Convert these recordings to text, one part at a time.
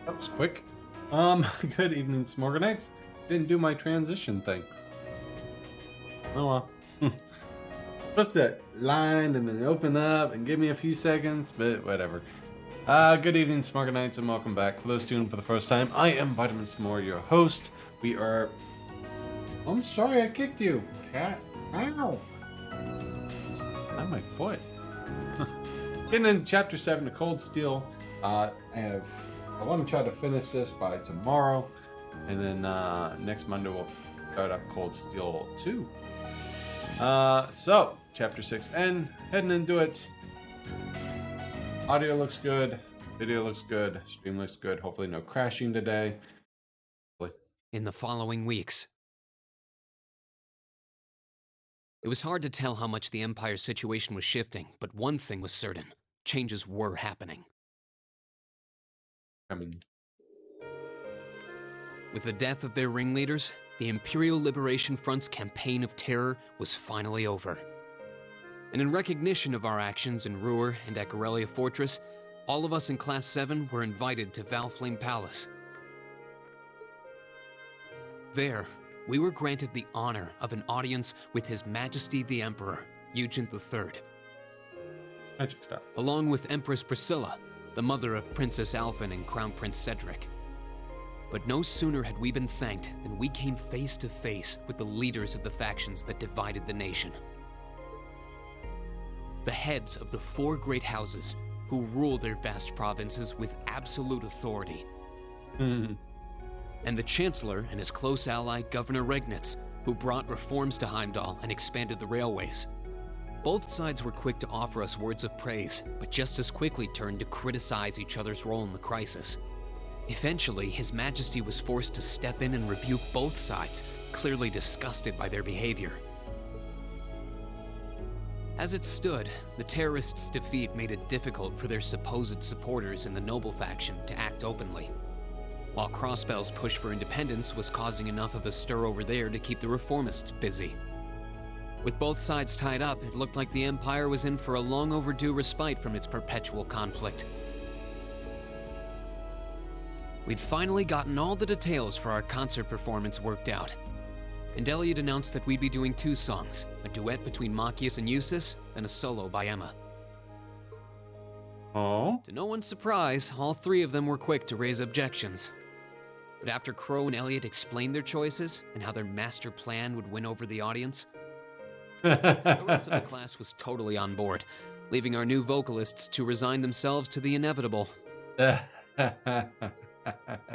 That was quick. Good evening, Smorganites. Didn't do my transition thing. Oh well. Supposed to line and then open up and give me a few seconds, but whatever. Good evening, Smorganites, and welcome back. For those tuning for the first time, I am Vitamin S'more, your host. We are... I'm sorry I kicked you, cat. Ow! Not my foot. Getting in Chapter 7 of Cold Steel. I want to try to finish this by tomorrow, and then next Monday we'll start up Cold Steel 2. So, Chapter 6N, heading into it. Audio looks good, video looks good, stream looks good. Hopefully no crashing today. In the following weeks, it was hard to tell how much the Empire's situation was shifting, but one thing was certain. Changes were happening. With the death of their ringleaders, the Imperial Liberation Front's campaign of terror was finally over. And in recognition of our actions in Ruhr and at Corellia Fortress, all of us in Class 7 were invited to Valflame Palace. There, we were granted the honor of an audience with His Majesty the Emperor, Eugent III. Magic stuff. Along with Empress Priscilla, the mother of Princess Alphen and Crown Prince Cedric. But no sooner had we been thanked than we came face to face with the leaders of the factions that divided the nation. The heads of the four great houses who rule their vast provinces with absolute authority. And the Chancellor and his close ally, Governor Regnitz, who brought reforms to Heimdall and expanded the railways. Both sides were quick to offer us words of praise, but just as quickly turned to criticize each other's role in the crisis. Eventually, His Majesty was forced to step in and rebuke both sides, clearly disgusted by their behavior. As it stood, the terrorists' defeat made it difficult for their supposed supporters in the noble faction to act openly, while Crossbell's push for independence was causing enough of a stir over there to keep the reformists busy. With both sides tied up, it looked like the Empire was in for a long overdue respite from its perpetual conflict. We'd finally gotten all the details for our concert performance worked out, and Elliot announced that we'd be doing 2 songs, a duet between Machias and Eustace, and a solo by Emma. Oh? To no one's surprise, all 3 of them were quick to raise objections. But after Crow and Elliot explained their choices and how their master plan would win over the audience, the rest of the class was totally on board, leaving our new vocalists to resign themselves to the inevitable.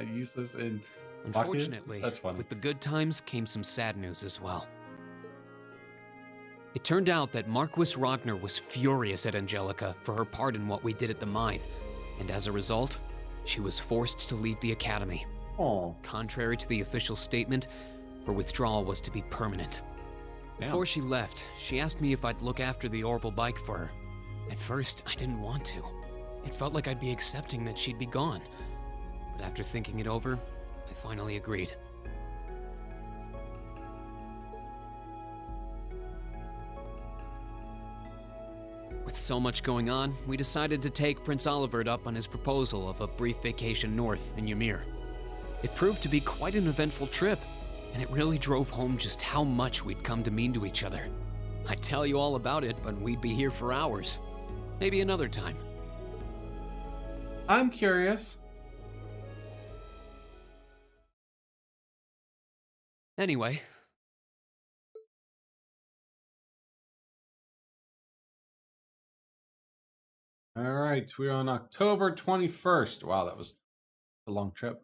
Useless in Unfortunately, that's funny. with the good times came some sad news as well. It turned out that Marquis Ragnar was furious at Angelica for her part in what we did at the mine, and as a result, she was forced to leave the academy. Oh. Contrary to the official statement, her withdrawal was to be permanent. Damn. Before she left, she asked me if I'd look after the orbital bike for her. At first, I didn't want to. It felt like I'd be accepting that she'd be gone. But after thinking it over, I finally agreed. With so much going on, we decided to take Prince Olivert up on his proposal of a brief vacation north in Ymir. It proved to be quite an eventful trip, and it really drove home just how much we'd come to mean to each other. I'd tell you all about it, but we'd be here for hours. Maybe another time. I'm curious. Anyway. All right, we're on October 21st. Wow, that was a long trip.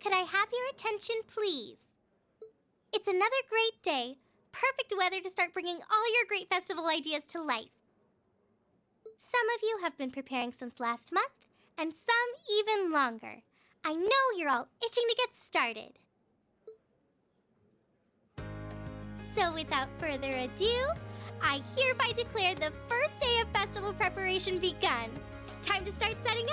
Could I have your attention, please? It's another great day. Perfect weather to start bringing all your great festival ideas to life. Some of you have been preparing since last month, and some even longer. I know you're all itching to get started. So without further ado, I hereby declare the first day of festival preparation begun. Time to start setting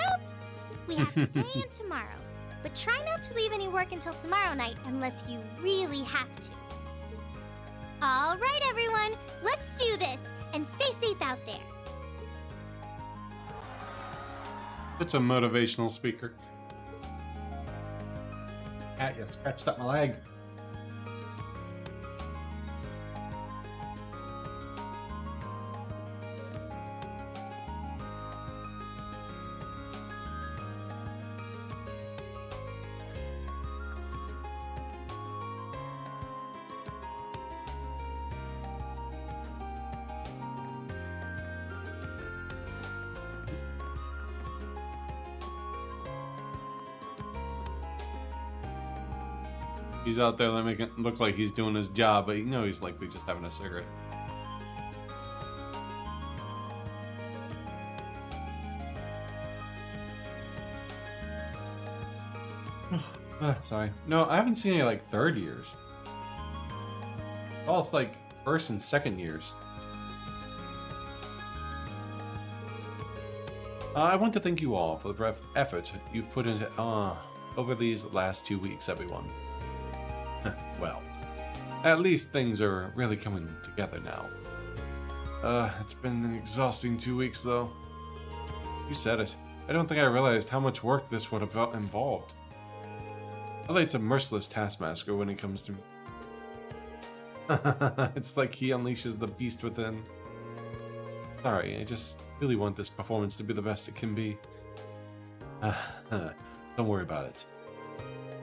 We have today and tomorrow. But try not to leave any work until tomorrow night unless you really have to. All right, everyone, let's do this and stay safe out there. It's a motivational speaker. Cat, you scratched up my leg. He's out there making it look like he's doing his job, but you know he's likely just having a cigarette. Sorry. No, I haven't seen any like third years. Oh, it's like first and second years. I want to thank you all for the effort you put into over these last 2 weeks, everyone. Well, at least things are really coming together now. It's been an exhausting 2 weeks, though. You said it. I don't think I realized how much work this would have involved. LoH's a merciless taskmaster when it comes to... It's like he unleashes the beast within. Sorry, I just really want this performance to be the best it can be. Don't worry about it.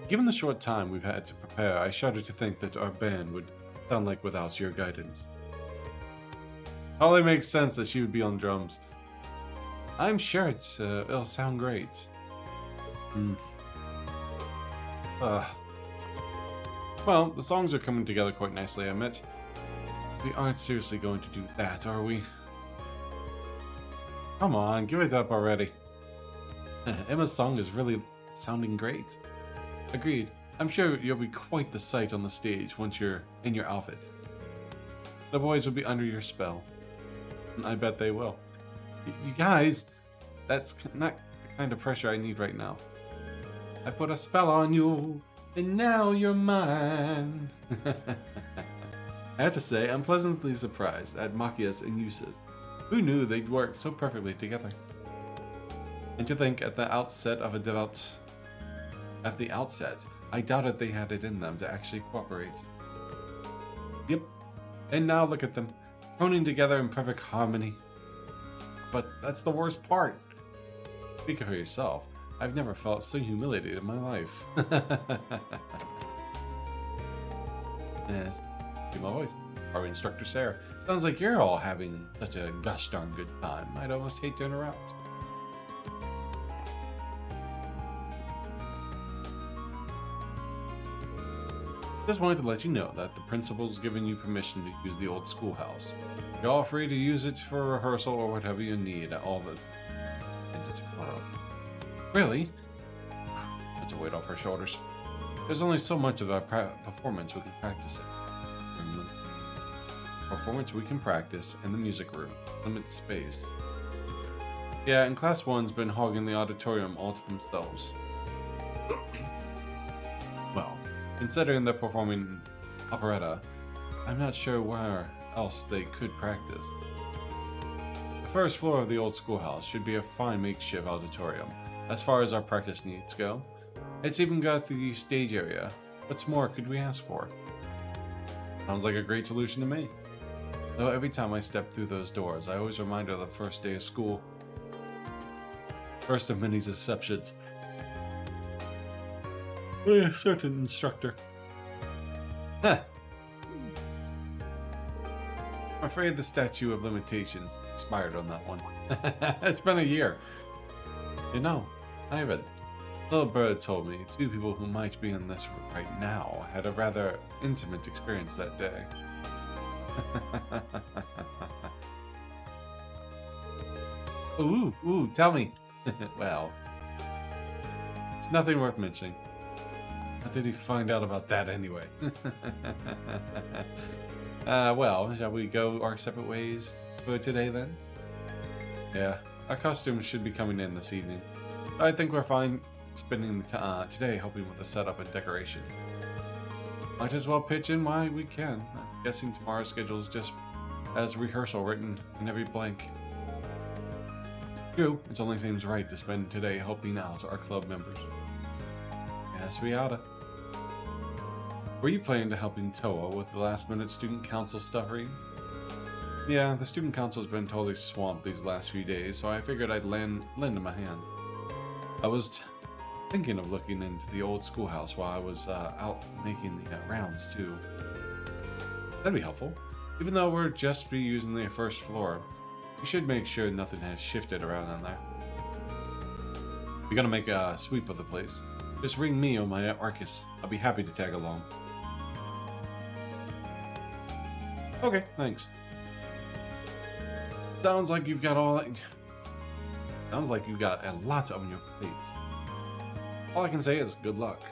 Given the short time we've had to prepare, I shudder to think that our band would sound like without your guidance. Probably makes sense that she would be on drums. I'm sure it'll sound great. Well, the songs are coming together quite nicely, I admit. We aren't seriously going to do that, are we? Come on, give it up already. Emma's song is really sounding great. Agreed. I'm sure you'll be quite the sight on the stage once you're in your outfit. The boys will be under your spell. I bet they will. You guys, that's not the kind of pressure I need right now. I put a spell on you, and now you're mine. I have to say, I'm pleasantly surprised at Machias and Uses. Who knew they'd work so perfectly together? And to think at the outset, I doubted they had it in them to actually cooperate. Yep. And now look at them, honing together in perfect harmony. But that's the worst part. Speak for yourself. I've never felt so humiliated in my life. Yes, do my voice. Our instructor Sarah. Sounds like you're all having such a gosh darn good time. I'd almost hate to interrupt. Just wanted to let you know that the principal's given you permission to use the old schoolhouse. You're all free to use it for rehearsal or whatever you need at all the end of tomorrow. Really? That's a weight off our shoulders. There's only so much of our performance we can practice it. Performance we can practice in the music room. Limited space. Yeah, and Class 1's been hogging the auditorium all to themselves. Well, considering they're performing operetta, I'm not sure where else they could practice. The first floor of the old schoolhouse should be a fine makeshift auditorium, as far as our practice needs go. It's even got the stage area. What's more could we ask for? Sounds like a great solution to me. Though every time I step through those doors, I always remind her of the first day of school. First of many deceptions. With a certain instructor. Huh. I'm afraid the statute of limitations expired on that one. It's been a year. You know, Ivan, little bird told me 2 people who might be in this right now had a rather intimate experience that day. Ooh, tell me. Well, it's nothing worth mentioning. How did he find out about that anyway? Well, shall we go our separate ways for today then? Yeah, our costumes should be coming in this evening. I think we're fine spending the today helping with the setup and decoration. Might as well pitch in while we can. I'm guessing tomorrow's schedule is just as rehearsal written in every blank. True, it only seems right to spend today helping out our club members. Yes, we oughta. Were you planning to helping Toa with the last-minute student council stuff, Reed? Yeah, the student council's been totally swamped these last few days, so I figured I'd lend him a hand. I was thinking of looking into the old schoolhouse while I was out making the rounds, too. That'd be helpful. Even though we're just be using the first floor, we should make sure nothing has shifted around in there. We're gonna make a sweep of the place. Just ring me on my Arcus. I'll be happy to tag along. Okay, thanks. Sounds like you've got all that. Sounds like you've got a lot on your plate. All I can say is good luck.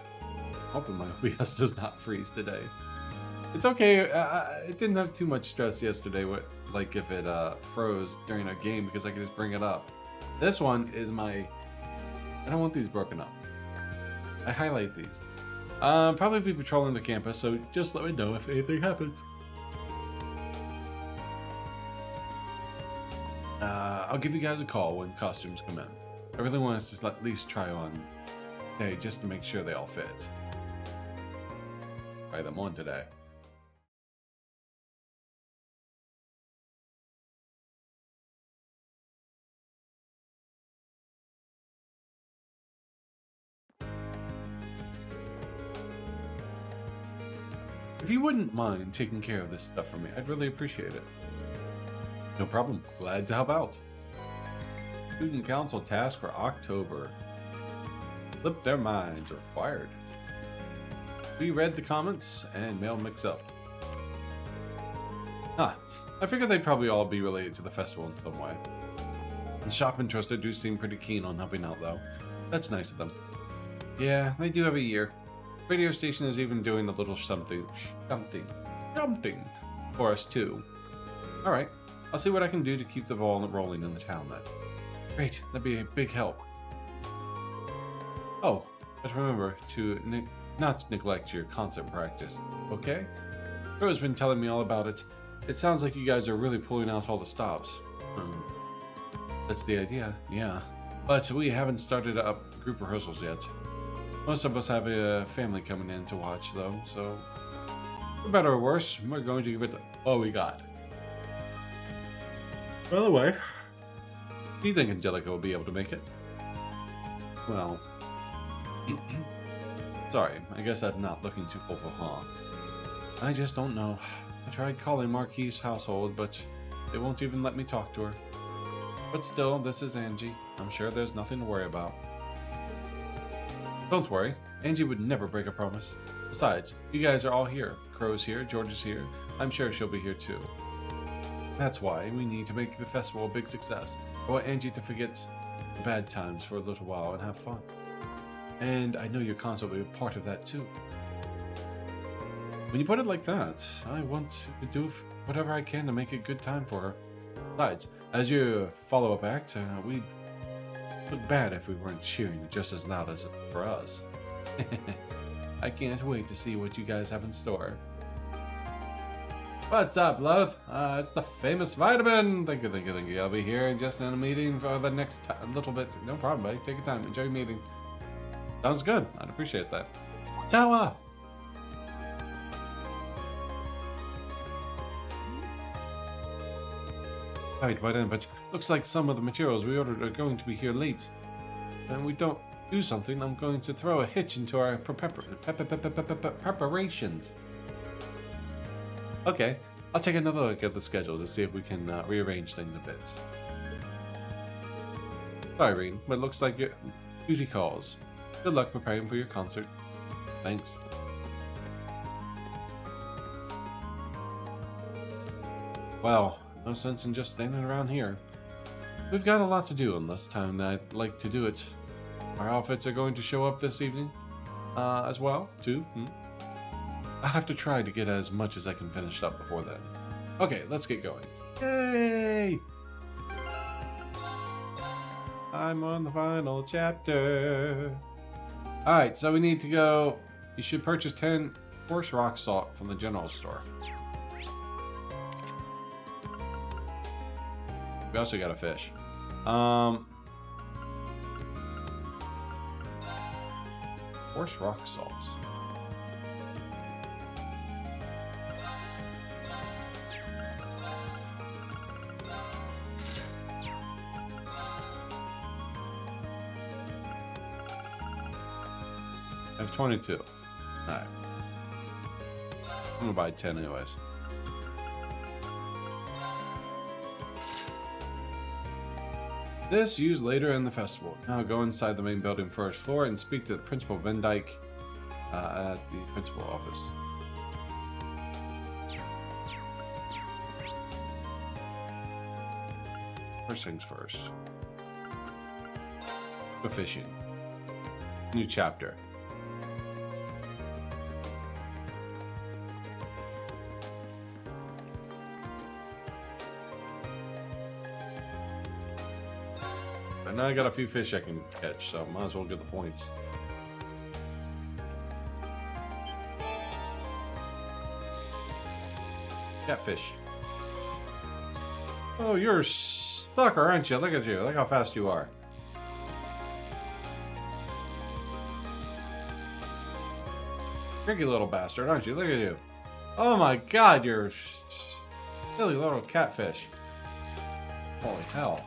Hoping my OBS does not freeze today. It's okay. It didn't have too much stress yesterday. Like if it froze during a game because I could just bring it up. This one is my. I don't want these broken up. I highlight these. Probably be patrolling the campus, so just let me know if anything happens. I'll give you guys a call when costumes come in. I really want us to at least try on today just to make sure they all fit. Try them on today. If you wouldn't mind taking care of this stuff for me, I'd really appreciate it. No problem. Glad to help out. Student Council task for October. Flip their minds required. We read the comments and mail mix-up. I figured they'd probably all be related to the festival in some way. The shop and Trista do seem pretty keen on helping out, though. That's nice of them. Yeah, they do every year. Radio station is even doing a little something for us, too. Alright, I'll see what I can do to keep the ball rolling in the town, then. Great, that'd be a big help. Oh, but remember to not neglect your concert practice, okay? Bro's been telling me all about it. It sounds like you guys are really pulling out all the stops. That's the idea, yeah. But we haven't started up group rehearsals yet. Most of us have a family coming in to watch, though, so for better or worse, we're going to give it all we got. By the way, do you think Angelica will be able to make it? Well, sorry, I guess I'm not looking too hopeful, huh? I just don't know. I tried calling Marquis' household, but they won't even let me talk to her. But still, this is Angie. I'm sure there's nothing to worry about. Don't worry, Angie would never break a promise. Besides, you guys are all here. Crow's here, George is here. I'm sure she'll be here too. That's why we need to make the festival a big success. I want Angie to forget the bad times for a little while and have fun. And I know your concert will be a part of that too. When you put it like that, I want to do whatever I can to make it a good time for her. Besides, as your follow-up act, we'd look bad if we weren't cheering just as loud as for us. I can't wait to see what you guys have in store. What's up, love? It's the famous Vitamin! Thank you. I'll be here just in a meeting for the next little bit. No problem, buddy. Take your time. Enjoy your meeting. Sounds good. I'd appreciate that. Toa! Right, but looks like some of the materials we ordered are going to be here late. And we don't do something, I'm going to throw a hitch into our preparations. Okay, I'll take another look at the schedule to see if we can rearrange things a bit. Sorry, Reen, but it looks like your duty calls. Good luck preparing for your concert. Thanks. Well, no sense in just standing around here. We've got a lot to do in less time than I'd like to do it. Our outfits are going to show up this evening, as well, too. I'll have to try to get as much as I can finished up before then. Okay, let's get going. Yay! I'm on the final chapter. Alright, so we need to go. You should purchase 10 coarse rock salt from the general store. We also got a fish. Coarse rock salts. I have 22. Alright. I'm gonna buy 10 anyways. This used later in the festival. Now go inside the main building first floor and speak to the Principal Van Dyke at the principal office. First things first. Go fishing. New chapter. And now I got a few fish I can catch, so might as well get the points. Catfish. Oh, you're a sucker, aren't you? Look at you. Look how fast you are. Tricky little bastard, aren't you? Look at you. Oh my god, you're a silly little catfish. Holy hell.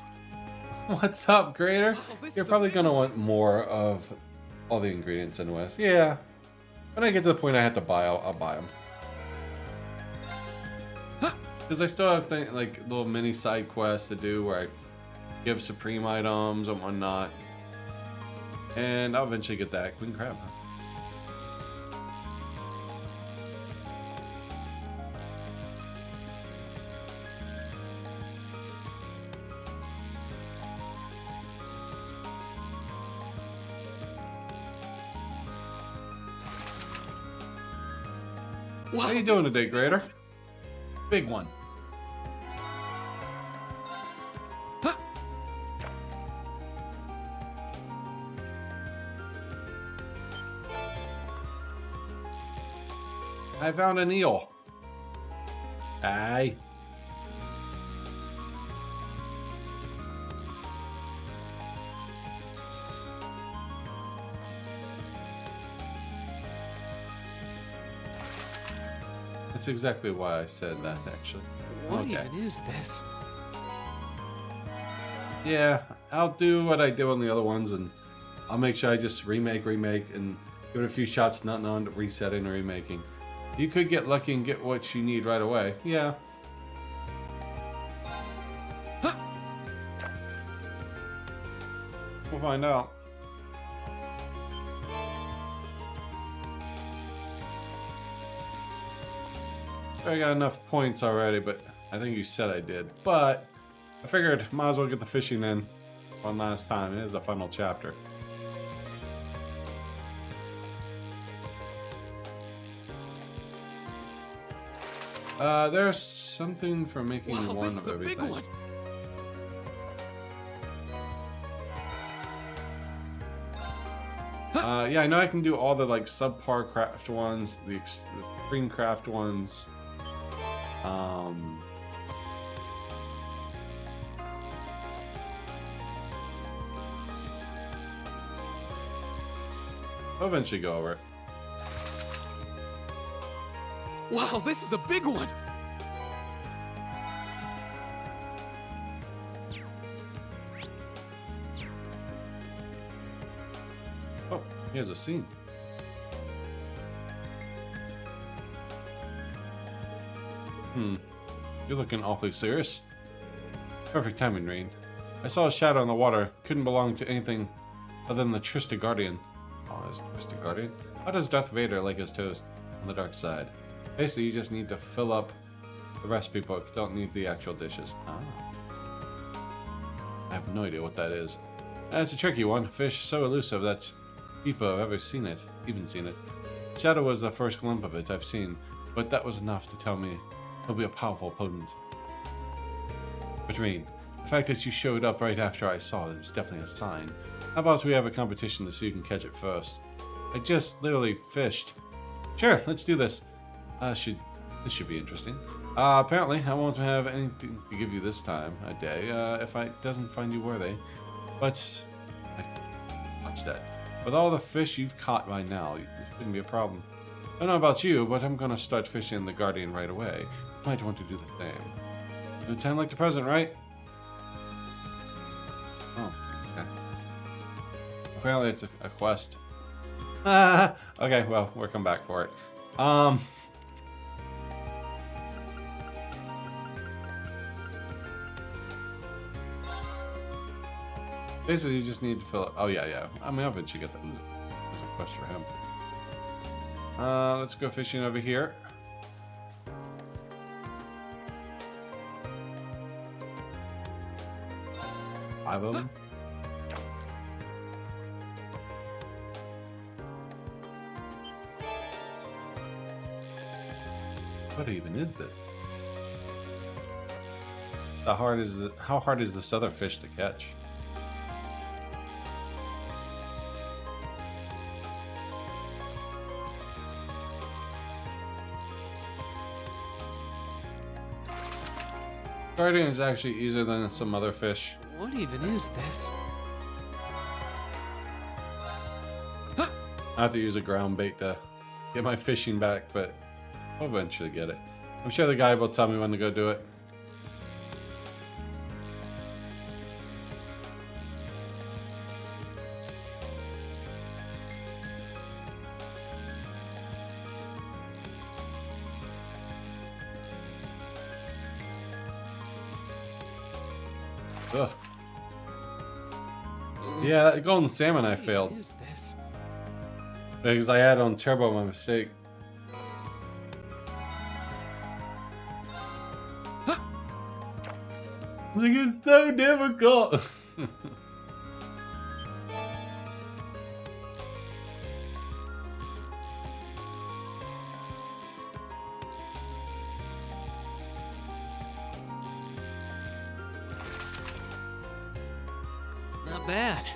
What's up, Grader? You're probably gonna want more of all the ingredients anyways. Yeah. When I get to the point I have to buy, I'll buy them. Because I still have like little mini side quests to do where I give supreme items and whatnot. And I'll eventually get that queen crab. Wow, How you doing today, Grader? Big one. Huh. I found an eel. Aye. That's exactly why I said that, actually. What even is this? Yeah, I'll do what I do on the other ones, and I'll make sure I just remake, and give it a few shots, not on resetting or remaking. You could get lucky and get what you need right away. Yeah. Huh. We'll find out. I got enough points already, but I think you said I did. But I figured might as well get the fishing in one last time. It is the final chapter. There's something for making one this of is a everything. big one. Yeah, I know I can do all the like subpar craft ones, the extreme craft ones. I'll eventually go over it. Wow, this is a big one. Oh, here's a scene. You're looking awfully serious. Perfect timing, Rain. I saw a shadow in the water. Couldn't belong to anything other than the Trista Guardian. Oh, is Trista Guardian? How does Darth Vader like his toast on the dark side? Basically, you just need to fill up the recipe book. Don't need the actual dishes. Ah. I have no idea what that is. That's a tricky one. Fish so elusive that people have ever seen it. Even seen it. Shadow was the first glimpse of it I've seen, but that was enough to tell me he'll be a powerful opponent. But Rain, The fact that you showed up right after I saw it is definitely a sign. How about we have a competition to see who can catch it first? I just literally fished. Sure, let's do this. This should be interesting. Apparently, I won't have anything to give you this time a day if I doesn't find you worthy. But watch that. With all the fish you've caught by now, it shouldn't be a problem. I don't know about you, but I'm gonna start fishing the Guardian right away. You might want to do the same. No time like the present, right? Oh, okay. Apparently it's a quest. Okay, well, we'll come back for it. Basically, you just need to fill it. Oh, yeah. I mean, I'll eventually get that. Ooh, there's a quest for him. Let's go fishing over here. Five of them. What even is this? How hard is this other fish to catch? Guardian is actually easier than some other fish. What even is this? I have to use a ground bait to get my fishing back, but I'll eventually get it. I'm sure the guy will tell me when to go do it. Ugh. Yeah, that golden salmon I failed. What is this? Because I had on turbo my mistake. Like, it's so difficult. Not bad.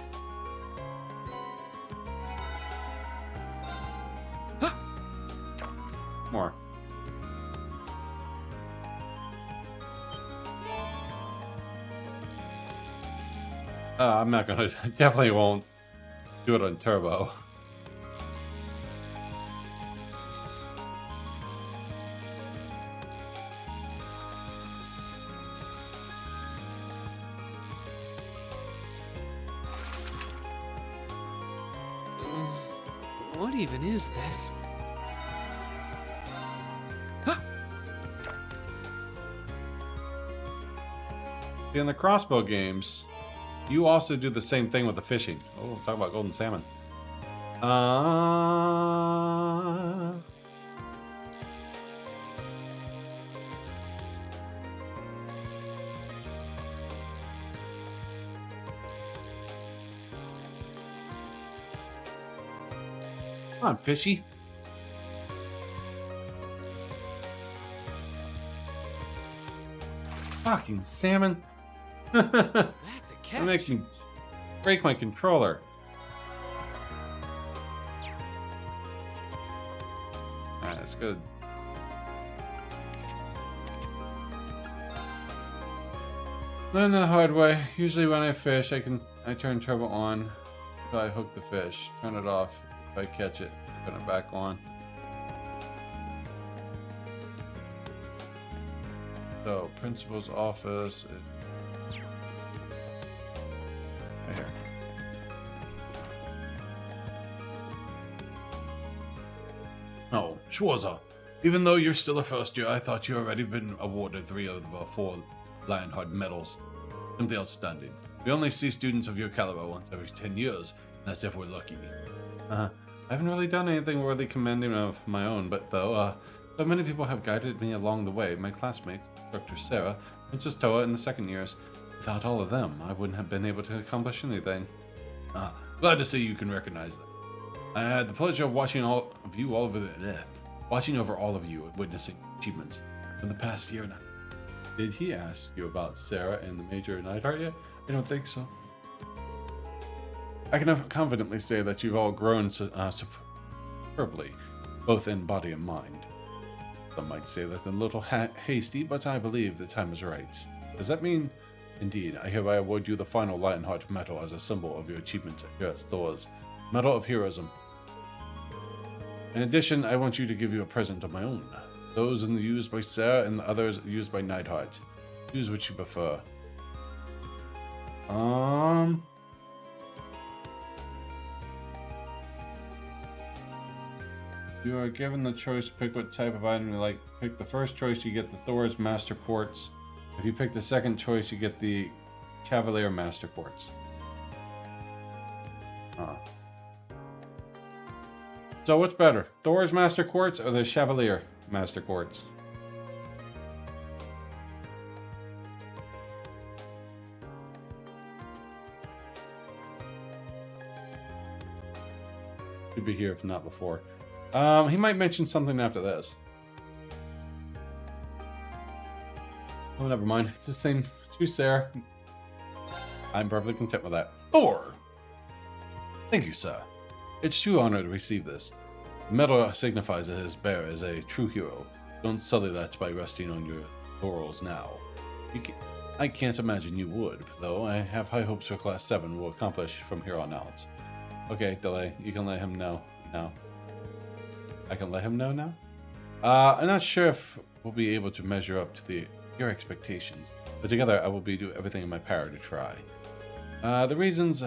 More. I'm not gonna. Definitely won't do it on turbo. What even is this? In the crossbow games, you also do the same thing with the fishing. Oh, talk about golden salmon. Come on, fishy. Fucking salmon. That's a catch. That makes me break my controller. Alright, that's good. Learn the hard way. Usually when I fish, I turn turbo on until I hook the fish. Turn it off if I catch it. Turn it back on. So, principal's office. Right here. Oh, Schwarzer. Even though you're still a first year, I thought you already been awarded 3 of the 4 Lionheart medals. Simply outstanding. We only see students of your caliber once every 10 years, and that's if we're lucky. I haven't really done anything worthy commending of my own, but though, so many people have guided me along the way. My classmates, Dr. Sarah, Princess Toa, and the second years. Without all of them, I wouldn't have been able to accomplish anything. Glad to see you can recognize that. I had the pleasure of watching over all of you and witnessing achievements for the past year and a half. Did he ask you about Sarah and the Major Neidhart yet? I don't think so. I can confidently say that you've all grown superbly, both in body and mind. Some might say that a little hasty, but I believe the time is right. Does that mean? Indeed, I hereby award you the final Lionheart medal as a symbol of your achievement here at Thor's Medal of Heroism. In addition, I want you to give you a present of my own. Those used by Sarah and the others used by Neidhart. Choose which you prefer. You are given the choice to pick what type of item you like. Pick the first choice, you get the Thor's Master Quartz. If you pick the second choice, you get the Cavalier Master Quartz. So what's better? Thor's Master Quartz or the Chevalier Master Quartz? Should be here if not before. He might mention something after this. Oh, never mind. It's the same. Choose Sarah. I'm perfectly content with that. Thor! Thank you, sir. It's a true honor to receive this. The medal signifies that his bearer is a true hero. Don't sully that by resting on your laurels now. I can't imagine you would, though I have high hopes for Class 7 will accomplish from here on out. Okay, Delay, you can let him know now. I can let him know now? I'm not sure if we'll be able to measure up to your expectations, but together I will do everything in my power to try. The reasons,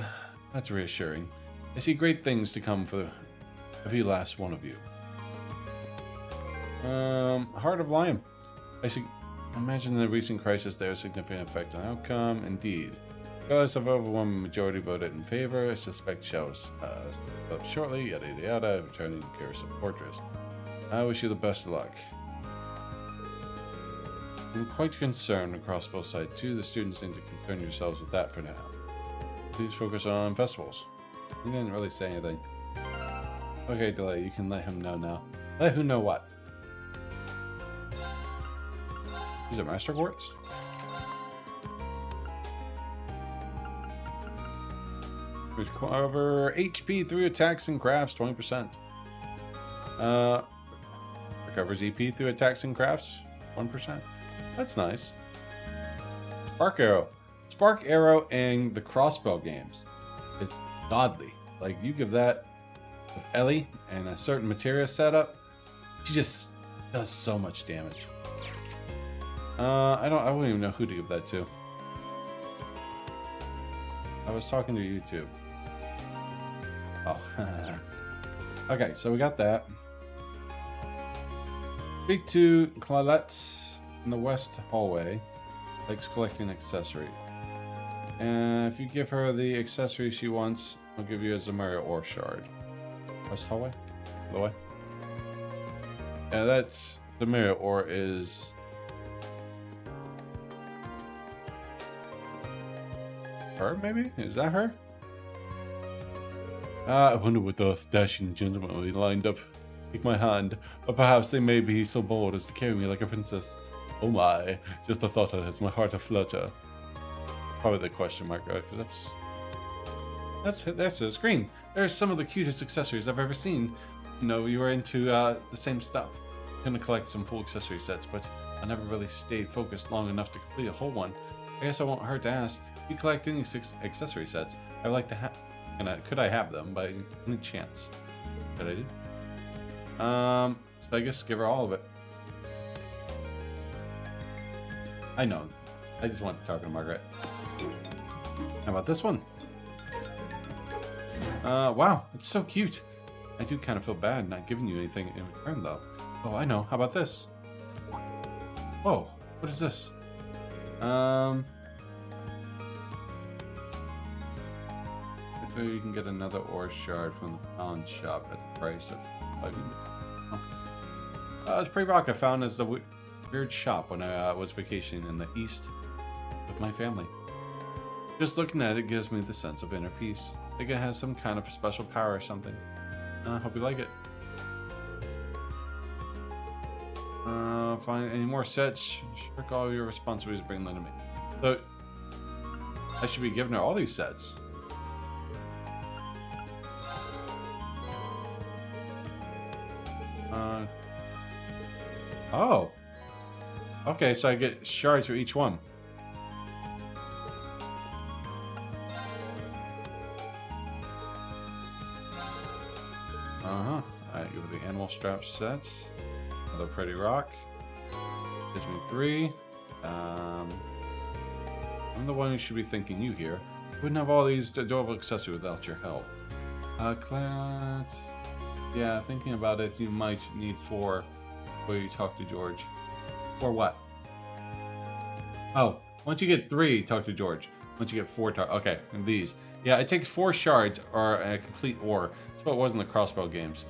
that's reassuring. I see great things to come for every last one of you. Heart of Lion. I imagine the recent crisis there has a significant effect on outcome. Indeed. Regardless of overwhelming majority voted in favor, I suspect shall up shortly, yada yada yada, returning to Garrison Fortress. I wish you the best of luck. I'm quite concerned across both sides too. The students need to concern yourselves with that for now. Please focus on festivals. He didn't really say anything. Okay, Delay, you can let him know now. Let who know what? These are Master Quartz? Recover HP through attacks and crafts, 20%. Recovers EP through attacks and crafts, 1%. That's nice. Spark Arrow. Spark Arrow and the crossbow games is godly. Like, you give that with Ellie and a certain materia setup, she just does so much damage. I wouldn't even know who to give that to. I was talking to YouTube. Oh. Okay, so we got that. Speak to Claudette in the west hallway. Likes collecting accessories. And if you give her the accessory she wants, I'll give you a Zamaria ore shard. West hallway? The way? Yeah, that's Zamaria ore is... her, maybe? Is that her? I wonder what those dashing gentlemen will be lined up. Take my hand, or perhaps they may be so bold as to carry me like a princess. Oh my, just the thought of it has my heart aflutter. Probably the question mark, because that's a screen. There's some of the cutest accessories I've ever seen. You know, you were into the same stuff. I'm gonna collect some full accessory sets, but I never really stayed focused long enough to complete a whole one. I guess I won't hurt to ask. If you collect any accessory sets, I'd like to have. Could I have them by any chance? Could I do? So I guess give her all of it. I know. I just want to talk to Margaret. How about this one? Wow, it's so cute. I do kind of feel bad not giving you anything in return, though. Oh, I know. How about this? Whoa, what is this? You can get another ore shard from the pawn shop at the price of 5 units. Oh. It's pretty rock. I found as the weird shop when I was vacationing in the east with my family. Just looking at it gives me the sense of inner peace. I think it has some kind of special power or something. I hope you like it. Find any more sets. Shrink all your responsibilities, bring them to me. So, I should be giving her all these sets. Oh. Okay, so I get shards for each one. Uh-huh. Alright, give her the animal strap sets. Another pretty rock. Gives me 3. I'm the one who should be thanking you here. Wouldn't have all these adorable accessories without your help. Class. Yeah, thinking about it, you might need 4 before you talk to George. For what? Oh, once you get 3, talk to George. Once you get 4, talk. Okay, and these. Yeah, it takes 4 shards or a complete ore. That's what it was in the crossbow games.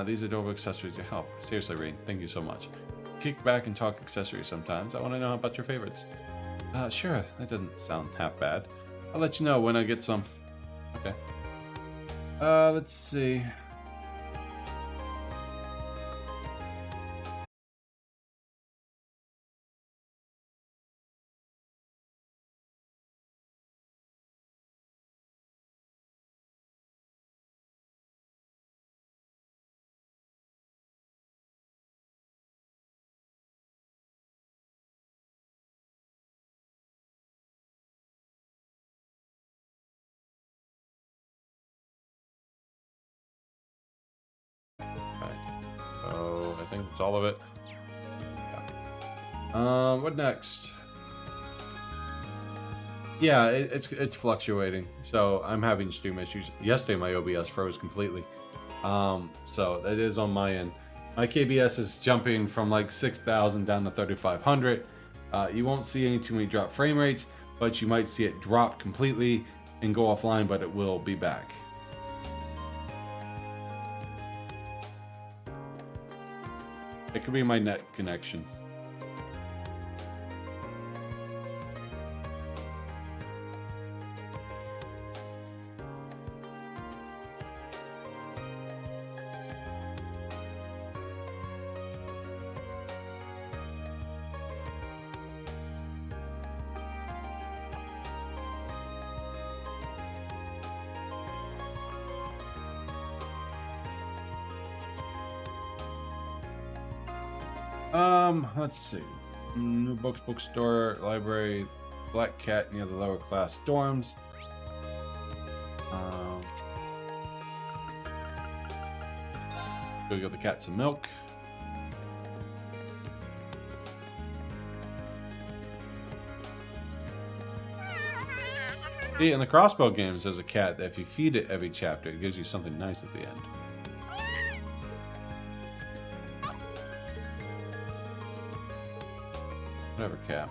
These adorable accessories to help. Seriously, Rain, thank you so much. Kick back and talk accessories sometimes. I want to know about your favorites. Sure, that doesn't sound half bad. I'll let you know when I get some. Okay. Let's see. Oh, I think that's all of it. Yeah. What next? Yeah, it's fluctuating. So I'm having stream issues. Yesterday my OBS froze completely. So that is on my end. My KBS is jumping from like 6,000 down to 3,500. You won't see any too many drop frame rates, but you might see it drop completely and go offline, but it will be back. It could be my net connection. Let's see. New books, bookstore, library, black cat near the lower class dorms. Go give the cat some milk. See, in the crossbow games, there's a cat that if you feed it every chapter, it gives you something nice at the end. Whatever, cat.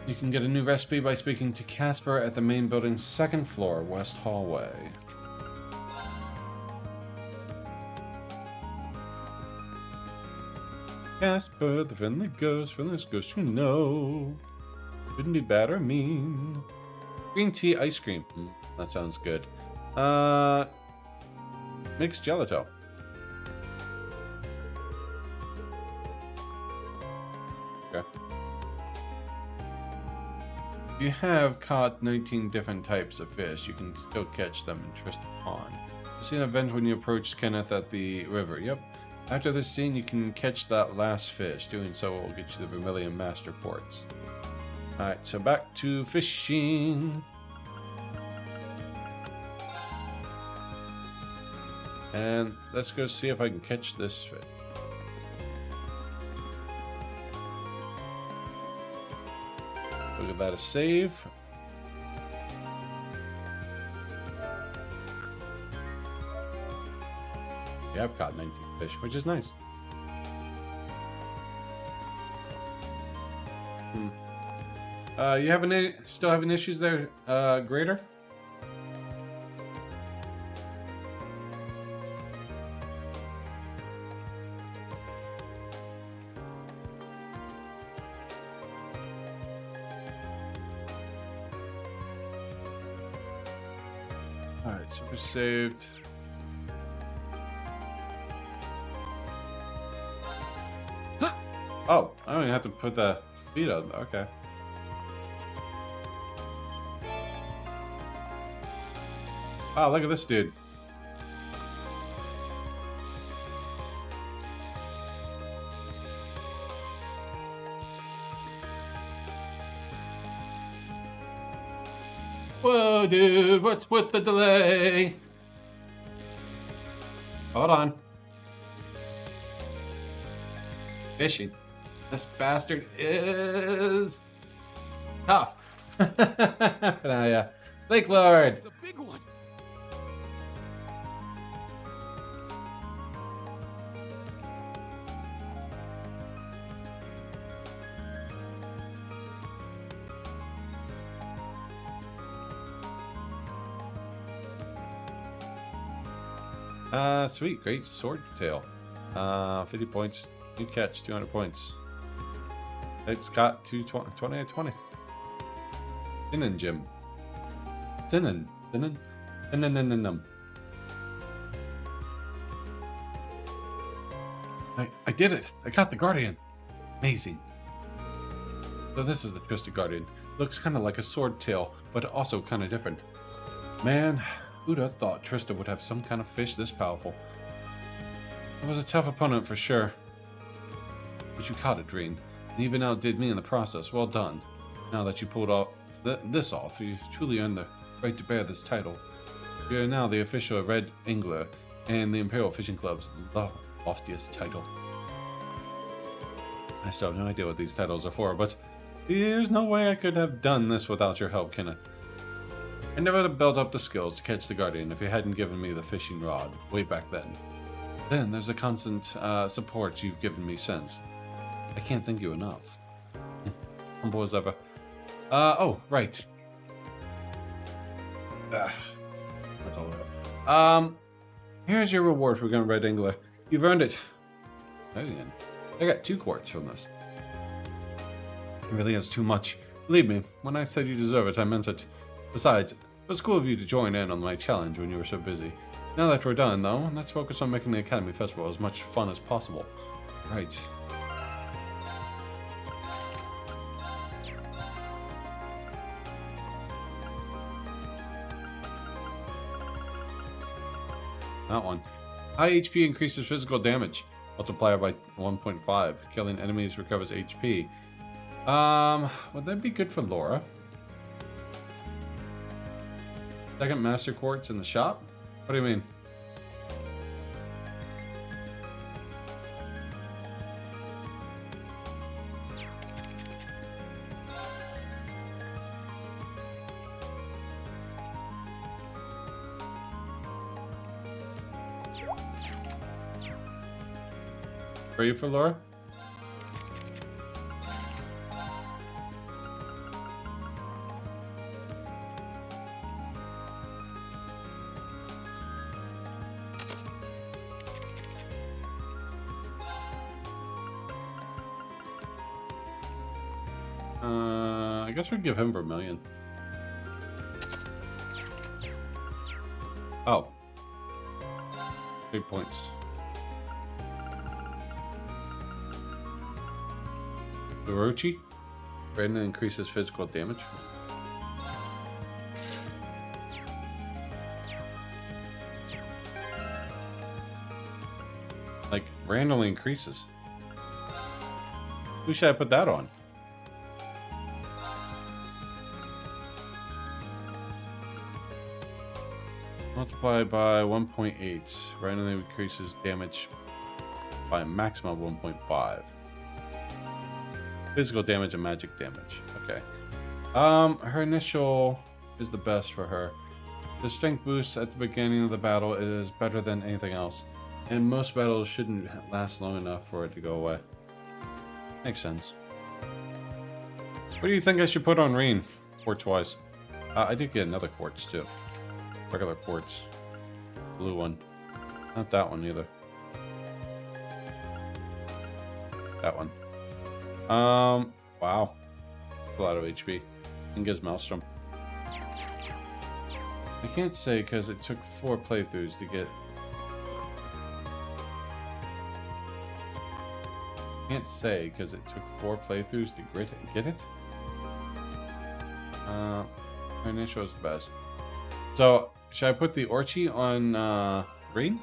You can get a new recipe by speaking to Casper at the main building's 2nd floor, west hallway. Casper, the friendly ghost you know. Couldn't be bad or mean. Green tea ice cream. That sounds good. Mixed gelato. Okay. If you have caught 19 different types of fish, you can still catch them in Trist Pond. You see an event when you approach Kenneth at the river. Yep. After this scene, you can catch that last fish. Doing so will get you the Vermilion Master Ports. Alright, so back to fishing. And let's go see if I can catch this fish. Look at that, a save. Yeah, I've caught 19 fish, which is nice. You having still having issues there, Grader? Alright, super saved. Oh, I don't even have to put the feet on. Okay. Wow, look at this dude. Whoa, dude, what's with the delay? Hold on. Fishing. This bastard is tough. Now, yeah. Lake Lord. It's a big one. Sweet, great sword tail. 50 points. New catch, 200 points. Type Scott, 20 out of 20. Sinnin Jim. Sinnin. I did it! I got the Guardian! Amazing. So this is the Twisted Guardian. Looks kind of like a sword tail, but also kind of different. Man, who'd have thought Trista would have some kind of fish this powerful? It was a tough opponent for sure. But you caught it, Dreen. And even outdid me in the process. Well done. Now that you pulled off this off, you truly earned the right to bear this title. You are now the official Red Angler and the Imperial Fishing Club's loftiest title. I still have no idea what these titles are for, but there's no way I could have done this without your help, can I? I never would have built up the skills to catch the Guardian if you hadn't given me the fishing rod way back then. Then there's the constant support you've given me since. I can't thank you enough. Humble as ever. Oh, right. That's all right. Here's your reward for becoming Red Angler. You've earned it. Again. I got 2 quarts from this. It really is too much. Believe me, when I said you deserve it, I meant it. Besides, it was cool of you to join in on my challenge when you were so busy. Now that we're done, though, let's focus on making the Academy Festival as much fun as possible. Right. That one. High HP increases physical damage. Multiplier by 1.5. Killing enemies recovers HP. Would that be good for Laura? Second Master Quartz in the shop? What do you mean? Free for Laura? I guess we'd give him Vermilion. Oh. 8 points. Orochi. Brandon increases physical damage. Like, randomly increases. Who should I put that on? Multiplied by 1.8. Randomly increases damage by a maximum of 1.5. Physical damage and magic damage. Okay. Her initial is the best for her. The strength boost at the beginning of the battle is better than anything else, and most battles shouldn't last long enough for it to go away. Makes sense. What do you think I should put on Reen, quartz-wise? I did get another quartz too. Regular quartz. Blue one. Not that one either. That one. Wow. A lot of HP. And gives Maelstrom. I can't say because it took 4 playthroughs to get... Can't say because it took 4 playthroughs to get it. Initial is the best. So, should I put the Orchi on green?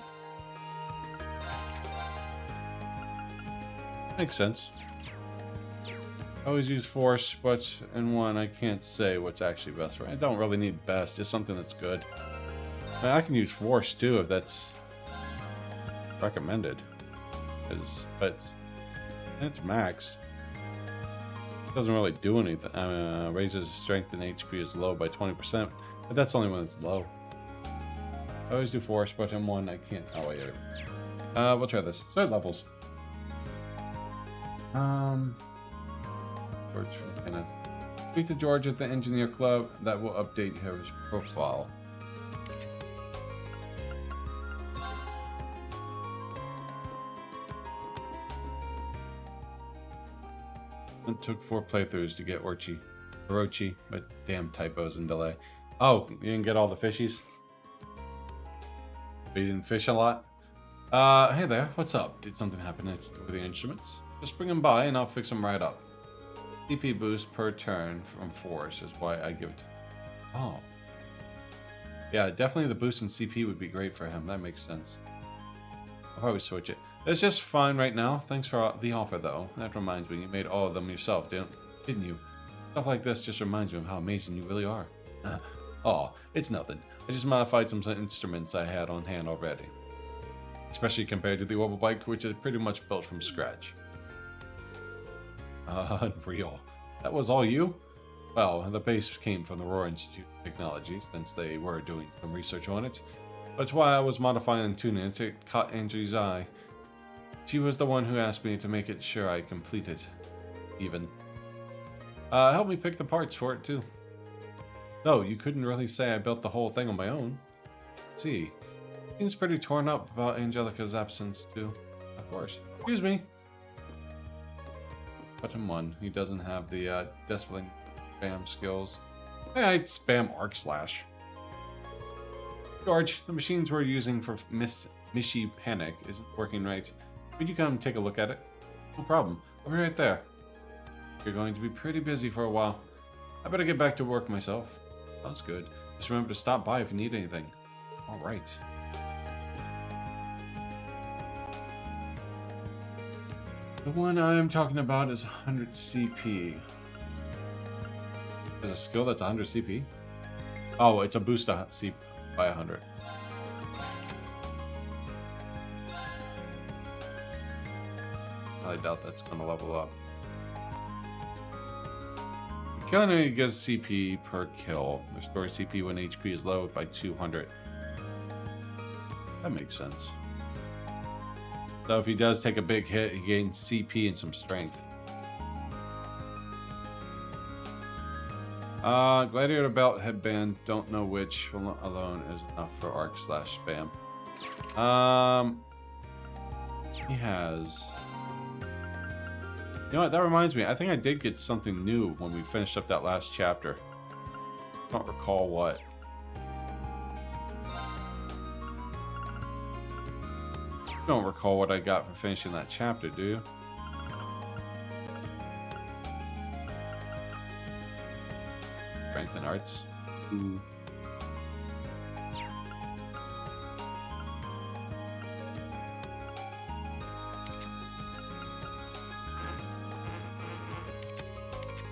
Makes sense. I always use force, but in one I can't say what's actually best. Right? I don't really need best, just something that's good. I mean, I can use force too if that's recommended. But it's maxed. It doesn't really do anything. Raises strength and HP is low by 20%, but that's only when it's low. I always do force, but in one I can't. Oh wait, we'll try this. Start levels. George from Kenneth. Speak to George at the Engineer Club. That will update his profile. It took 4 playthroughs to get Orochi, but damn typos and delay. Oh, you didn't get all the fishies? But you didn't fish a lot? Hey there, what's up? Did something happen with the instruments? Just bring them by and I'll fix them right up. CP boost per turn from force is why I give it. Oh. Yeah, definitely the boost in CP would be great for him. That makes sense. I'll probably switch it. It's just fine right now. Thanks for the offer, though. That reminds me, you made all of them yourself, didn't you? Stuff like this just reminds me of how amazing you really are. Oh, it's nothing. I just modified some instruments I had on hand already. Especially compared to the orbital bike, which is pretty much built from scratch. Unreal. That was all you? Well, the base came from the Roar Institute of Technology, since they were doing some research on it. That's why I was modifying and tuning it to caught Angie's eye. She was the one who asked me to make it sure I complete it. Even. Help me pick the parts for it, too. No, you couldn't really say I built the whole thing on my own. Let's see. Seems pretty torn up about Angelica's absence, too. Of course. Excuse me. Button 1. He doesn't have the discipline spam skills. Hey, I spam Arc Slash. George, the machines we're using for Mishy Panic isn't working right. Could you come take a look at it? No problem. I'll be right there. You're going to be pretty busy for a while. I better get back to work myself. Sounds good. Just remember to stop by if you need anything. All right. The one I'm talking about is 100 CP. There's a skill that's 100 CP? Oh, it's a boost to CP by 100. I doubt that's going to level up. Killing enemy gets CP per kill. Restores CP when HP is low by 200. That makes sense. So if he does take a big hit, he gains CP and some strength. Gladiator belt, headband, don't know which alone is enough for arc slash spam. He has... You know what, that reminds me, I think I did get something new when we finished up that last chapter. I don't recall what. You don't recall what I got for finishing that chapter, do you? Strength and arts. Ooh.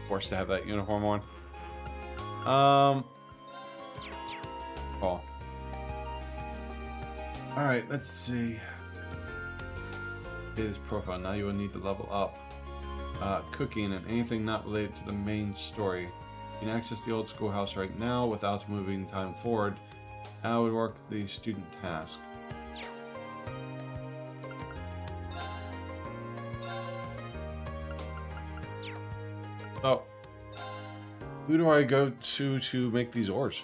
Forced to have that uniform on. Oh. Alright, let's see. His profile. Now you will need to level up. Cooking and anything not related to the main story. You can access the old schoolhouse right now without moving time forward. Now we work the student task. So, who do I go to make these ores?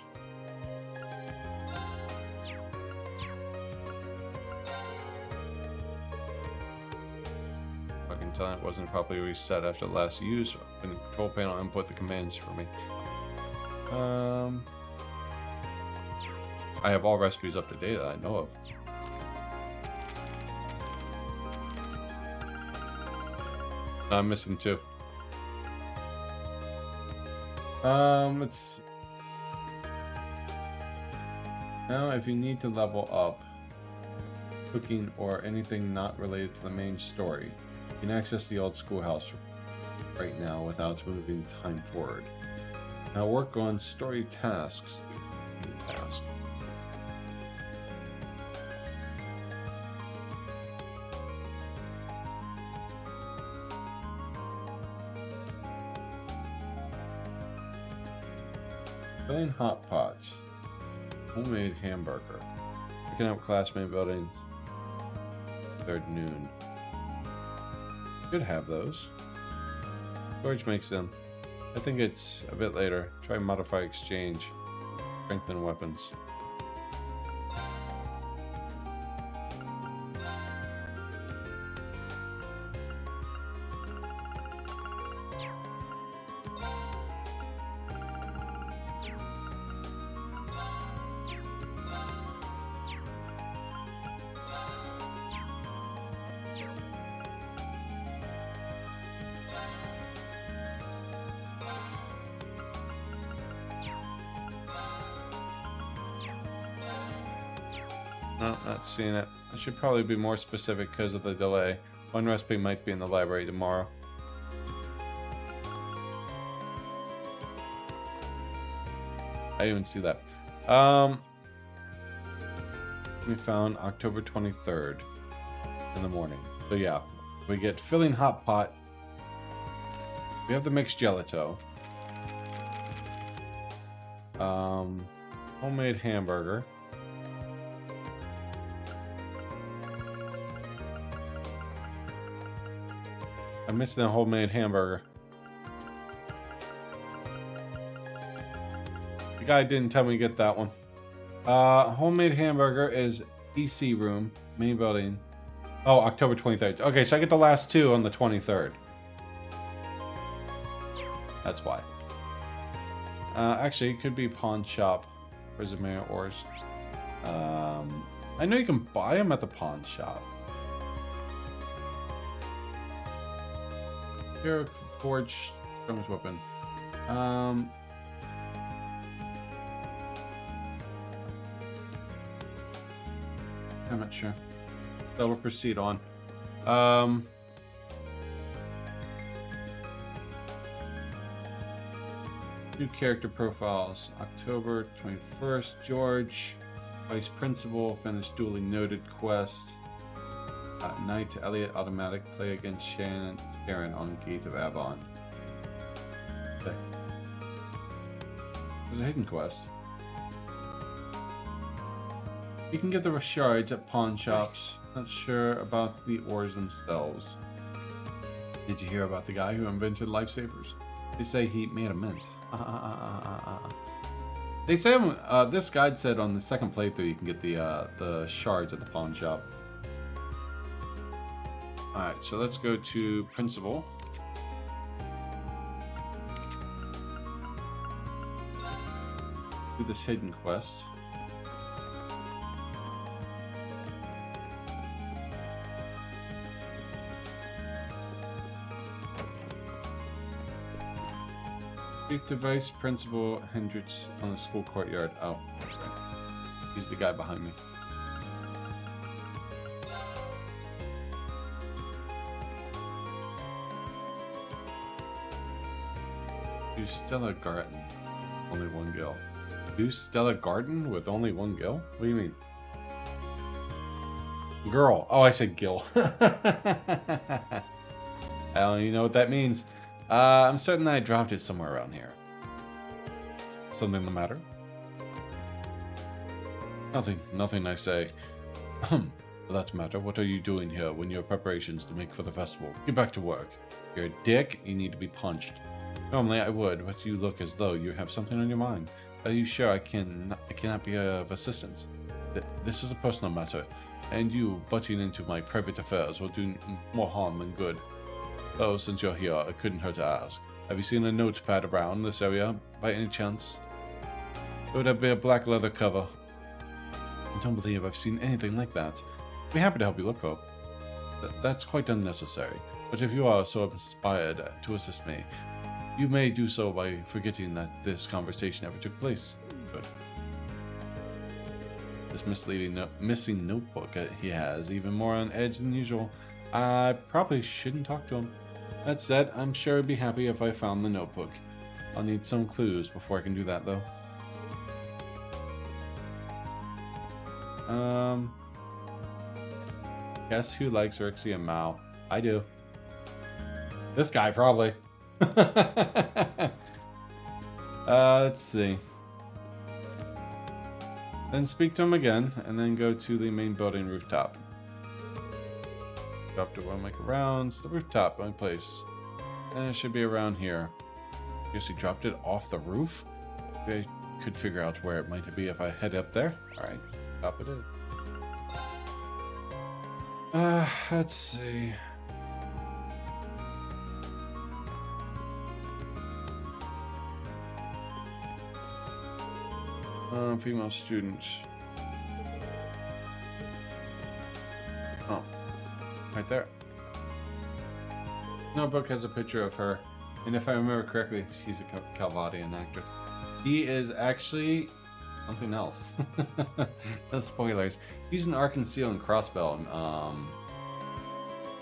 Fucking tell it wasn't properly reset after the last use. When the control panel input the commands for me. I have all recipes up to date that I know of. I'm missing 2. It's now if you need to level up cooking or anything not related to the main story, you can access the old schoolhouse right now without moving time forward. Now work on story tasks. Task. Filling hot pots. Homemade hamburger. Picking up classmate buildings. 3rd noon. Should have those. George makes them. I think it's a bit later. Try modify exchange. Strengthen weapons. No, not seeing it. I should probably be more specific because of the delay. One recipe might be in the library tomorrow. I didn't even see that. We found October 23rd in the morning. So yeah, we get filling hot pot. We have the mixed gelato. Homemade hamburger. I'm missing a homemade hamburger. The guy didn't tell me to get that one. Homemade hamburger is PC room, main building. Oh, October 23rd. Okay, so I get the last 2 on the 23rd. That's why. Actually, it could be pawn shop. Where's the mayor ores? I know you can buy them at the pawn shop. Here, forge, strongest weapon. I'm not sure. So we'll proceed on. New character profiles. October 21st, George. Vice Principal, finished duly noted quest. Knight Elliot automatic, play against Sharon on Gate of Avon. Okay. There's a hidden quest. You can get the shards at pawn shops. Not sure about the ores themselves. Did you hear about the guy who invented lifesavers? They say he made a mint. They say this guide said on the second playthrough you can get the shards at the pawn shop. Alright, so let's go to Principal. Do this hidden quest. Speak to Vice Principal Hendricks on the school courtyard. Oh, okay. He's the guy behind me. Do Stella Garden. Only 1 gil. Do Stella Garden with only 1 gil? What do you mean? Girl. Oh, I said gil. I don't even know what that means. I'm certain that I dropped it somewhere around here. Something the matter? Nothing I say. Well, that's the matter. What are you doing here when your preparations to make for the festival? Get back to work. You're a dick, you need to be punched. Normally I would, but you look as though you have something on your mind. Are you sure I cannot be of assistance? This is a personal matter, and you butting into my private affairs will do more harm than good. Oh, since you're here, it couldn't hurt to ask. Have you seen a notepad around this area, by any chance? It would be a black leather cover. I don't believe I've seen anything like that. I'd be happy to help you look for. That's quite unnecessary. But if you are so inspired to assist me, you may do so by forgetting that this conversation ever took place. Good. This missing notebook he has, even more on edge than usual. I probably shouldn't talk to him. That said, I'm sure I'd be happy if I found the notebook. I'll need some clues before I can do that, though. Guess who likes Rixie and Mao? I do. This guy, probably. Let's see. Then speak to him again, and then go to the main building rooftop. Drop to one make rounds. The rooftop, my place. And it should be around here. Guess he dropped it off the roof? Maybe I could figure out where it might be if I head up there. Alright, top it is. Let's see. Female student. Oh, right there. Notebook has a picture of her, and if I remember correctly, she's a Calvadian actress. She is actually something else. That's spoilers. She's an arc and seal and crossbow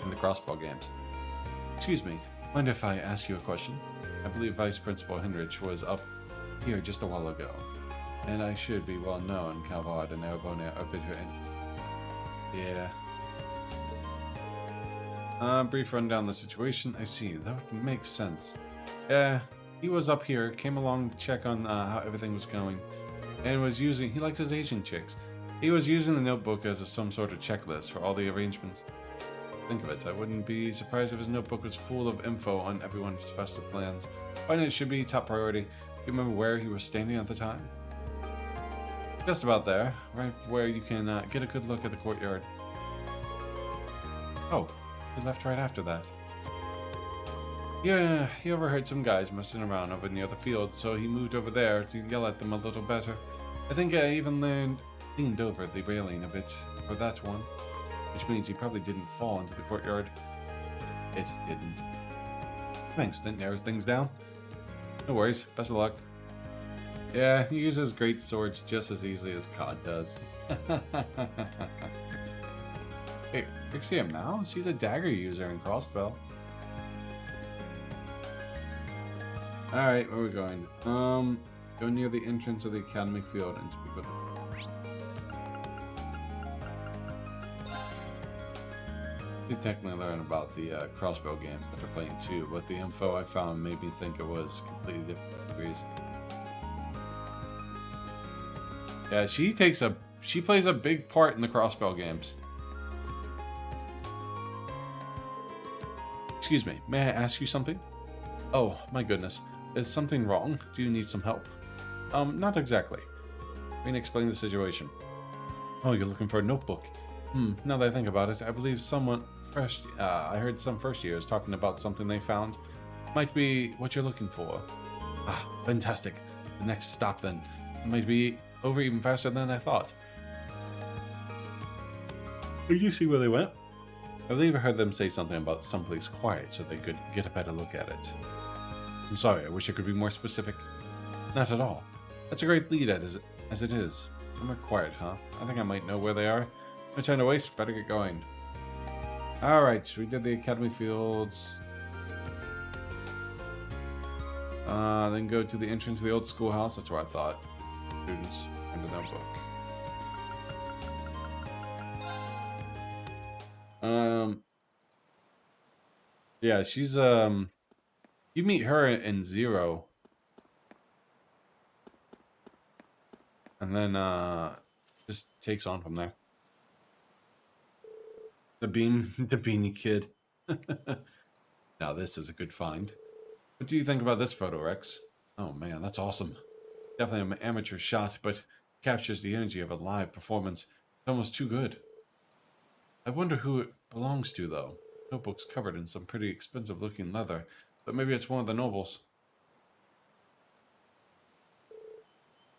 in the crossbow games. Excuse me, mind if I ask you a question? I believe Vice Principal Henrich was up here just a while ago, and I should be well known. Calvad and Arabona are bitter and... Yeah. Brief rundown of the situation. I see. That makes sense. Yeah, he was up here, came along to check on how everything was going, and was using... He likes his Asian chicks. He was using the notebook as some sort of checklist for all the arrangements. Think of it. I wouldn't be surprised if his notebook was full of info on everyone's festive plans. Finding it should be top priority. Do you remember where he was standing at the time? Just about there, right where you can get a good look at the courtyard. Oh, he left right after that. Yeah, he overheard some guys messing around over near the field, so he moved over there to yell at them a little better. I think I even leaned over the railing a bit for that one, which means he probably didn't fall into the courtyard. It didn't. Thanks, that narrows things down. No worries, best of luck. Yeah, he uses great swords just as easily as Cod does. Hey, Rixie and Mao? She's a dagger user in crossbow. Alright, where are we going? Go near the entrance of the academy field and speak with them. You technically learn about the crossbow games that they're playing too, but the info I found made me think it was completely different degrees. Yeah, she plays a big part in the crossbow games. Excuse me, may I ask you something? Oh, my goodness. Is something wrong? Do you need some help? Not exactly. Let me explain the situation. Oh, you're looking for a notebook. Now that I think about it, I believe someone I heard some first years talking about something they found. Might be what you're looking for. Ah, fantastic. The next stop then. It might be over even faster than I thought. Did you see where they went? I believe I heard them say something about someplace quiet so they could get a better look at it. I'm sorry, I wish I could be more specific. Not at all. That's a great lead as it is. Somewhere quiet, huh? I think I might know where they are. No time to waste, better get going. Alright, we did the academy fields. Then go to the entrance of the old schoolhouse. That's where I thought. Students into that book. Yeah, she's you meet her in Zero. And then just takes on from there. The beanie kid. Now this is a good find. What do you think about this photo, Rex? Oh man, that's awesome. Definitely an amateur shot, but captures the energy of a live performance. It's almost too good. I wonder who it belongs to, though. Notebook's covered in some pretty expensive-looking leather, but maybe it's one of the nobles.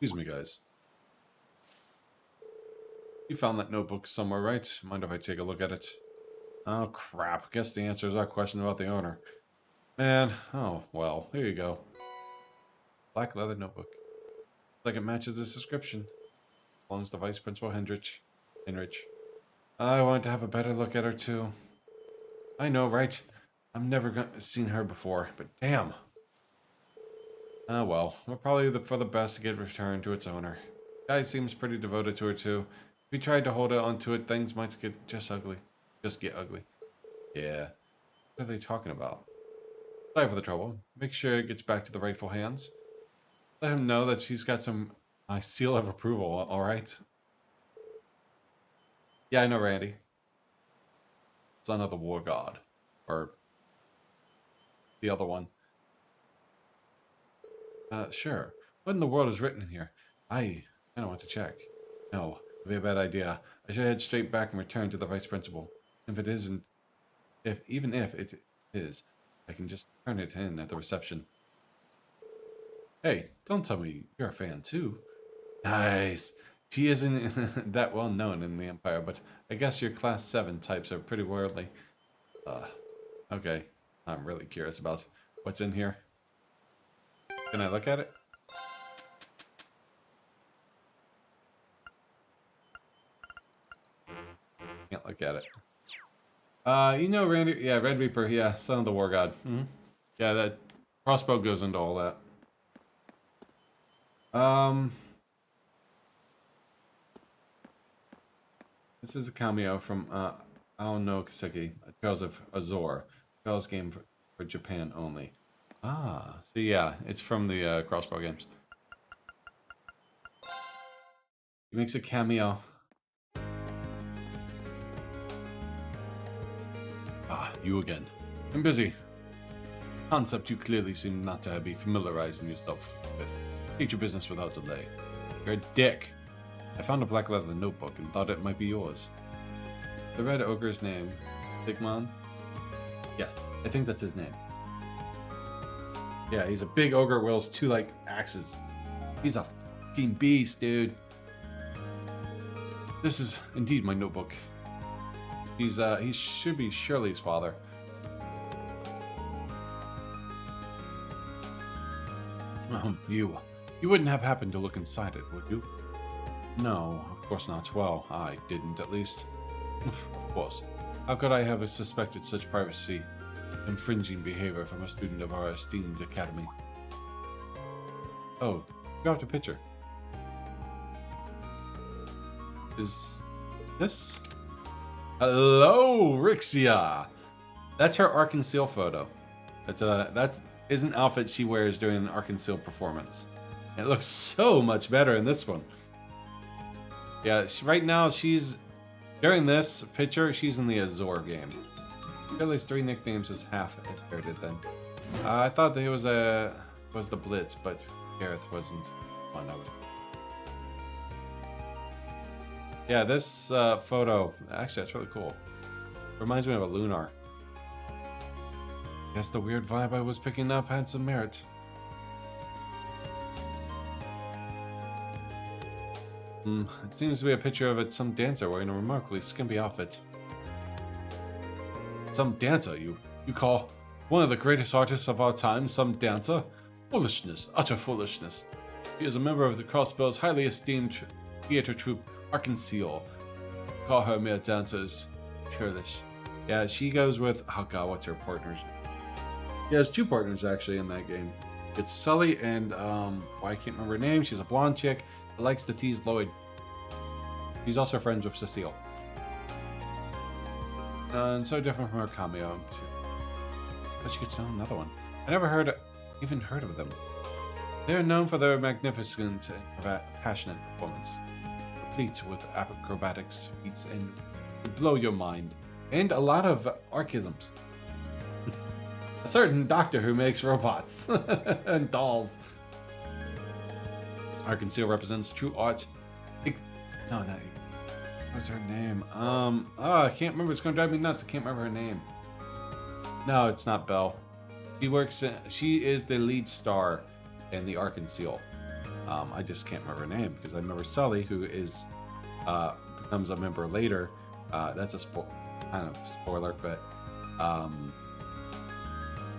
Excuse me, guys. You found that notebook somewhere, right? Mind if I take a look at it? Oh, crap. Guess the answer is our question about the owner. Man, oh, well, here you go. Black leather notebook. Looks like it matches this description. Belongs to Vice Principal Henrich. I wanted to have a better look at her, too. I know, right? I've never seen her before, but damn. Oh, well. We're probably for the best to get returned to its owner. Guy seems pretty devoted to her, too. If we tried to hold on to it, things might get just ugly. Just get ugly. Yeah. What are they talking about? Sorry for the trouble. Make sure it gets back to the rightful hands. Let him know that she's got my seal of approval, alright? Yeah, I know, Randy. Son of the War God. Or the other one. Sure. What in the world is written in here? I don't want to check. No, it'd be a bad idea. I should head straight back and return to the vice principal. If it isn't, even if it is, I can just turn it in at the reception. Hey, don't tell me you're a fan too. Nice. She isn't that well known in the Empire, but I guess your Class 7 types are pretty worldly. Okay. I'm really curious about what's in here. Can I look at it? Can't look at it. You know Randy, yeah, Red Reaper, yeah, son of the War God. Mm-hmm. Yeah, that crossbow goes into all that. This is a cameo from Aono Kaseki, Trails of Azor, Trails game for Japan only. Ah, so yeah, it's from the crossbow games. He makes a cameo. Ah, you again. I'm busy. Concept you clearly seem not to be familiarizing yourself with. Take your business without delay. You're a dick. I found a black leather notebook and thought it might be yours. The red ogre's name, Digmon? Yes, I think that's his name. Yeah, he's a big ogre, wields 2 like axes. He's a fucking beast, dude. This is indeed my notebook. He should be Shirley's father. You wouldn't have happened to look inside it, would you? No, of course not. Well, I didn't, at least. Of course. How could I have suspected such privacy infringing behavior from a student of our esteemed academy? Oh, you got a picture. Is this? Hello, Rixia! That's her Arkansas photo. That's an outfit she wears during an Arkansas performance. It looks so much better in this one. Yeah, right now during this picture, she's in the Azor game. Shirley's 3 nicknames is half inherited then. I thought that it was the Blitz, but Gareth wasn't one. Yeah, this photo, actually that's really cool. Reminds me of a Lunar. Guess the weird vibe I was picking up had some merit. It seems to be a picture of some dancer wearing a remarkably skimpy outfit. Some dancer, you call one of the greatest artists of our time some dancer? Foolishness, utter foolishness. She is a member of the Crossbow's highly esteemed theater troupe, Arkansas. Call her mere dancers, churlish. Yeah, she goes with, oh god, what's her partner's name? She has 2 partners actually in that game. It's Sully and, I can't remember her name. She's a blonde chick that likes to tease Lloyd. She's also friends with Cecile. And so different from her cameo. But she could sell another one. I never even heard of them. They are known for their magnificent and passionate performance, complete with acrobatics, feats, and would blow your mind. And a lot of archaisms. A certain doctor who makes robots and dolls. Arkansas represents true art. What's her name? I can't remember. It's gonna drive me nuts. I can't remember her name. No, it's not Belle. She is the lead star in the Arkansas. I just can't remember her name because I remember Sully, who becomes a member later. That's a kind of spoiler, but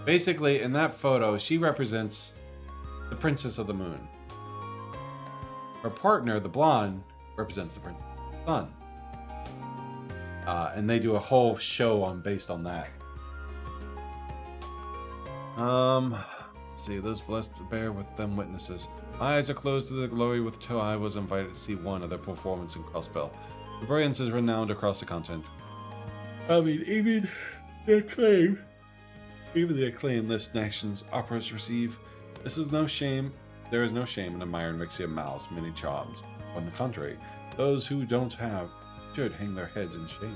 basically in that photo, she represents the Princess of the Moon. Her partner, the blonde, represents the Princess of the Sun. And they do a whole show based on that. Let's see, those blessed bear with them witnesses. My eyes are closed to the glory with which I was invited to see one of their performance in Crossbell. The brilliance is renowned across the continent. I mean, even the acclaim this nation's operas receive. This is no shame. There is no shame in admiring Rixia Mao's many charms. On the contrary, those who don't have should hang their heads in shame.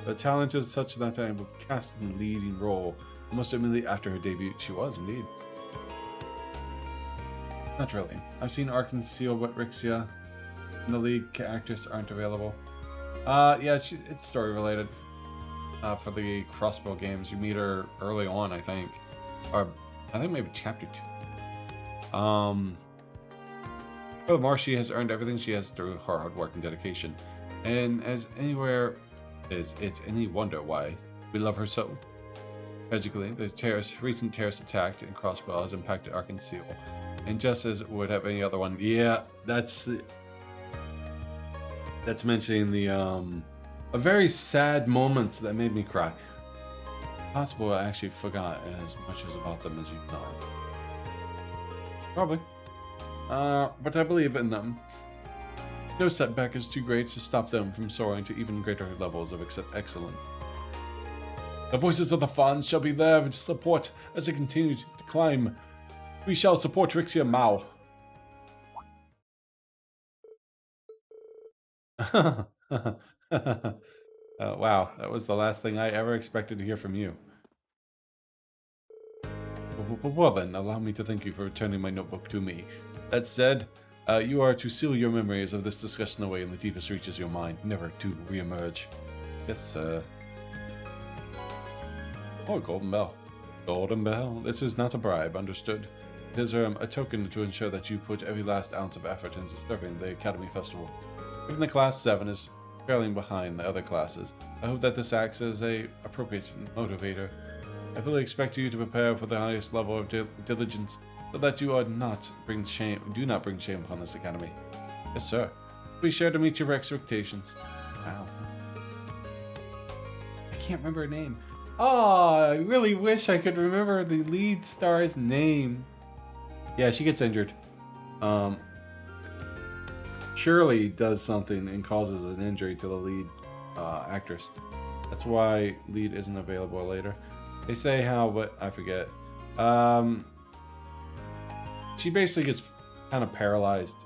The talent is such that I will cast in the leading role almost immediately after her debut. She was, indeed. Not really. I've seen Arkansas, but Rixia and the lead actress aren't available. Yeah, it's story related. For the Crossbow games, you meet her early on, I think. Or, I think maybe chapter 2. Furthermore, she has earned everything she has through her hard work and dedication. And as anywhere, it's any wonder why we love her so. Tragically, the recent terrorist attack in Crossbow has impacted Arkansas. And just as it would have any other one, yeah, that's mentioning the a very sad moment that made me cry. Possible I actually forgot as much as about them as you know. Probably. But I believe in them. No setback is too great to stop them from soaring to even greater levels of excellence. The voices of the fans shall be there to support as they continue to climb. We shall support Rixia Mao. Wow, that was the last thing I ever expected to hear from you. Well then, allow me to thank you for returning my notebook to me. That said, you are to seal your memories of this discussion away in the deepest reaches of your mind, never to re-emerge. Yes, sir. Oh, Golden Bell. Golden Bell? This is not a bribe, understood? It is a token to ensure that you put every last ounce of effort into serving the Academy Festival. Given the Class 7 is trailing behind the other classes, I hope that this acts as an appropriate motivator. I fully expect you to prepare for the highest level of diligence, so that you do not bring shame upon this Academy. Yes, sir. Be sure to meet your expectations. Wow. I can't remember her name. Oh, I really wish I could remember the lead star's name. Yeah, she gets injured. Shirley does something and causes an injury to the lead actress. That's why lead isn't available later. They say how, but I forget. She basically gets kind of paralyzed,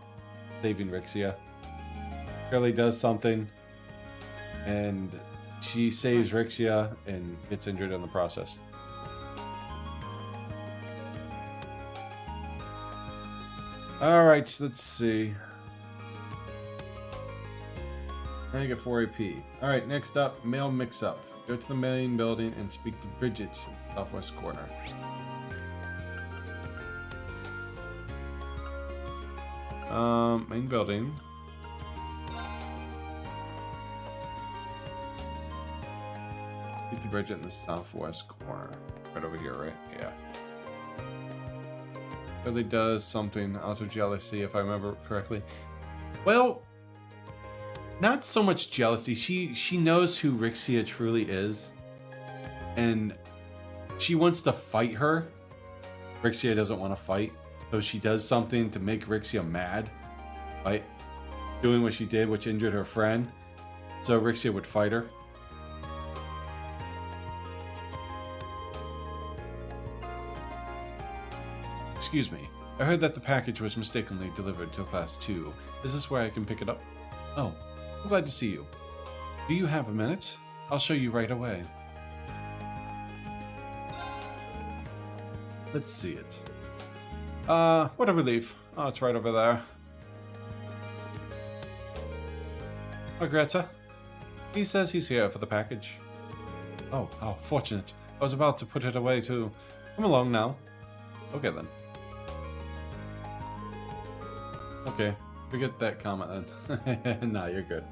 saving Rixia. Shirley does something, and she saves Rixia and gets injured in the process. Alright, let's see. Now you get 4 AP. Alright, next up, mail mix-up. Go to the main building and speak to Bridget in the southwest corner. Main building. Speak to Bridget in the southwest corner. Right over here, right? Yeah. Really does something out of jealousy, if I remember correctly. Well, not so much jealousy. She knows who Rixia truly is, and she wants to fight her. Rixia doesn't want to fight, so she does something to make Rixia mad, right? Doing what she did, which injured her friend, so Rixia would fight her. Excuse me. I heard that the package was mistakenly delivered to Class 2. Is this where I can pick it up? Oh, I'm glad to see you. Do you have a minute? I'll show you right away. Let's see it. What a relief. Oh, it's right over there. Oh, Greta. He says he's here for the package. Oh, how fortunate. I was about to put it away too. Come along now. Okay then. Okay, forget that comment then. Nah, you're good.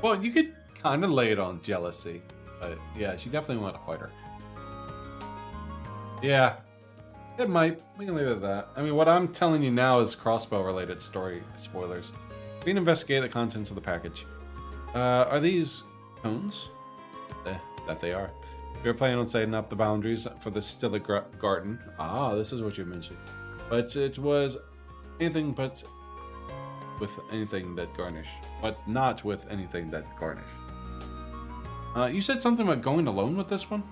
Well, you could kind of lay it on jealousy. But yeah, she definitely wanted to fight her. Yeah, it might. We can leave it at that. I mean, what I'm telling you now is crossbow-related story spoilers. We can investigate the contents of the package. Are these cones? That they are. We were planning on setting up the boundaries for the Stilla Garden. Ah, this is what you mentioned. But it was anything but with anything that garnish. But not with anything that garnish. You said something about going alone with this one?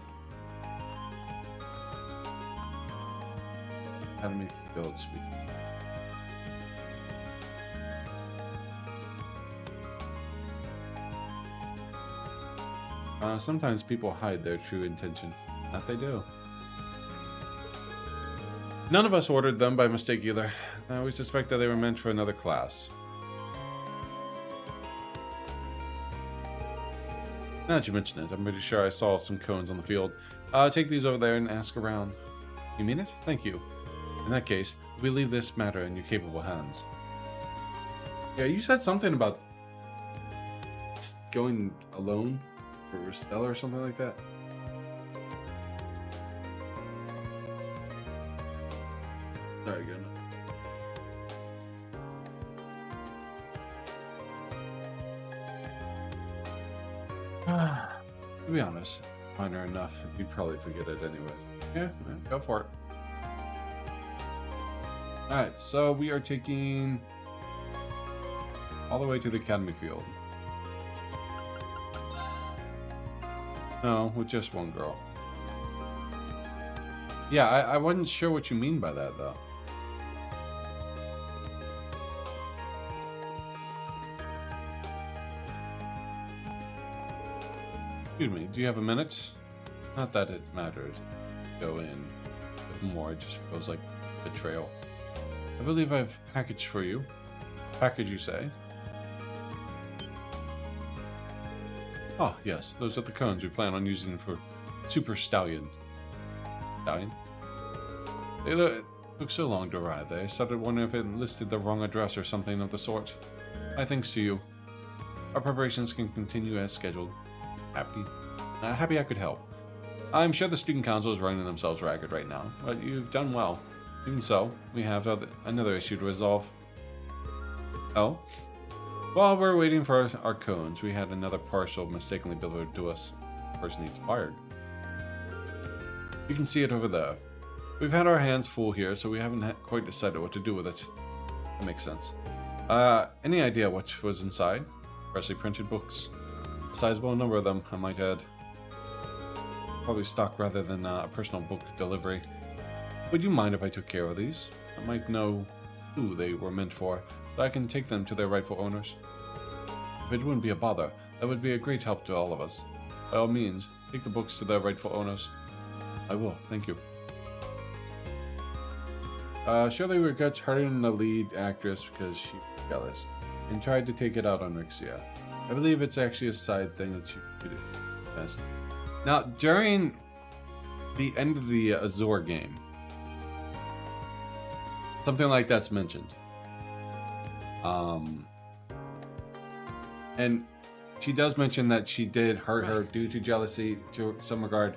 Academy Field speak. Sometimes people hide their true intentions. That they do. None of us ordered them by mistake either. We suspect that they were meant for another class. Now that you mention it, I'm pretty sure I saw some cones on the field. Take these over there and ask around. You mean it? Thank you. In that case, we leave this matter in your capable hands. Yeah, you said something about going alone for Stella or something like that. Sorry, again. To be honest, minor enough, you'd probably forget it anyway. Yeah, go for it. Alright, so we are taking all the way to the Academy Field. No, with just one girl. Yeah, I wasn't sure what you mean by that, though. Excuse me, do you have a minute? Not that it matters. Go in with more, it just feels like betrayal. I believe I've packaged for you. Package, you say? Oh, yes, those are the cones we plan on using for Super Stallion. Stallion? They took so long to arrive. I started wondering if it listed the wrong address or something of the sort. My thanks to you. Our preparations can continue as scheduled. Happy I could help. I'm sure the student council is running themselves ragged right now, but you've done well. Even so, we have another issue to resolve. Oh? While we're waiting for our cones, we had another parcel mistakenly delivered to us. The person needs fired. You can see it over there. We've had our hands full here, so we haven't quite decided what to do with it. That makes sense. Any idea what was inside? Freshly printed books. A sizable number of them, I might add. Probably stock rather than a personal book delivery. Would you mind if I took care of these? I might know who they were meant for, so I can take them to their rightful owners. If it wouldn't be a bother, that would be a great help to all of us. By all means, take the books to their rightful owners. I will, thank you. Shirley regrets hurting the lead actress because she's jealous, and tried to take it out on Rixia. I believe it's actually a side thing that she could do. Yes. Now, during the end of the Azure game, something like that's mentioned. And she does mention that she did hurt her due to jealousy to some regard.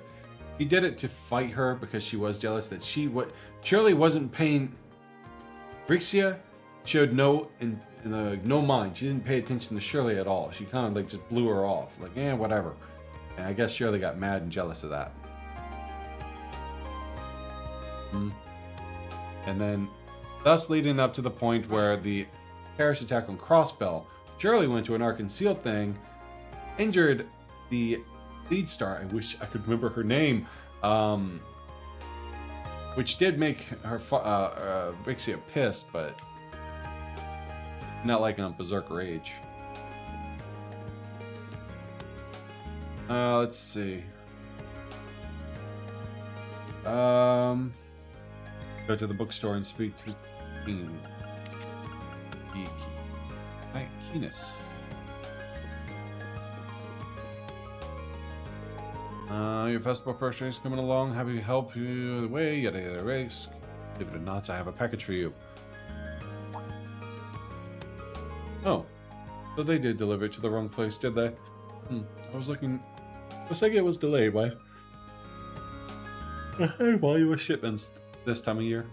He did it to fight her because she was jealous that Shirley wasn't paying. Rixia showed no mind. She didn't pay attention to Shirley at all. She kind of like just blew her off. Like, whatever. And I guess Shirley got mad and jealous of that. And then, thus leading up to the point where the terrorist attack on Crossbell, Shirley went to an unconcealed thing, injured the lead star. I wish I could remember her name. Which did make her Rixia pissed, but not like on Berserk Rage. Let's see. Go to the bookstore and speak to Keenus. Your festival person is coming along. Happy to help you the way. Yada yada race. Believe it or not, I have a package for you. Oh, So they did deliver it to the wrong place, did they? I was looking... Looks like it was delayed by a high volume of shipments this time of year.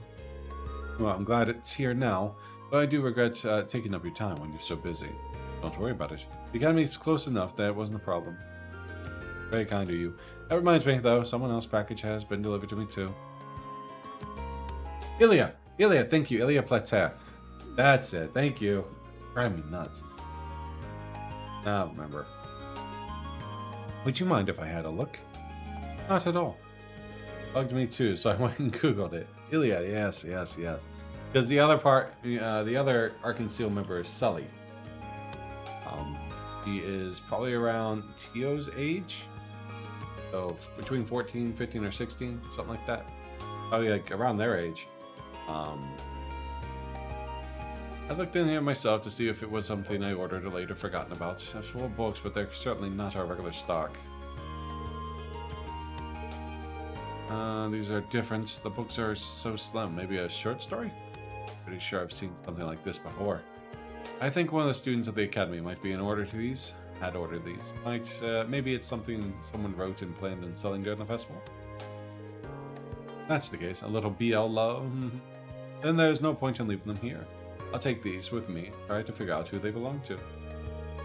Well, I'm glad it's here now, but I do regret taking up your time when you're so busy. Don't worry about it. The academy is close enough that it wasn't a problem. Very kind of you. That reminds me, though, someone else's package has been delivered to me, too. Ilya! Ilya, thank you. Ilya Plater. That's it. Thank you. Drive me nuts. Now, remember. Would you mind if I had a look? Not at all. Bugged me too, so I went and googled it. Ilya, yes. Because the other part, the other Arkan Seal member is Sully. He is probably around Tio's age. So between 14, 15, or 16, something like that. Probably like around their age. I looked in here myself to see if it was something I ordered or later forgotten about. I've full of books, but they're certainly not our regular stock. These are different. The books are so slim. Maybe a short story? Pretty sure I've seen something like this before. I think one of the students at the academy might be in order to these. Had ordered these. Maybe it's something someone wrote and planned on selling during the festival. That's the case. A little BL love. Then there's no point in leaving them here. I'll take these with me. Try to figure out who they belong to.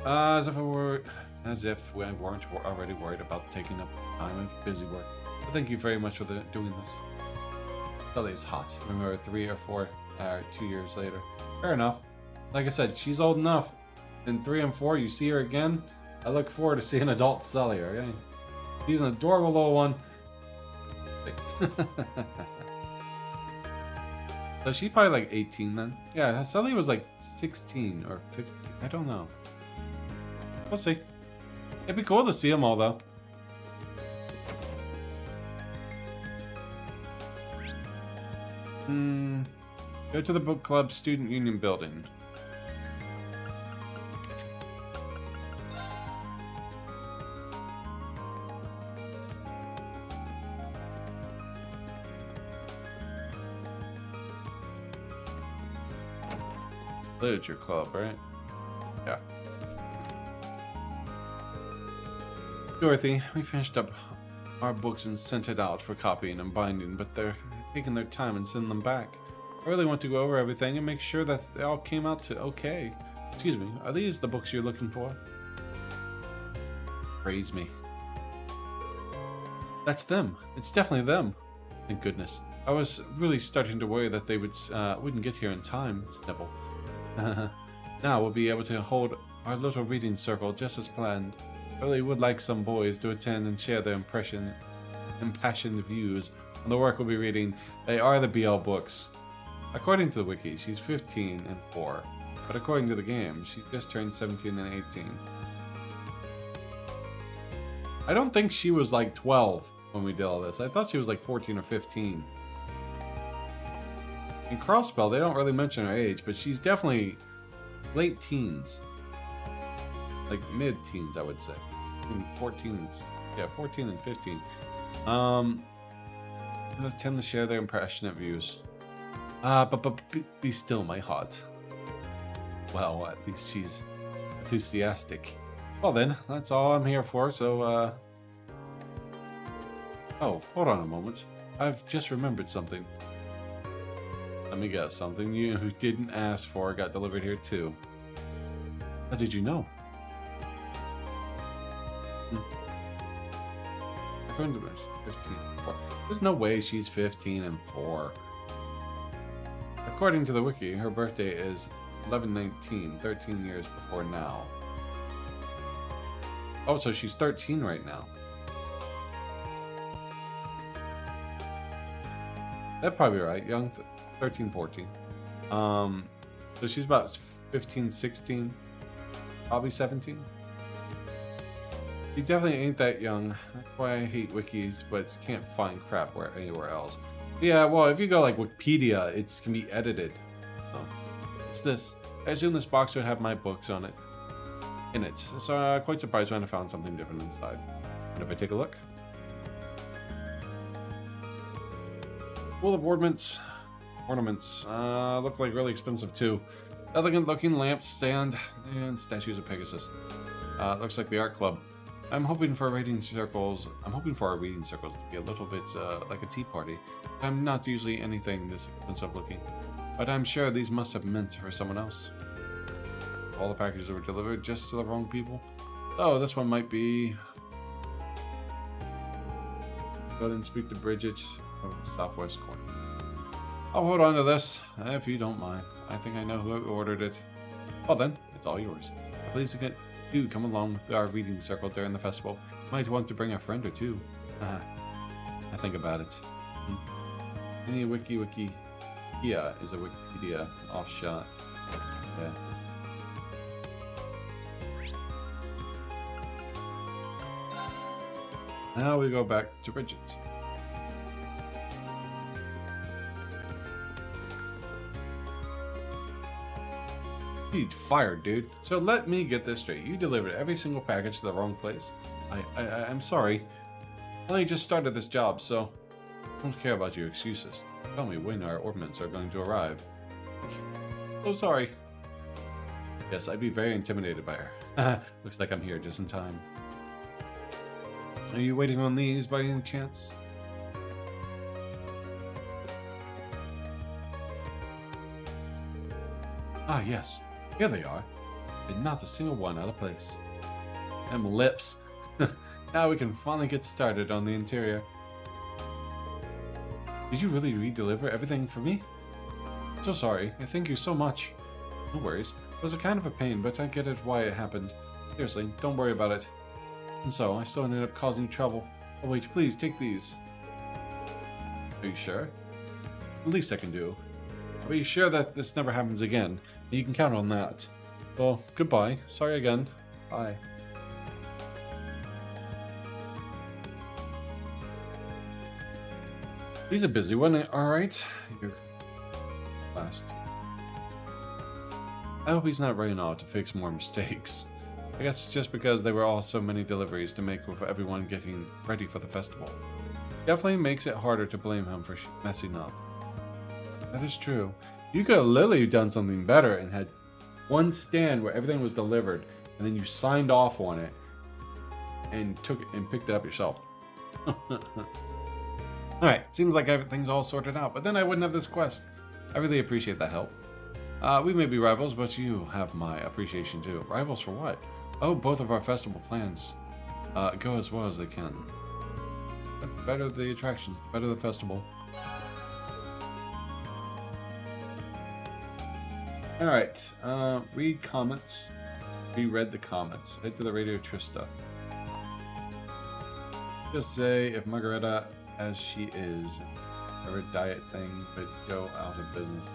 As if we weren't already worried about taking up time of busy work. But thank you very much for doing this. Sully's hot. Remember 3 or 4, 2 years later. Fair enough. Like I said, she's old enough. In 3 and 4, you see her again. I look forward to seeing adult Sully, okay? She's an adorable little one. So she's probably like 18 then. Yeah, Sully was like 16 or 15. I don't know. We'll see. It'd be cool to see them all though. Go to the book club student union building. Literature club, right? Yeah. Dorothy, we finished up our books and sent it out for copying and binding, but they're taking their time and sending them back. I really want to go over everything and make sure that they all came out to okay. Excuse me, are these the books you're looking for? Praise me. That's them. It's definitely them. Thank goodness. I was really starting to worry that they wouldn't get here in time, Snipple. Now we'll be able to hold our little reading circle just as planned. I really would like some boys to attend and share their impassioned views on the work we'll be reading. They are the BL books. According to the wiki, she's 15 and 4, but according to the game, she just turned 17 and 18. I don't think she was like 12 when we did all this. I thought she was like 14 or 15. In Crossbell, they don't really mention her age, but she's definitely late teens. Like mid-teens, I would say. 14 and 15. They tend to share their impressionate views. But be still, my heart. Well, at least she's enthusiastic. Well then, that's all I'm here for, so, Oh, hold on a moment. I've just remembered something. Let me guess, something you who didn't ask for got delivered here too. How did you know? According to 15 and 4. There's no way she's 15 and 4. According to the wiki, her birthday is 11/19, 13 years before now. Oh, so she's 13 right now. That'd probably be right. Young, 13, 14. So she's about 15, 16, probably 17. She definitely ain't that young. That's why I hate wikis, but can't find crap anywhere else. Yeah, well, if you go like Wikipedia, it can be edited. So, it's this. I assume this box would have my books on it. In it. So quite surprised when I found something different inside. And if I take a look. Full of ornaments Ornaments. Look like really expensive too. Elegant looking lamp stand and statues of Pegasus. Looks like the art club. I'm hoping for reading circles. I'm hoping for our reading circles to be a little bit like a tea party. I'm not usually anything this expensive looking, but I'm sure these must have meant for someone else. All the packages were delivered just to the wrong people. Oh, this one might be. Go ahead and speak to Bridget of the Southwest Corner. I'll hold on to this, if you don't mind. I think I know who ordered it. Well then, it's all yours. Please do come along with our reading circle during the festival. Might want to bring a friend or two. I think about it. Any Wikia is a Wikipedia offshot. Yeah. Now we go back to Bridget. You're fired, dude. So let me get this straight. You delivered every single package to the wrong place. I'm sorry. I only just started this job, so I don't care about your excuses. Tell me when our ornaments are going to arrive. So sorry. Yes, I'd be very intimidated by her. Looks like I'm here just in time. Are you waiting on these by any chance? Ah, yes. Here they are. And not a single one out of place. Them lips. Now we can finally get started on the interior. Did you really re-deliver everything for me? So sorry. I thank you so much. No worries. It was a kind of a pain, but I get it why it happened. Seriously, don't worry about it. And so, I still ended up causing trouble. Oh wait, please, take these. Are you sure? The least I can do. Are you sure that this never happens again? You can count on that. Well, goodbye. Sorry again. Bye. He's a busy one, alright? You're last. I hope he's not running off to fix more mistakes. I guess it's just because there were all so many deliveries to make with everyone getting ready for the festival. Definitely makes it harder to blame him for messing up. That is true. You could have literally done something better and had one stand where everything was delivered, and then you signed off on it and took it and picked it up yourself. Alright, seems like everything's all sorted out, but then I wouldn't have this quest. I really appreciate that help. We may be rivals, but you have my appreciation too. Rivals for what? Oh, both of our festival plans go as well as they can. The better the attractions, the better the festival. Alright, read comments. We read the comments. Head to the Radio Trista. Just say if Margareta, as she is, her diet thing could go out of business.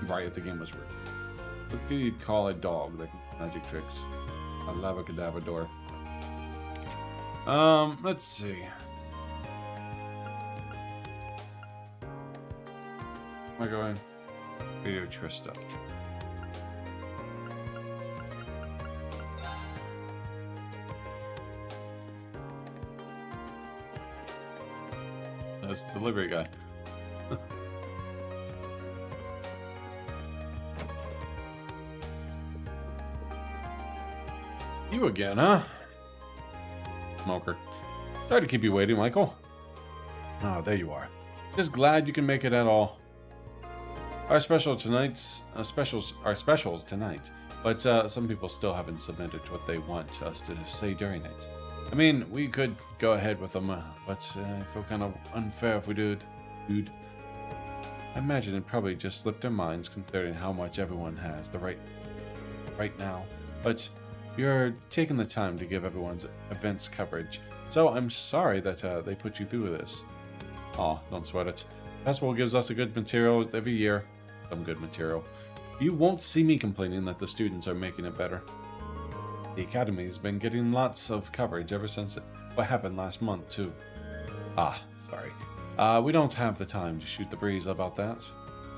Right, if the game was rigged. What do you call a dog that can do magic tricks? A lavacadabra door. Let's see. Am I going? Radio Trista. That's the delivery guy. You again, huh? Smoker. Sorry to keep you waiting, Michael. Oh, there you are. Just glad you can make it at all. Our specials tonight, but some people still haven't submitted what they want us to say during it. I mean, we could go ahead with them, but I feel kind of unfair if we do, dude. I imagine it probably just slipped their minds considering how much everyone has the right now. But you're taking the time to give everyone's events coverage, so I'm sorry that they put you through this. Aw, don't sweat it. Festival gives us a good material every year. Some good material. You won't see me complaining that the students are making it better. The Academy's been getting lots of coverage ever since what happened last month, too. Ah, sorry. We don't have the time to shoot the breeze about that.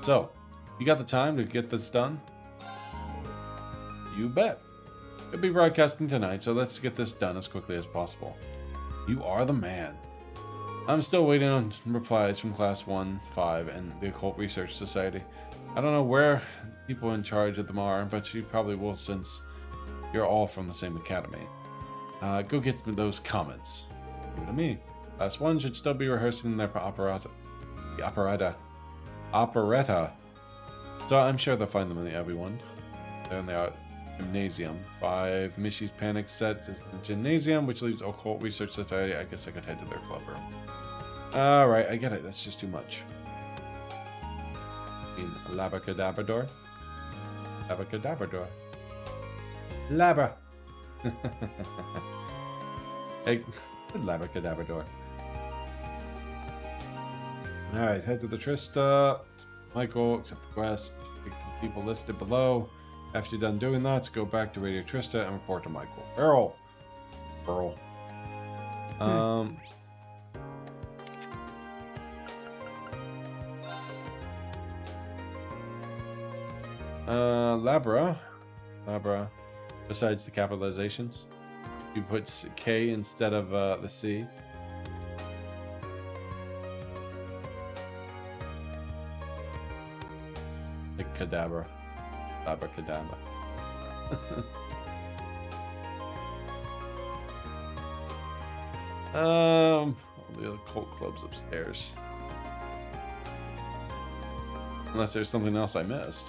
So, you got the time to get this done? You bet. It'll be broadcasting tonight, so let's get this done as quickly as possible. You are the man. I'm still waiting on replies from Class 1, 5, and the Occult Research Society. I don't know where people in charge of them are, but you probably will since you're all from the same academy. Go get those comments. Give it to me. Class 1 should still be rehearsing their operetta. So I'm sure they'll find them in the everyone. There in the gymnasium. 5 Mishy's Panic set is the gymnasium, which leaves Occult Research Society. I guess I could head to their club room. Alright, I get it. That's just too much. Labacadabrador. Labacadabrador. Labra. Hey, Labacadabrador. Alright, head to the Trista. Michael, accept the quest. Speak to the people listed below. After you're done doing that, go back to Radio Trista and report to Michael. Earl. Labra. Besides the capitalizations, you put K instead of the C. Like cadabra. Abracadabra. All the occult clubs upstairs. Unless there's something else I missed.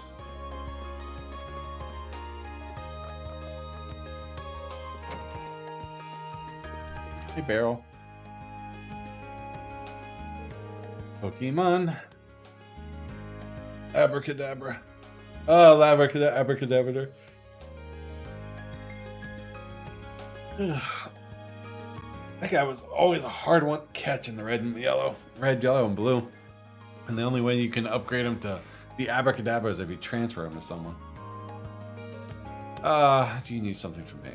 Hey, Barrel. Pokemon. Abracadabra. Oh, abracadabra. That guy was always a hard one to catch in the red, yellow, and blue. And the only way you can upgrade him to the abracadabra is if you transfer him to someone. Do you need something from me?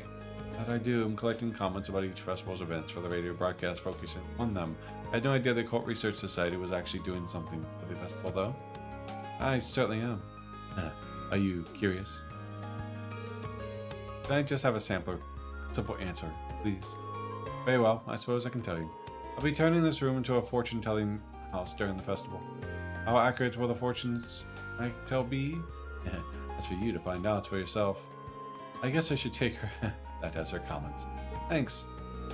That I do. I'm collecting comments about each festival's events for the radio broadcast, focusing on them. I had no idea the Occult Research Society was actually doing something for the festival, though. I certainly am. Are you curious? Can I just have a sampler? Simple answer, please. Very well, I suppose I can tell you. I'll be turning this room into a fortune-telling house during the festival. How accurate will the fortunes I tell be? That's for you to find out for yourself. I guess I should take her that as her comments. Thanks.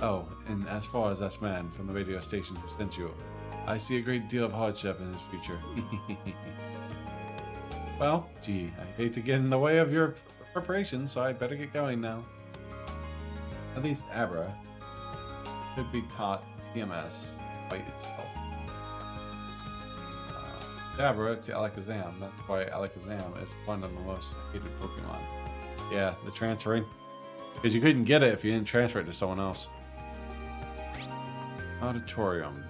Oh, and as far as that man from the radio station who sent you, I see a great deal of hardship in his future. Well, gee, I hate to get in the way of your preparation, so I better get going now. At least Abra could be taught TMS by itself. Abra to Alakazam. That's why Alakazam is one of the most hated Pokemon. Yeah, the transferring. Because you couldn't get it if you didn't transfer it to someone else. Auditorium.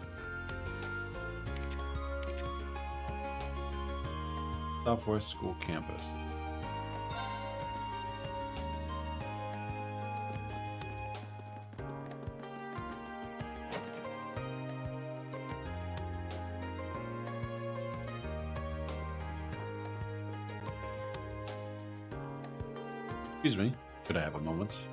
Southwest School Campus. Excuse me, could I have a moment?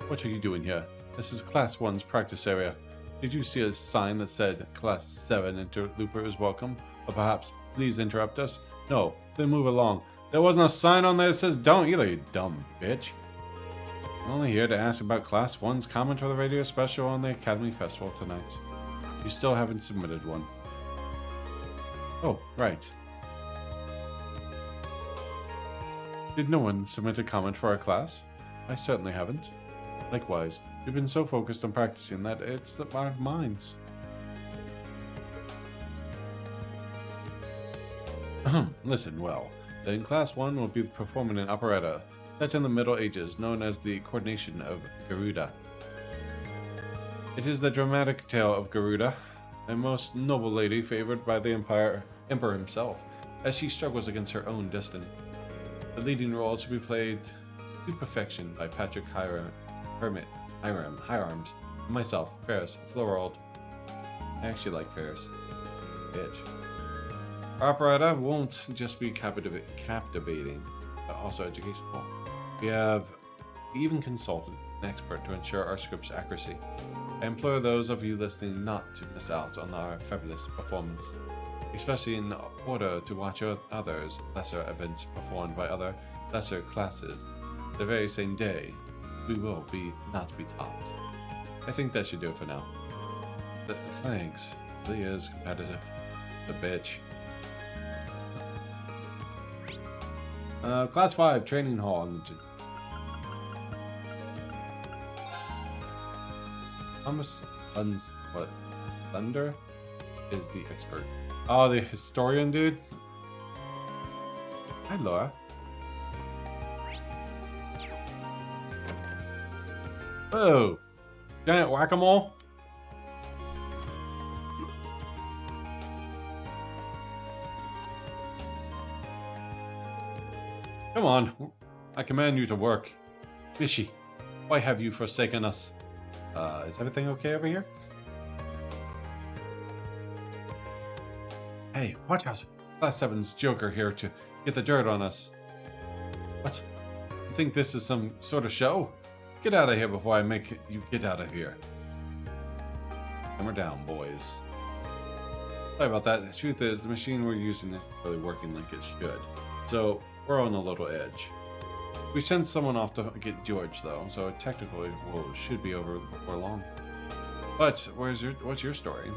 What are you doing here? This is Class 1's practice area. Did you see a sign that said Class 7 interlooper is welcome? Or perhaps, please interrupt us? No, then move along. There wasn't a sign on there that says don't either, you dumb bitch. I'm only here to ask about Class 1's comment for the radio special on the Academy Festival tonight. You still haven't submitted one. Oh, right. Did no one submit a comment for our class? I certainly haven't. Likewise, we've been so focused on practicing that it's slipped our minds. Listen well. Then Class 1 will be performing an operetta set in the Middle Ages known as the Coronation of Garuda. It is the dramatic tale of Garuda, a most noble lady favored by the Emperor himself, as she struggles against her own destiny. The leading role to be played to perfection by Patrick Hirams, and myself, Ferris Florald. I actually like Ferris. Bitch. Our operetta won't just be captivating, but also educational. We have even consulted an expert to ensure our script's accuracy. I implore those of you listening not to miss out on our fabulous performance, especially in order to watch others lesser events performed by other lesser classes the very same day. We will not be topped. I think that should do it for now. Thanks. Really is competitive. The bitch. Class 5 training hall. Thomas Thunder is the expert. Oh, the historian dude. Hi, Laura. Oh, giant whack-a-mole. Come on, I command you to work. Mishi, why have you forsaken us? Is everything okay over here? Hey, watch out! Class 7's Joker here to get the dirt on us. What? You think this is some sort of show? Get out of here before I make you get out of here. Hammer down, boys. Sorry about that. The truth is, the machine we're using isn't really working like it should. So, we're on a little edge. We sent someone off to get George, though, so technically, should be over before long. But what's your story?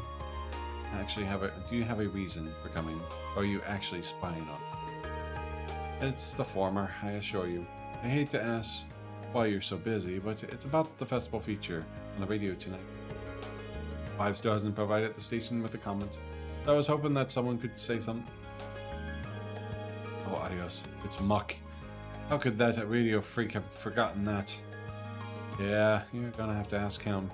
Do you have a reason for coming, or are you actually spying on me? It's the former, I assure you. I hate to ask why you're so busy, but it's about the festival feature on the radio tonight. 5 Star hasn't provided the station with a comment. So I was hoping that someone could say something. Oh, adios. It's Muck. How could that radio freak have forgotten that? Yeah, you're gonna have to ask him.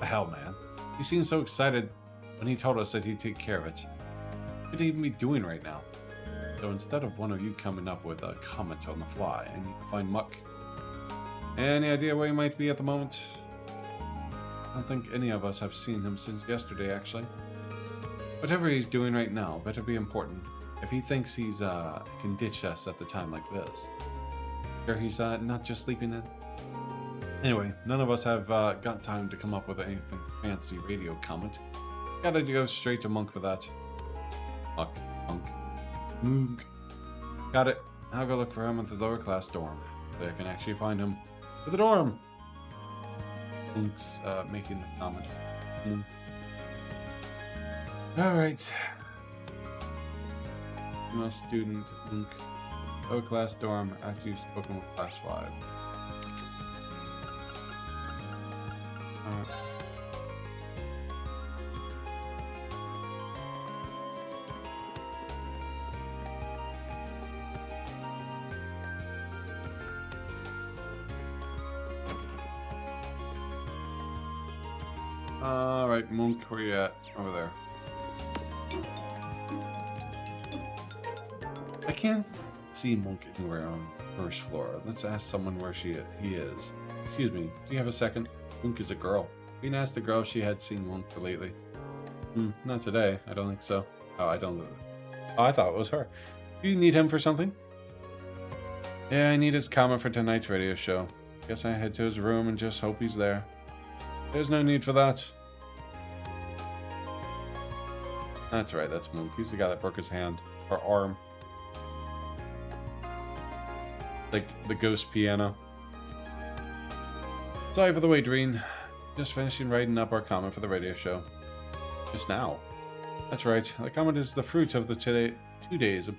The hell, man. He seemed so excited when he told us that he'd take care of it. What could he even be doing right now? So instead of one of you coming up with a comment on the fly, I need to find Muck. Any idea where he might be at the moment? I don't think any of us have seen him since yesterday, actually. Whatever he's doing right now better be important. If he thinks he's can ditch us at the time like this. Sure he's not just sleeping in? Anyway, none of us have got time to come up with anything fancy radio comment. Gotta go straight to Monk for that. Monk. Got it. I'll go look for him at the lower class dorm. So I can actually find him to the dorm. Monk's making the comment. Alright. Female student, Monk. Lower class dorm after you've spoken with class 5. Alright. Alright, Monk, where you at? Over there. I can't see Monk anywhere on first floor. Let's ask someone where he is. Excuse me, do you have a second? Monk is a girl. We can ask the girl if she had seen Monk lately. Not today. I don't think so. Oh, I don't know. Oh, I thought it was her. Do you need him for something? Yeah, I need his comment for tonight's radio show. Guess I head to his room and just hope he's there. There's no need for that. That's right, that's Monk. He's the guy that broke his hand. Or arm. Like the ghost piano. Sorry for the wait, Doreen. Just finishing writing up our comment for the radio show. Just now. That's right. The comment is the fruit of the 2 days of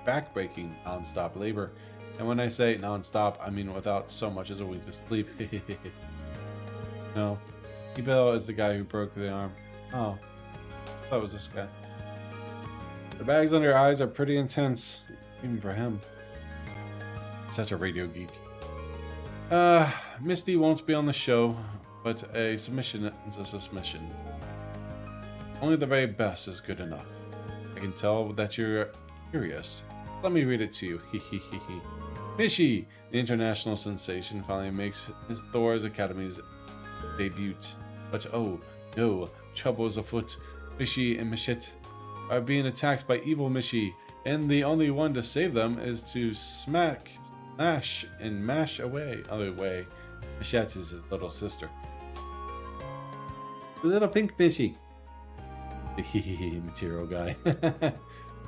back-breaking non-stop labor. And when I say non-stop, I mean without so much as a wink to sleep. No. Ebel is the guy who broke the arm. Oh. That was this guy. The bags under your eyes are pretty intense. Even for him. Such a radio geek. Misty won't be on the show, but a submission is a submission. Only the very best is good enough. I can tell that you're curious. Let me read it to you. Mishi, the international sensation, finally makes his Thor's Academy's debut. But oh no, trouble is afoot. Mishi and Mishit are being attacked by evil Mishi, and the only one to save them is to smack mash away. Other way. Machette is his little sister. The little pink fishy. Material guy.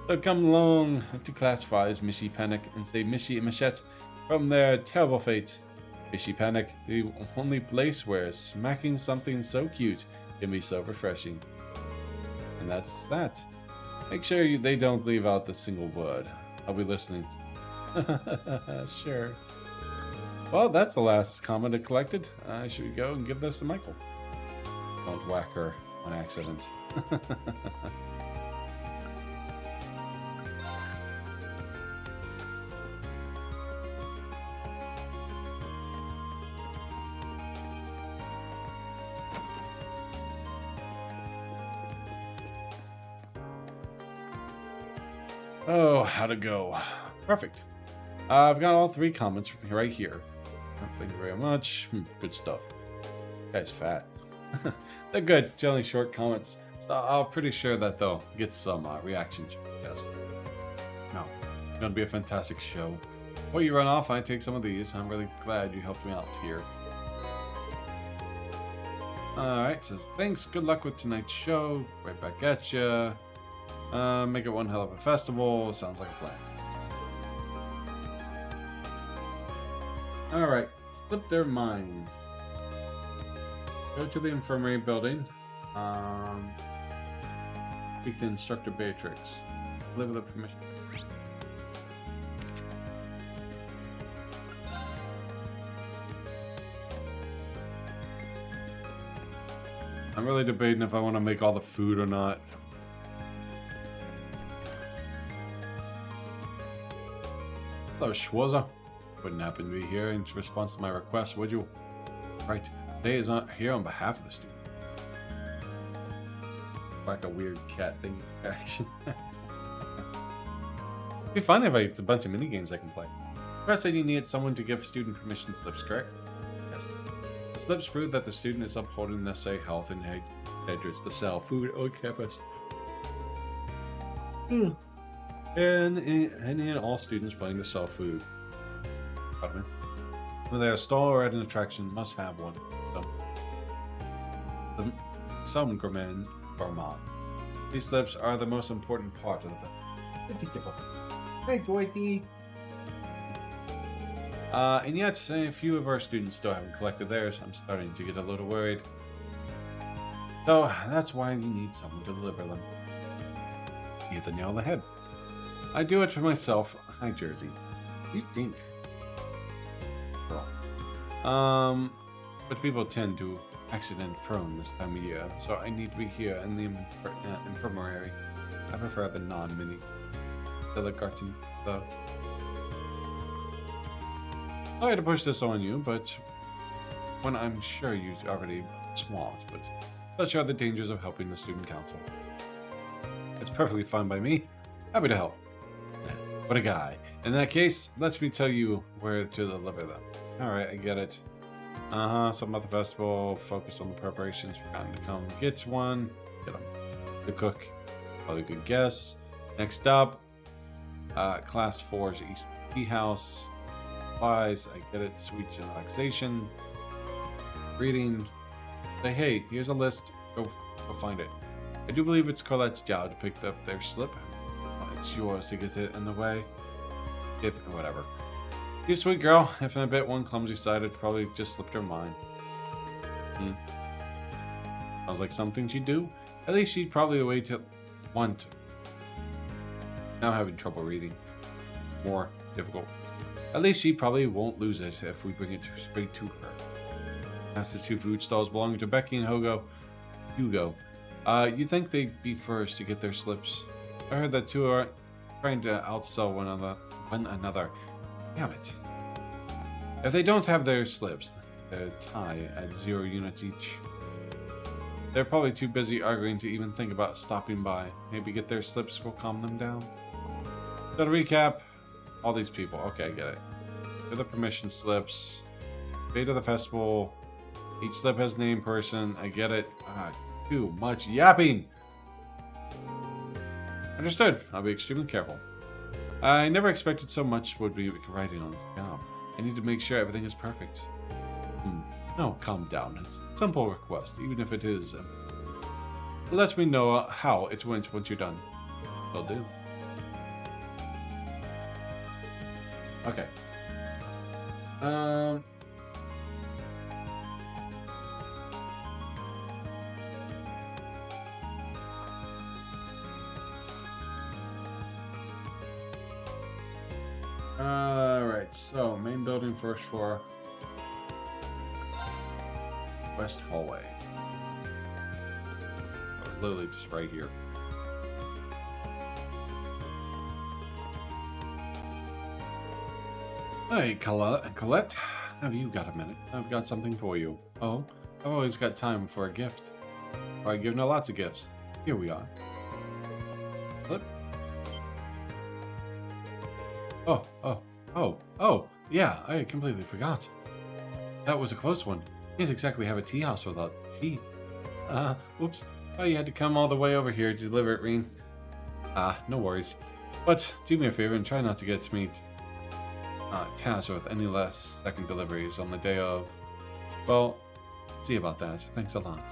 So come along to class 5's Mishy Panic and save Mishy and Machette from their terrible fate. Mishy Panic, the only place where smacking something so cute can be so refreshing. And that's that. Make sure they don't leave out the single word. I'll be listening. Sure. Well, that's the last comment I collected. Should we go and give this to Michael? Don't whack her on accident. Oh, how'd it go? Perfect. I've got all 3 comments right here. Thank you very much. Good stuff. Guy's fat. They're good. Generally short comments. So I'm pretty sure that they'll get some reactions. Yes. No. It's going to be a fantastic show. Before you run off, I take some of these. I'm really glad you helped me out here. Alright, says thanks. Good luck with tonight's show. Right back at ya. Make it one hell of a festival. Sounds like a plan. Alright. Slip their minds. Go to the infirmary building. Speak to Instructor Beatrix. Deliver the permission. I'm really debating if I want to make all the food or not. Hello, Schwarzer. Wouldn't happen to be here in response to my request, would you? Right. Today is not here on behalf of the student. Like a weird cat thing action. It'd be fun if it's a bunch of mini games I can play. First, you need someone to give student permission slips, correct? Yes. The slips prove that the student is upholding necessary health and standards to sell food on campus. And all students planning to sell food. Pardon me. When they're a stall or at an attraction, must have one. Some gourmand. These slips are the most important part of the film. Hey, Dorothy. And yet, a few of our students still haven't collected theirs. I'm starting to get a little worried. So, that's why you need someone to deliver them. You hit the nail on the head. I do it for myself. Hi, Jersey. What do you think? Girl. But people tend to accident prone this time of year, so I need to be here in the infirmary. I prefer the non-mini kindergarten, though. I had to push this on you, but when I'm sure you already smart, but such are the dangers of helping the student council. It's perfectly fine by me. Happy to help. What a guy. In that case, let me tell you where to deliver them. Alright, I get it. Something about the festival. Focus on the preparations for time to come. Get one. Get them. The cook. Probably a good guess. Next up, Class 4's East Tea House. Supplies. I get it. Sweets and relaxation. Reading. Say, hey, here's a list. Go find it. I do believe it's Colette's job to pick up their slip. It's yours to get it in the way. Whatever. You sweet girl. If in a bit one clumsy sided probably just slipped her mind. Sounds like something she'd do. At least she'd probably wait to want. Now having trouble reading. More difficult. At least she probably won't lose it if we bring it straight to her. That's the 2 food stalls belonging to Becky and Hugo. You think they'd be first to get their slips? I heard that 2 are trying to outsell one another. Damn it. If they don't have their slips, they're tie at 0 units each. They're probably too busy arguing to even think about stopping by. Maybe get their slips will calm them down. So to recap, all these people. Okay, I get it. They're the permission slips. Date of the festival. Each slip has name, person. I get it. Too much yapping. Understood. I'll be extremely careful. I never expected so much would be riding on the job. I need to make sure everything is perfect. No, calm down. It's a simple request, even if it is. Let me know how it went once you're done. Will do. Okay. Alright, so main building, first floor, west hallway. Literally just right here. Hey, Colette, have you got a minute? I've got something for you. Oh, I've always got time for a gift. Or I give no lots of gifts. Here we are. Look. Oh, yeah, I completely forgot. That was a close one. Can't exactly have a tea house without tea. Whoops. Oh, you had to come all the way over here to deliver it, Reen. No worries. But do me a favor and try not to get me tasked with any less second deliveries on the day of. Well, see about that. Thanks a lot.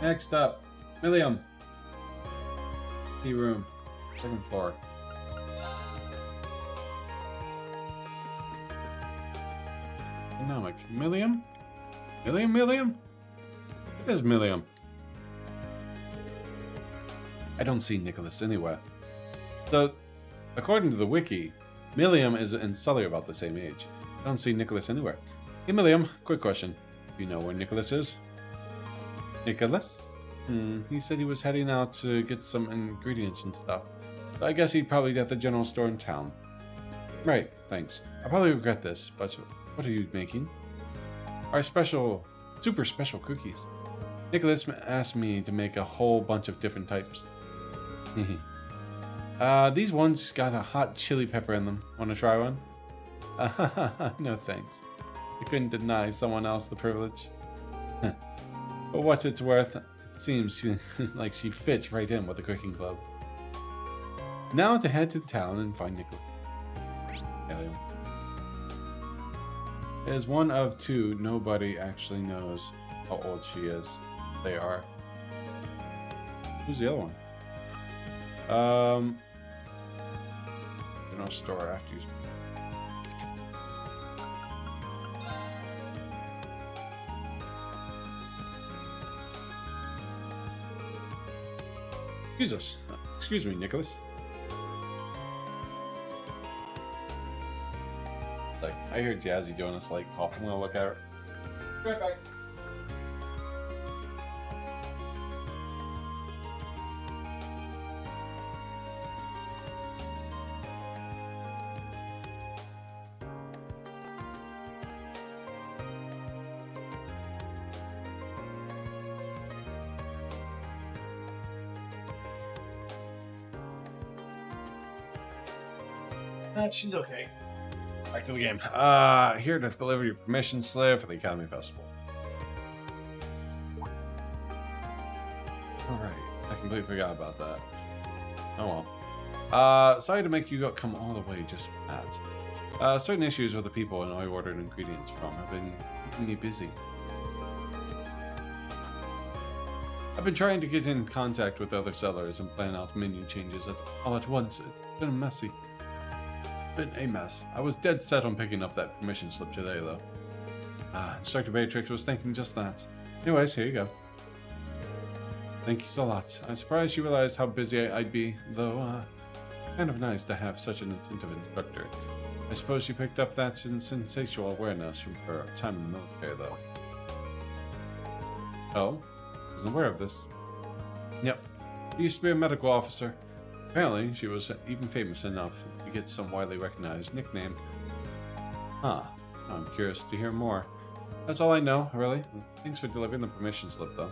Next up, Milliam. Tea room, 7th floor. Economic. Milliam? Milliam? It is Milliam. I don't see Nicholas anywhere. So, according to the wiki, Milliam and Sully are about the same age. I don't see Nicholas anywhere. Hey Milliam, quick question. Do you know where Nicholas is? Nicholas? He said he was heading out to get some ingredients and stuff. So I guess he'd probably be at the general store in town. Right, thanks. I'll probably regret this, but what are you making? Our super special cookies. Nicholas asked me to make a whole bunch of different types. These ones got a hot chili pepper in them. Want to try one? No thanks. I couldn't deny someone else the privilege. For what it's worth, it seems like she fits right in with the cooking club. Now to head to town and find Nicholas. It is one of two. Nobody actually knows how old she is. They are. Who's the other one? General store after you. Excuse me, Nicholas. Like, I hear Jazzy doing this like cough. I'm gonna look at her. Be right back. She's okay. Back to the game. Here to deliver your permission slip for the Academy Festival. Alright, I completely forgot about that. Oh well. Sorry to make you come all the way just for that. Certain issues with the people and I ordered ingredients from have been keeping me busy. I've been trying to get in contact with other sellers and plan out menu changes all at once. It's been messy. Been a mess. I was dead set on picking up that permission slip today, though. Instructor Beatrix was thinking just that. Anyways, here you go. Thank you so lot. I'm surprised she realized how busy I'd be, though, kind of nice to have such an attentive instructor. I suppose she picked up that sensational awareness from her time in the military, though. Oh? Wasn't aware of this. Yep. She used to be a medical officer. Apparently, she was even famous enough to get some widely recognized nickname. Huh. I'm curious to hear more. That's all I know, really. Thanks for delivering the permission slip, though.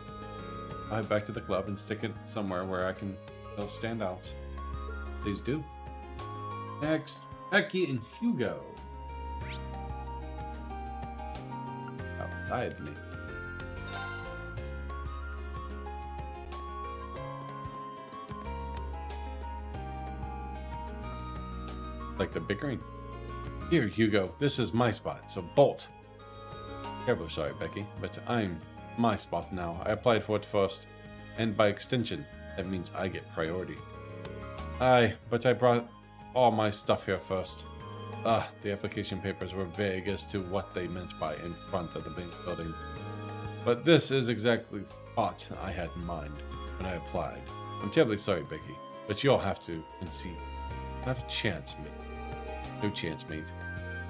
I'll head back to the club and stick it somewhere where I can still stand out. Please do. Next, Becky and Hugo. Outside me. Like the bickering. Here, Hugo, this is my spot, so bolt. Terribly sorry, Becky, but I'm my spot now. I applied for it first, and by extension, that means I get priority. Aye, but I brought all my stuff here first. The application papers were vague as to what they meant by in front of the main building. But this is exactly the spot I had in mind when I applied. I'm terribly sorry, Becky, but you'll have to concede. Not a chance, mate. No chance, mate.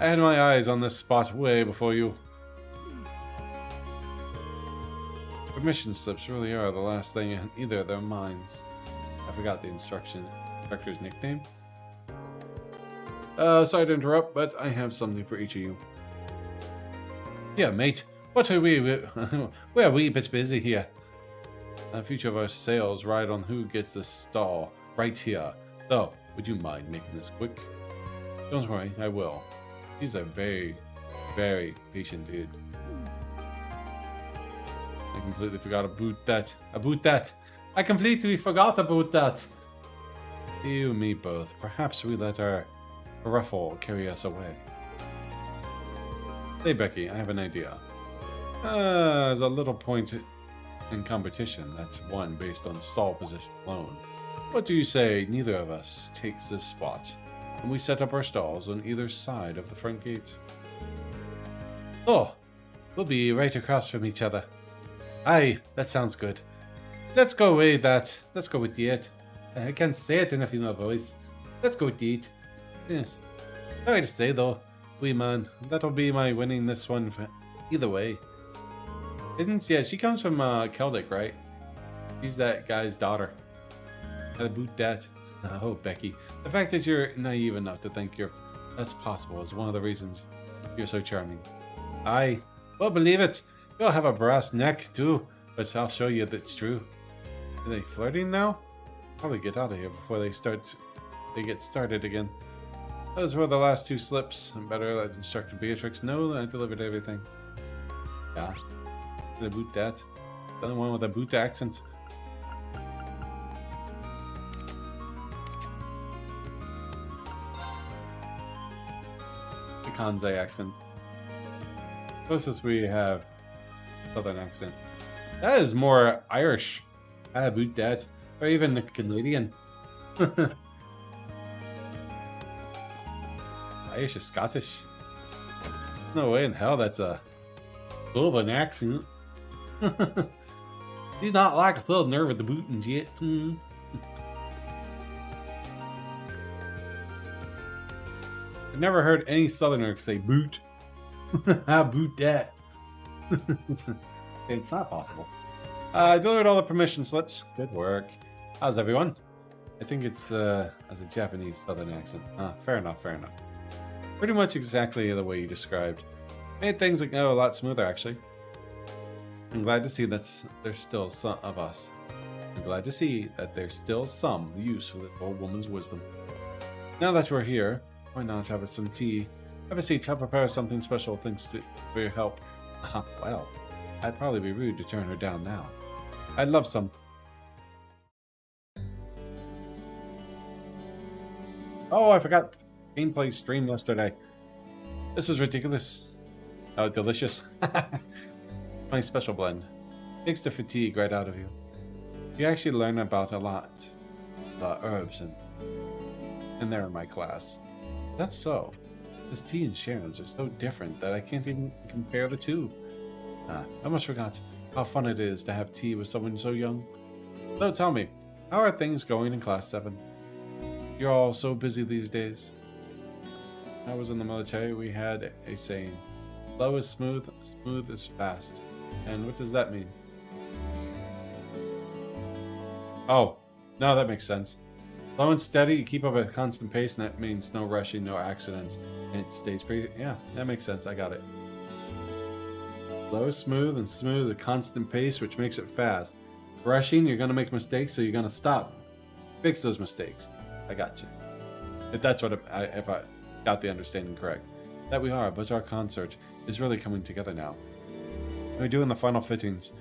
I had my eyes on this spot way before you. Permission slips really are the last thing in either of their minds. I forgot the instructor's nickname. Sorry to interrupt, but I have something for each of you. Yeah, mate. What are we're a wee bit busy here. The future of our sales ride on who gets the stall right here. So, would you mind making this quick? Don't worry, I will. He's a very, very patient dude. I completely forgot about that. I completely forgot about that. You and me both. Perhaps we let our ruffle carry us away. Hey, Becky, I have an idea. There's a little point in competition that's won based on stall position alone. What do you say neither of us takes this spot, and we set up our stalls on either side of the front gate? Oh, we'll be right across from each other. Aye, that sounds good. Let's go with that. Let's go with it. I can't say it in a female voice. Let's go with it. Yes. Sorry to say though, wee man, that'll be my winning this one for either way. Yeah, she comes from Celtic, right? She's that guy's daughter. About that. Oh, Becky, the fact that you're naive enough to think that's possible is one of the reasons you're so charming. Aye, well, believe it. You'll have a brass neck too, but I'll show you that's true. Are they flirting now? Probably get out of here before they get started again. Those were the last two slips. I'm better let Instructor Beatrix know I delivered everything. Yeah. The boot that. The other one with a boot accent. The Kansai accent. Closest we have Southern accent. That is more Irish. I boot that. Or even the Canadian. Irish is Scottish. No way in hell that's a Southern accent. He's not like a Southerner with the boot and yet. I've never heard any Southerner say boot. I boot that. It's not possible. I delivered all the permission slips. Good work. How's everyone? I think it's as a Japanese Southern accent. Fair enough, fair enough. Pretty much exactly the way you described. Made things go a lot smoother, actually. I'm glad to see that there's still some of us. I'm glad to see that there's still some use for this old woman's wisdom. Now that we're here, why not have some tea? Have a seat. I'll prepare something special. Thanks for your help. Well, I'd probably be rude to turn her down now. I'd love some. Oh, I forgot. Gameplay stream yesterday. This is ridiculous. Oh, delicious. My special blend. Takes the fatigue right out of you. You actually learn about a lot. Herbs and they're in my class. That's so. This tea and Sharon's are so different that I can't even compare the two. I almost forgot how fun it is to have tea with someone so young. So tell me, how are things going in Class 7? You're all so busy these days. When I was in the military, we had a saying, slow is smooth, smooth is fast. And what does that mean? Oh, no, that makes sense. Slow and steady, you keep up a constant pace, and that means no rushing, no accidents, and it stays pretty... Yeah, that makes sense, I got it. Slow is smooth, and smooth a constant pace, which makes it fast. Rushing, you're going to make mistakes, so you're going to stop. Fix those mistakes. I got you. If that's what if I got the understanding correct. That we are, but our concert is really coming together now. We're doing the final fittings.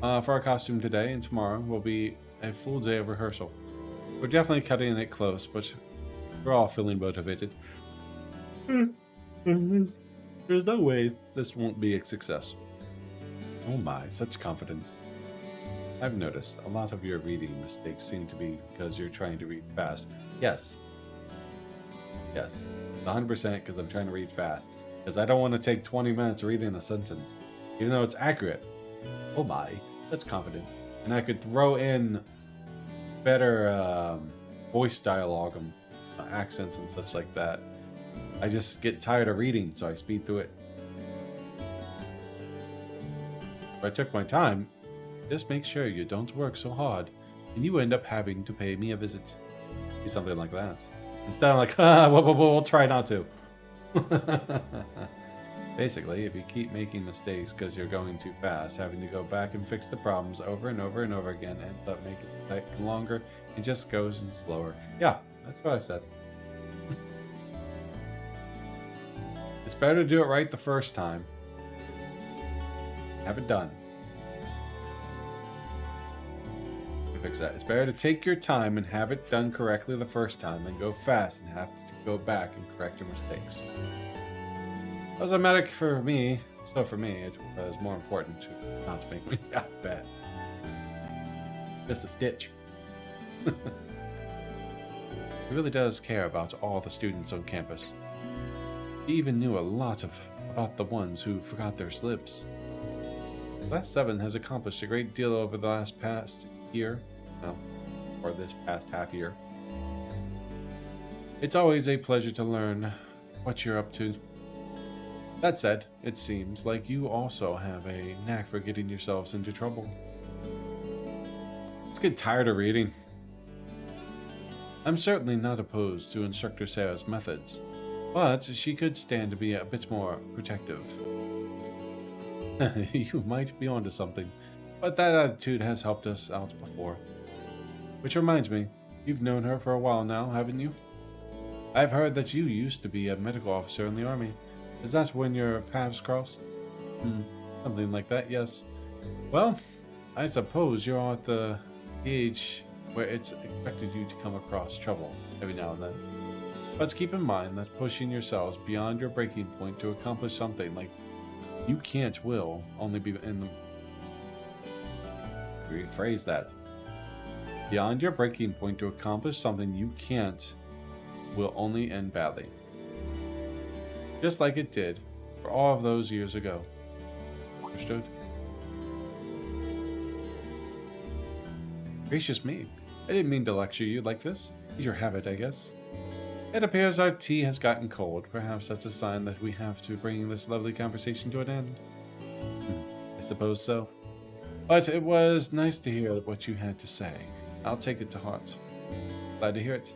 For our costume today and tomorrow will be a full day of rehearsal. We're definitely cutting it close, but We're all feeling motivated. There's no way this won't be a success. Oh my, such confidence. I've noticed a lot of your reading mistakes seem to be because you're trying to read fast. Yes. Yes. 100% because I'm trying to read fast. Because I don't want to take 20 minutes reading a sentence. Even though it's accurate. Oh my, that's confidence. And I could throw in better voice dialogue and accents and such like that. I just get tired of reading, so I speed through it. If I took my time, just make sure you don't work so hard, and you end up having to pay me a visit. Be something like that. Instead of like, we'll try not to. Basically, if you keep making mistakes because you're going too fast, having to go back and fix the problems over and over and over again ends up making it take longer. It just goes in slower. Yeah, that's what I said. It's better to do it right the first time. Have it done. Fix that. It's better to take your time and have it done correctly the first time than go fast and have to go back and correct your mistakes. As a medic for me, so for me, it was more important to not make me bad. Just a stitch. He really does care about all the students on campus. He even knew a lot about the ones who forgot their slips. Class 7 has accomplished a great deal over the past year, or this past half year. It's always a pleasure to learn what you're up to. That said, it seems like you also have a knack for getting yourselves into trouble. Let's get tired of reading. I'm certainly not opposed to Instructor Sarah's methods, but she could stand to be a bit more protective. You might be onto something, but that attitude has helped us out before. Which reminds me, you've known her for a while now, haven't you? I've heard that you used to be a medical officer in the army. Is that when your paths crossed? Something like that, yes. Well, I suppose you're at the age where it's expected you to come across trouble every now and then. But keep in mind that pushing yourselves beyond your breaking point to accomplish something like you can't will only be in the... Rephrase that. Beyond your breaking point to accomplish something you can't will only end badly. Just like it did for all of those years ago. Understood? Gracious me. I didn't mean to lecture you like this. It's your habit, I guess. It appears our tea has gotten cold. Perhaps that's a sign that we have to bring this lovely conversation to an end. I suppose so. But it was nice to hear what you had to say. I'll take it to heart. Glad to hear it.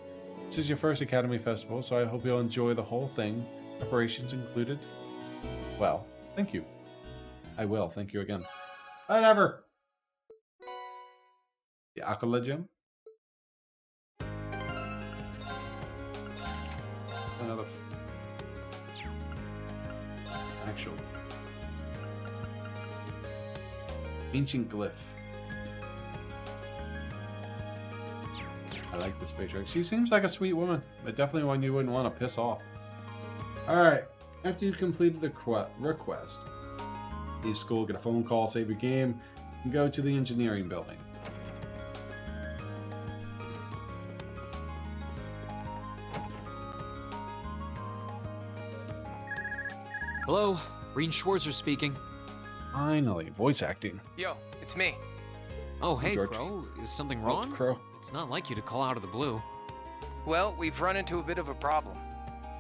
This is your first Academy Festival, so I hope you'll enjoy the whole thing, preparations included. Well, thank you. I will. Thank you again. Whatever. The Aquila Gym. Another actual ancient glyph. I like this picture. She seems like a sweet woman, but definitely one you wouldn't want to piss off. Alright, after you've completed the request, leave school, get a phone call, save your game, and go to the engineering building. Hello, Rean Schwarzer speaking. Finally, voice acting. Yo, it's me. Oh, hey, George. Crow. Is something Oh, wrong? Crow. It's not like you to call out of the blue. Well, we've run into a bit of a problem.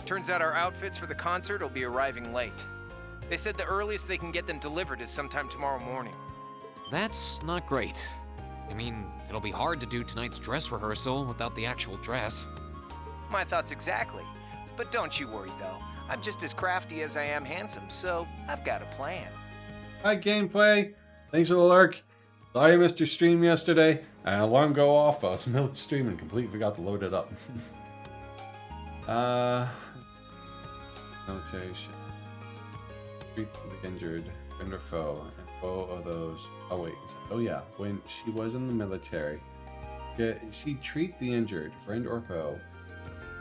Turns out our outfits for the concert will be arriving late. They said the earliest they can get them delivered is sometime tomorrow morning. That's not great. I mean, it'll be hard to do tonight's dress rehearsal without the actual dress. My thoughts exactly. But don't you worry, though. I'm just as crafty as I am handsome, so I've got a plan. Hi, gameplay. Thanks for the lurk. Sorry I missed your stream yesterday. I had an alarm go off. I was in the middle of the stream and completely forgot to load it up. Military shit. Treat the injured, friend or foe, and foe of those. Oh wait. Oh yeah. When she was in the military, she treat the injured, friend or foe,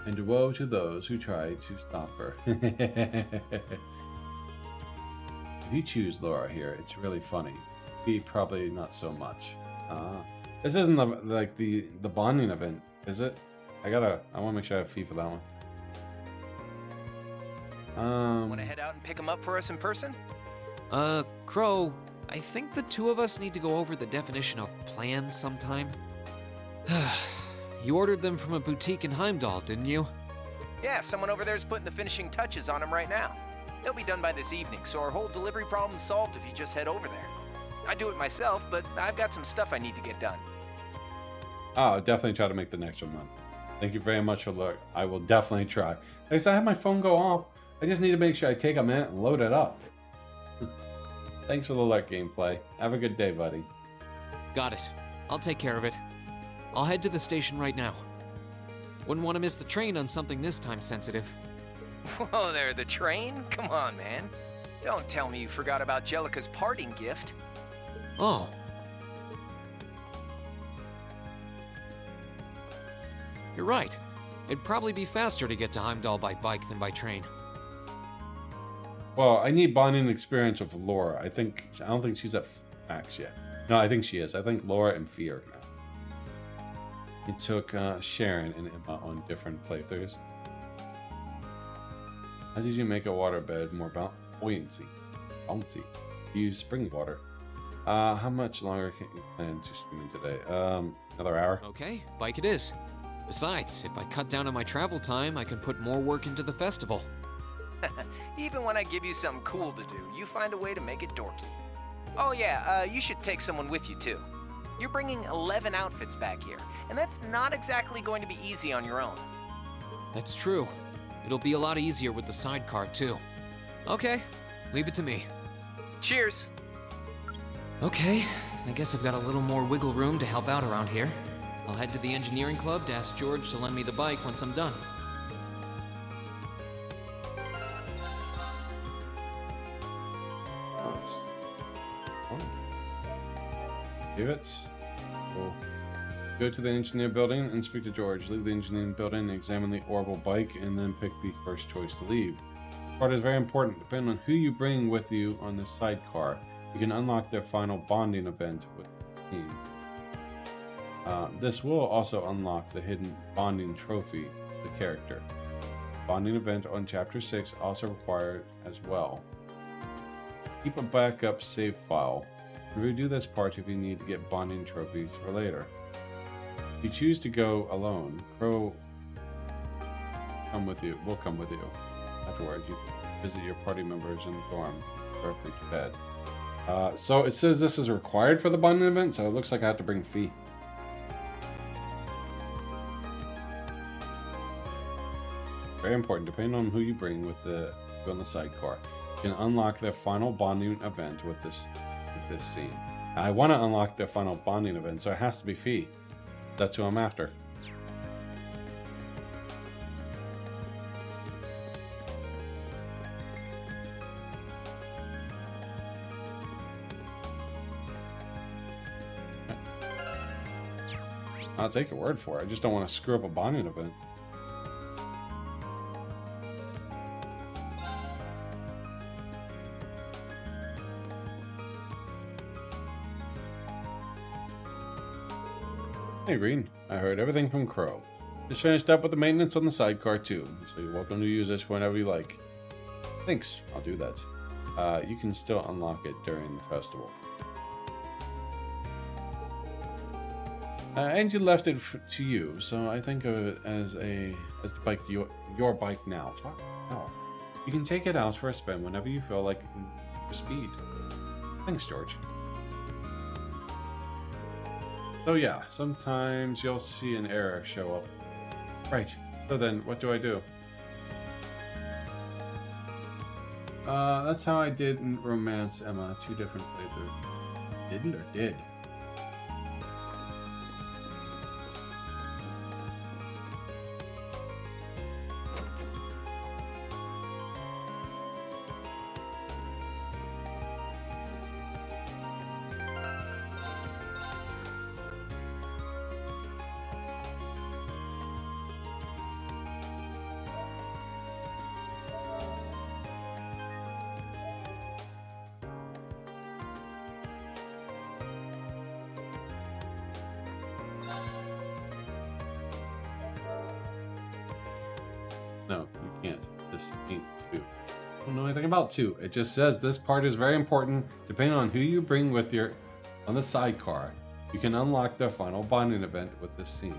And woe to those who try to stop her. If you choose Laura here, it's really funny. Fee probably not so much. This isn't like the bonding event, is it? I want to make sure I have Fee for that one. Want to head out and pick them up for us in person? Crow, I think the two of us need to go over the definition of plan sometime. You ordered them from a boutique in Heimdall, didn't you? Yeah, someone over there's putting the finishing touches on them right now. They'll be done by this evening, so our whole delivery problem's solved if you just head over there. I do it myself, but I've got some stuff I need to get done. Oh, I'll definitely try to make the next one, man. Thank you very much for the look. I will definitely try. Like I said, I had my phone go off. I just need to make sure I take a minute and load it up. Thanks for the luck, gameplay. Have a good day, buddy. Got it. I'll take care of it. I'll head to the station right now. Wouldn't want to miss the train on something this time sensitive. Whoa there, the train? Come on, man. Don't tell me you forgot about Jellica's parting gift. Oh. You're right. It'd probably be faster to get to Heimdall by bike than by train. Well, I need bonding experience with Laura. I don't think she's at max yet. No, I think she is. I think Laura and Fee are now. It took Sharon and Emma on different playthroughs. How did you make a waterbed more buoyancy? Bouncy. Use spring water. How much longer can you plan to stream today? Another hour? Okay, bike it is. Besides, if I cut down on my travel time, I can put more work into the festival. Even when I give you something cool to do, you find a way to make it dorky. Oh yeah, you should take someone with you too. You're bringing 11 outfits back here, and that's not exactly going to be easy on your own. That's true. It'll be a lot easier with the sidecar too. Okay, leave it to me. Cheers! Okay, I guess I've got a little more wiggle room to help out around here. I'll head to the engineering club to ask George to lend me the bike once I'm done. Give it. We'll go to the engineer building and speak to George. Leave the engineering building, examine the orbital bike, and then pick the first choice to leave. This part is very important. Depending on who you bring with you on this sidecar, you can unlock their final bonding event with the team. This will also unlock the hidden bonding trophy of the character. Bonding event on Chapter 6 also required as well. Keep a backup save file. Redo this part if you need to get bonding trophies for later. If you choose to go alone, Crow will come with you. Afterwards, you can visit your party members in the dorm directly to bed. So it says this is required for the bonding event, so it looks like I have to bring Fee. Very important, depending on who you bring on the sidecar. You can unlock their final bonding event with this scene. I want to unlock their final bonding event, so it has to be Fee. That's who I'm after. I'll take your word for it. I just don't want to screw up a bonding event. Hey Green, I heard everything from Crow. Just finished up with the maintenance on the sidecar too, so you're welcome to use this whenever you like. Thanks, I'll do that. You can still unlock it during the festival. Angie left it to you, so I think of it as the bike, your bike now. Fuck no. You can take it out for a spin whenever you feel like speed. Thanks, George. So yeah, sometimes you'll see an error show up. Right, so then what do I do? That's how I did in Romance Emma, 2 different playthroughs. Didn't or did? No, you can't. This ain't 2. I don't know anything about 2. It just says this part is very important. Depending on who you bring with your on the sidecar, you can unlock the final bonding event with this scene.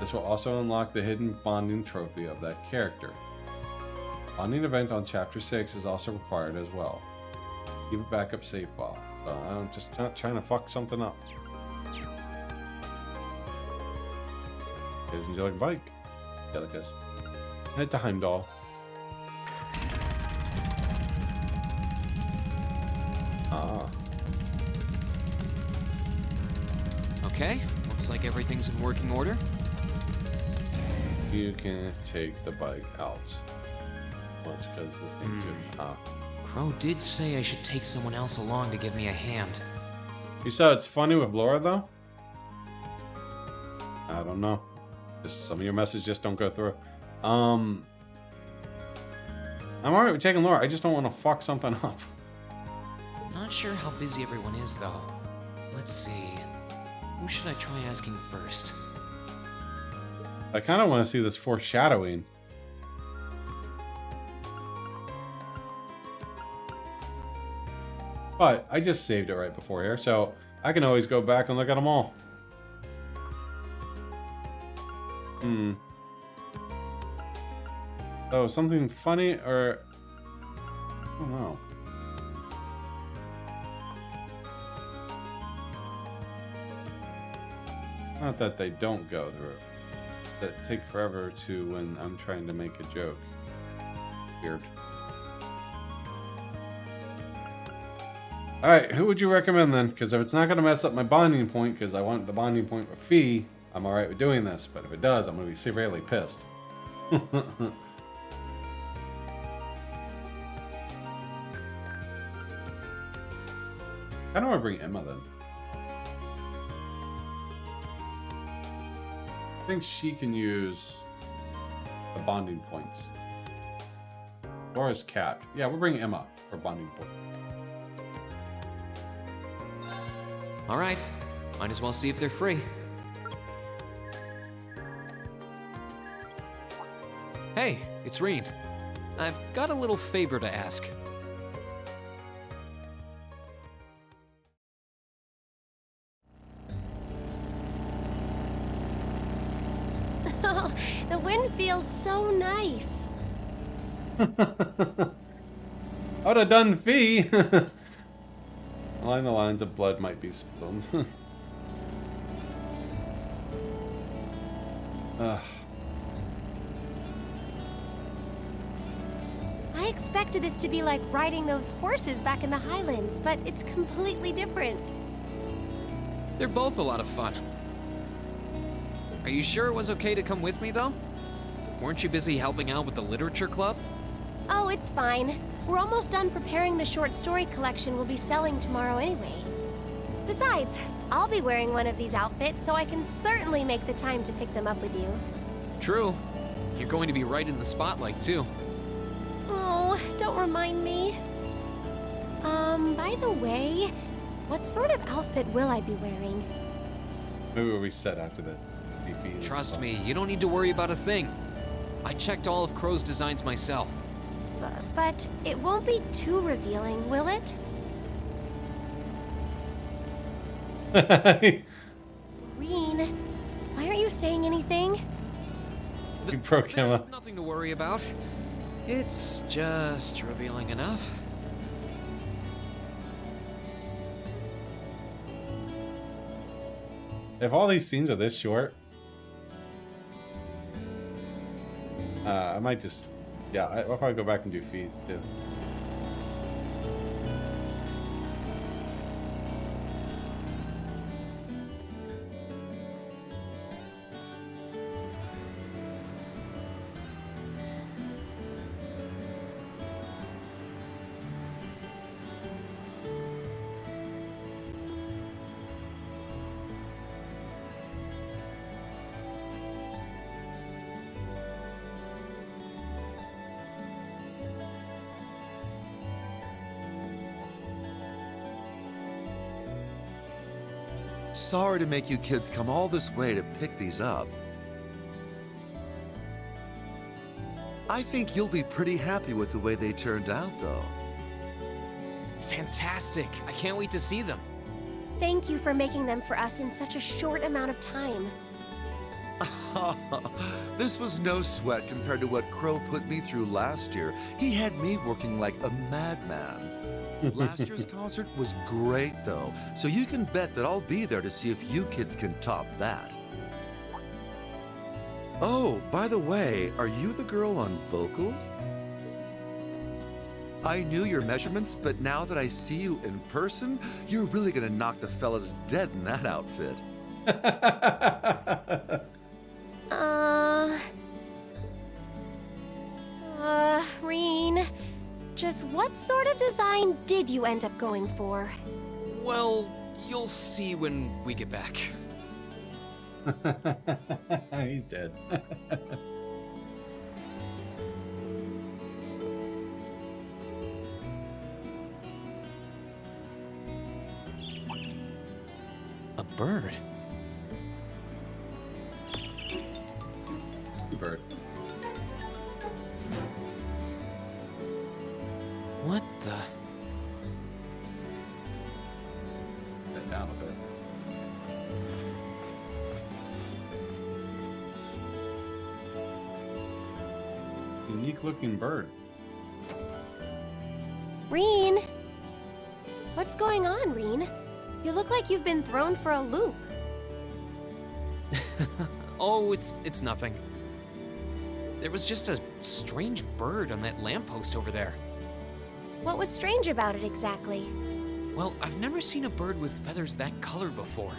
This will also unlock the hidden bonding trophy of that character. Bonding event on Chapter 6 is also required as well. Keep a backup save file. So I'm just not trying to fuck something up. Isn't you like a bike? Yeah, like this. Head to Heimdall. Ah. Okay, looks like everything's in working order. You can take the bike out. Much because the thing's Crow did say I should take someone else along to give me a hand. You said it's funny with Laura, though? I don't know. Just some of your messages just don't go through. I'm alright with taking Laura. I just don't want to fuck something up. Not sure how busy everyone is, though. Let's see. Who should I try asking first? I kind of want to see this foreshadowing. But I just saved it right before here, so I can always go back and look at them all. Oh, something funny or... I don't know. Not that they don't go through. That take forever to when I'm trying to make a joke. Weird. Alright, who would you recommend then? Because if it's not going to mess up my bonding point, because I want the bonding point with Fee, I'm alright with doing this. But if it does, I'm going to be severely pissed. I don't want to bring Emma then. I think she can use the bonding points. Laura's cat. Yeah, we'll bring Emma for bonding point. Alright, might as well see if they're free. Hey, it's Reen. I've got a little favor to ask. Oh, the wind feels so nice. I would have done Fee. Along the lines of blood might be spilled. I expected this to be like riding those horses back in the Highlands, but it's completely different. They're both a lot of fun. Are you sure it was okay to come with me, though? Weren't you busy helping out with the literature club? Oh, it's fine. We're almost done preparing the short story collection we'll be selling tomorrow anyway. Besides, I'll be wearing one of these outfits, so I can certainly make the time to pick them up with you. True. You're going to be right in the spotlight, too. Oh, don't remind me. By the way, what sort of outfit will I be wearing? Maybe we'll reset after this. Trust me, you don't need to worry about a thing. I checked all of Crow's designs myself. But it won't be too revealing, will it? Reen, why aren't you saying anything? You broke him There's up. nothing to worry about. It's just revealing enough. If all these scenes are this short, I might just, yeah, I'll probably go back and do feeds too. Sorry to make you kids come all this way to pick these up. I think you'll be pretty happy with the way they turned out, though. Fantastic! I can't wait to see them. Thank you for making them for us in such a short amount of time. This was no sweat compared to what Crow put me through last year. He had me working like a madman. Last year's concert was great, though, so you can bet that I'll be there to see if you kids can top that. Oh, by the way, are you the girl on vocals? I knew your measurements, but now that I see you in person, you're really gonna knock the fellas dead in that outfit. Reen, just what sort of design did you end up going for? Well, you'll see when we get back. He's dead. A bird? Bird. What the? That down a bit. Unique looking bird. Reen! What's going on, Reen? You look like you've been thrown for a loop. Oh, it's nothing. There was just a strange bird on that lamppost over there. What was strange about it exactly? Well, I've never seen a bird with feathers that color before.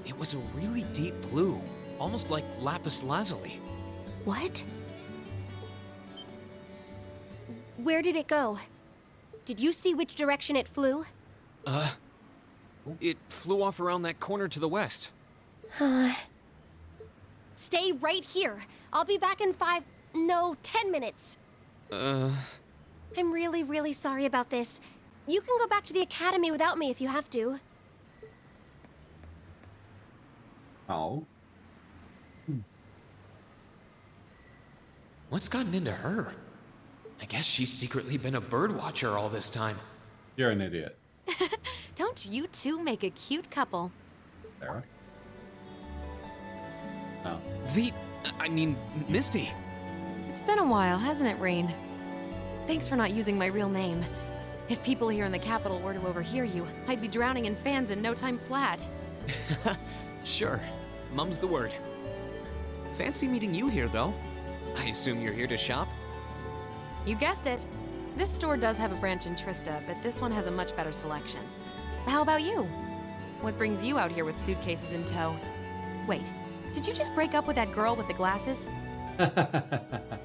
It was a really deep blue, almost like lapis lazuli. What? Where did it go? Did you see which direction it flew? It flew off around that corner to the west. Stay right here. I'll be back in 10 minutes. I'm really, really sorry about this. You can go back to the academy without me if you have to. Oh. What's gotten into her? I guess she's secretly been a bird watcher all this time. You're an idiot, Don't you two make a cute couple? Sarah. Oh. Misty. It's been a while, hasn't it, Rain? Thanks for not using my real name. If people here in the capital were to overhear you, I'd be drowning in fans in no time flat. Sure, mum's the word. Fancy meeting you here, though. I assume you're here to shop? You guessed it. This store does have a branch in Trista, but this one has a much better selection. How about you? What brings you out here with suitcases in tow? Wait, did you just break up with that girl with the glasses? The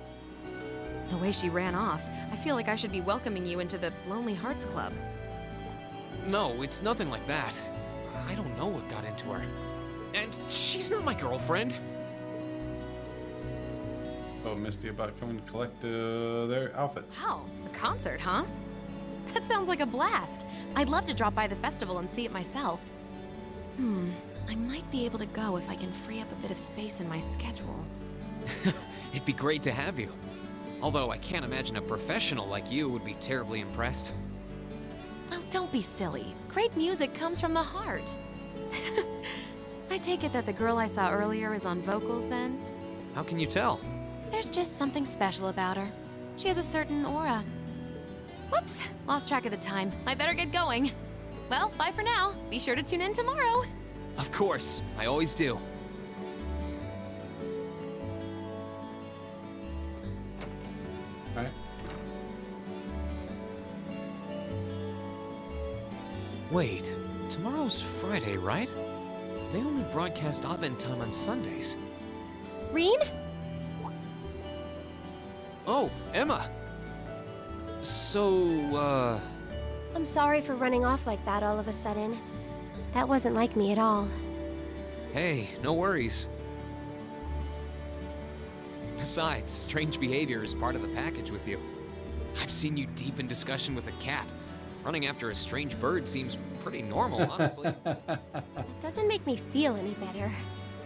way she ran off, I feel like I should be welcoming you into the Lonely Hearts Club. No, it's nothing like that. I don't know what got into her. And she's not my girlfriend. Oh, Misty about coming to collect their outfits. Oh, a concert, huh? That sounds like a blast. I'd love to drop by the festival and see it myself. I might be able to go if I can free up a bit of space in my schedule. It'd be great to have you. Although I can't imagine a professional like you would be terribly impressed. Oh, don't be silly. Great music comes from the heart. I take it that the girl I saw earlier is on vocals then? How can you tell? There's just something special about her. She has a certain aura. Whoops, lost track of the time. I better get going. Well, bye for now. Be sure to tune in tomorrow. Of course, I always do. Right. Wait, tomorrow's Friday, right? They only broadcast Advent time on Sundays. Reen? Oh, Emma! So, I'm sorry for running off like that all of a sudden. That wasn't like me at all. hey, no worries. Besides, strange behavior is part of the package with you. I've seen you deep in discussion with a cat. Running after a strange bird seems pretty normal, honestly. It doesn't make me feel any better.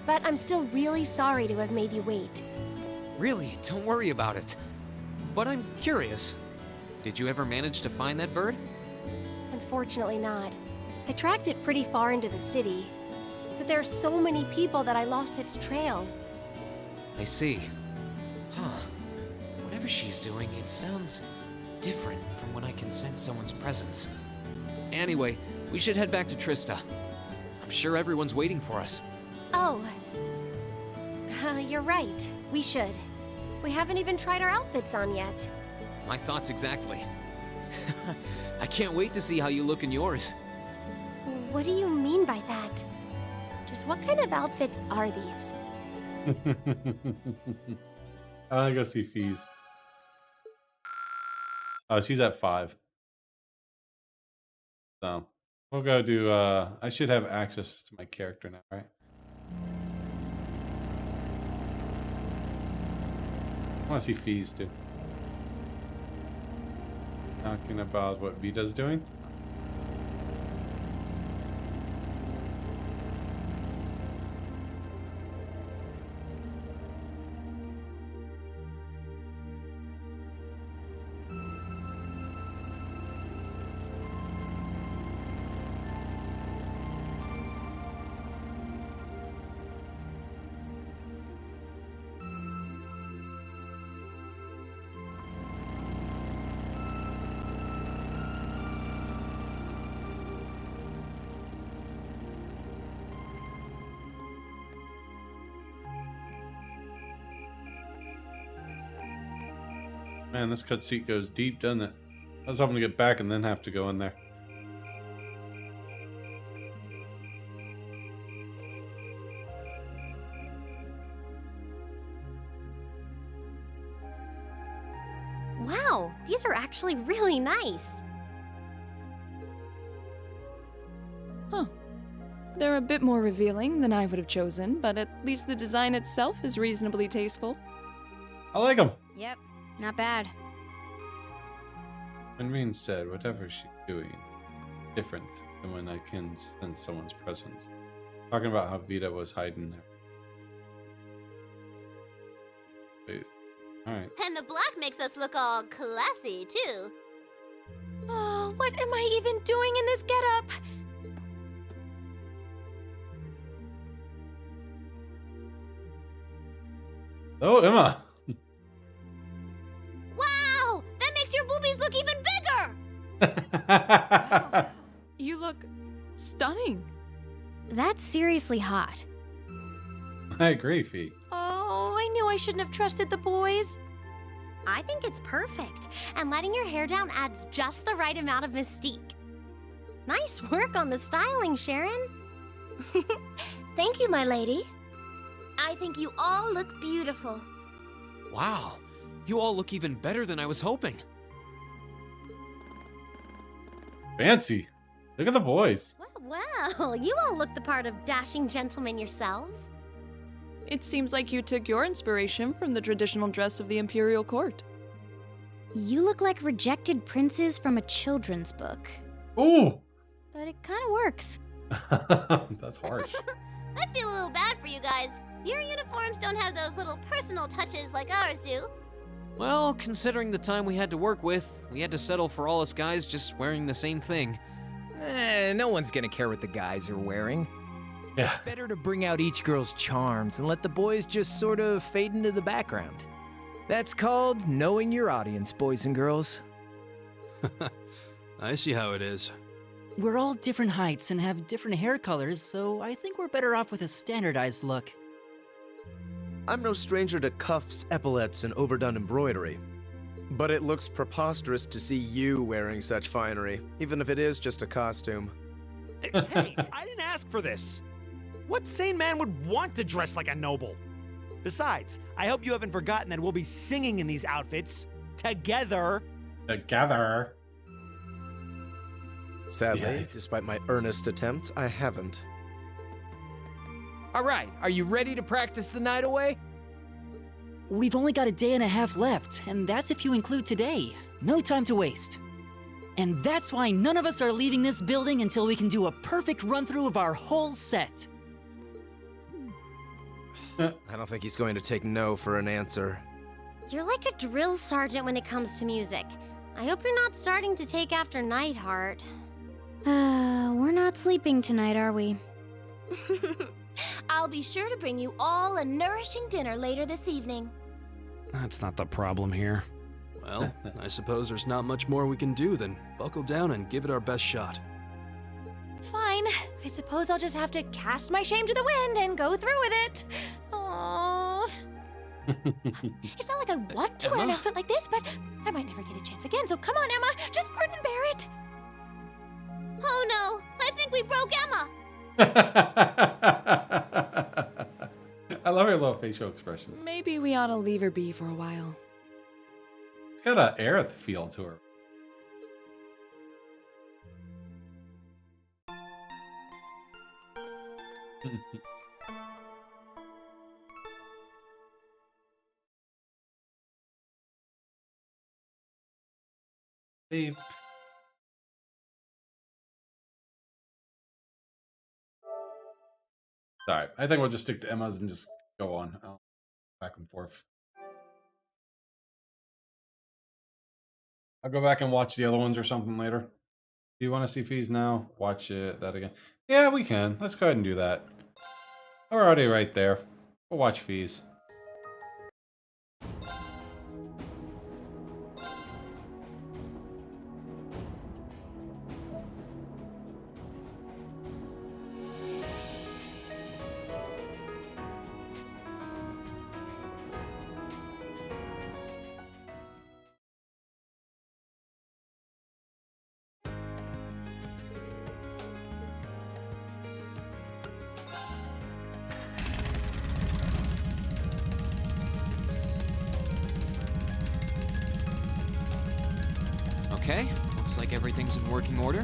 But I'm still really sorry to have made you wait. Really, don't worry about it. But I'm curious. Did you ever manage to find that bird? Unfortunately not. I tracked it pretty far into the city, but there are so many people that I lost its trail. I see. Huh. Whatever she's doing, it sounds different from when I can sense someone's presence. Anyway, we should head back to Trista. I'm sure everyone's waiting for us. Oh. You're right. We should. We haven't even tried our outfits on yet. My thoughts exactly. I can't wait to see how you look in yours. What do you mean by that? Just what kind of outfits are these? I wanna go see Fees. Oh, she's at 5. So we'll go do I should have access to my character now, right? I wanna see Fees too. Talking about what Vita's doing. Man, this cutscene goes deep, doesn't it? I was hoping to get back and then have to go in there. Wow, these are actually really nice. Huh. They're a bit more revealing than I would have chosen, but at least the design itself is reasonably tasteful. I like them. Yep, not bad. When being said, whatever she's doing, different than when I can sense someone's presence. Talking about how Vita was hiding there. Wait, alright. And the black makes us look all classy, too. Oh, what am I even doing in this getup? Oh, Emma! Wow! That makes your boobies look even bigger! You look stunning. That's seriously hot. I agree, Fee. Oh, I knew I shouldn't have trusted the boys. I think it's perfect, and letting your hair down adds just the right amount of mystique. Nice work on the styling, Sharon. Thank you, my lady. I think you all look beautiful. Wow, you all look even better than I was hoping. Fancy. Look at the boys. Well, you all look the part of dashing gentlemen yourselves. It seems like you took your inspiration from the traditional dress of the Imperial Court. You look like rejected princes from a children's book. Ooh! But it kind of works. That's harsh. I feel a little bad for you guys. Your uniforms don't have those little personal touches like ours do. Well, considering the time we had to work with, we had to settle for all us guys just wearing the same thing. No one's gonna care what the guys are wearing. Yeah. It's better to bring out each girl's charms and let the boys just sort of fade into the background. That's called knowing your audience, boys and girls. I see how it is. We're all different heights and have different hair colors, so I think we're better off with a standardized look. I'm no stranger to cuffs, epaulets, and overdone embroidery. But it looks preposterous to see you wearing such finery, even if it is just a costume. Hey, I didn't ask for this. What sane man would want to dress like a noble? Besides, I hope you haven't forgotten that we'll be singing in these outfits together. Together. Sadly, Yeah. despite my earnest attempts, I haven't. All right, are you ready to practice the night away? We've only got a day and a half left, and that's if you include today. No time to waste. And that's why none of us are leaving this building until we can do a perfect run-through of our whole set. I don't think he's going to take no for an answer. You're like a drill sergeant when it comes to music. I hope you're not starting to take after Nightheart. We're not sleeping tonight, are we? I'll be sure to bring you all a nourishing dinner later this evening. That's not the problem here. Well, I suppose there's not much more we can do than buckle down and give it our best shot. Fine. I suppose I'll just have to cast my shame to the wind and go through with it. Aww. It's not like I want to wear an outfit like this, but I might never get a chance again, so come on, Emma. Just grin and bear it. Oh no, I think we broke Emma. I love her little facial expressions. Maybe we ought to leave her be for a while. It's got an Aerith feel to her. Leave. Alright, I think we'll just stick to Emma's and just go on back and forth. I'll go back and watch the other ones or something later. Do you want to see Fees now? Watch that again. Yeah, we can. Let's go ahead and do that. We're already right there. We'll watch Fees. Okay, looks like everything's in working order.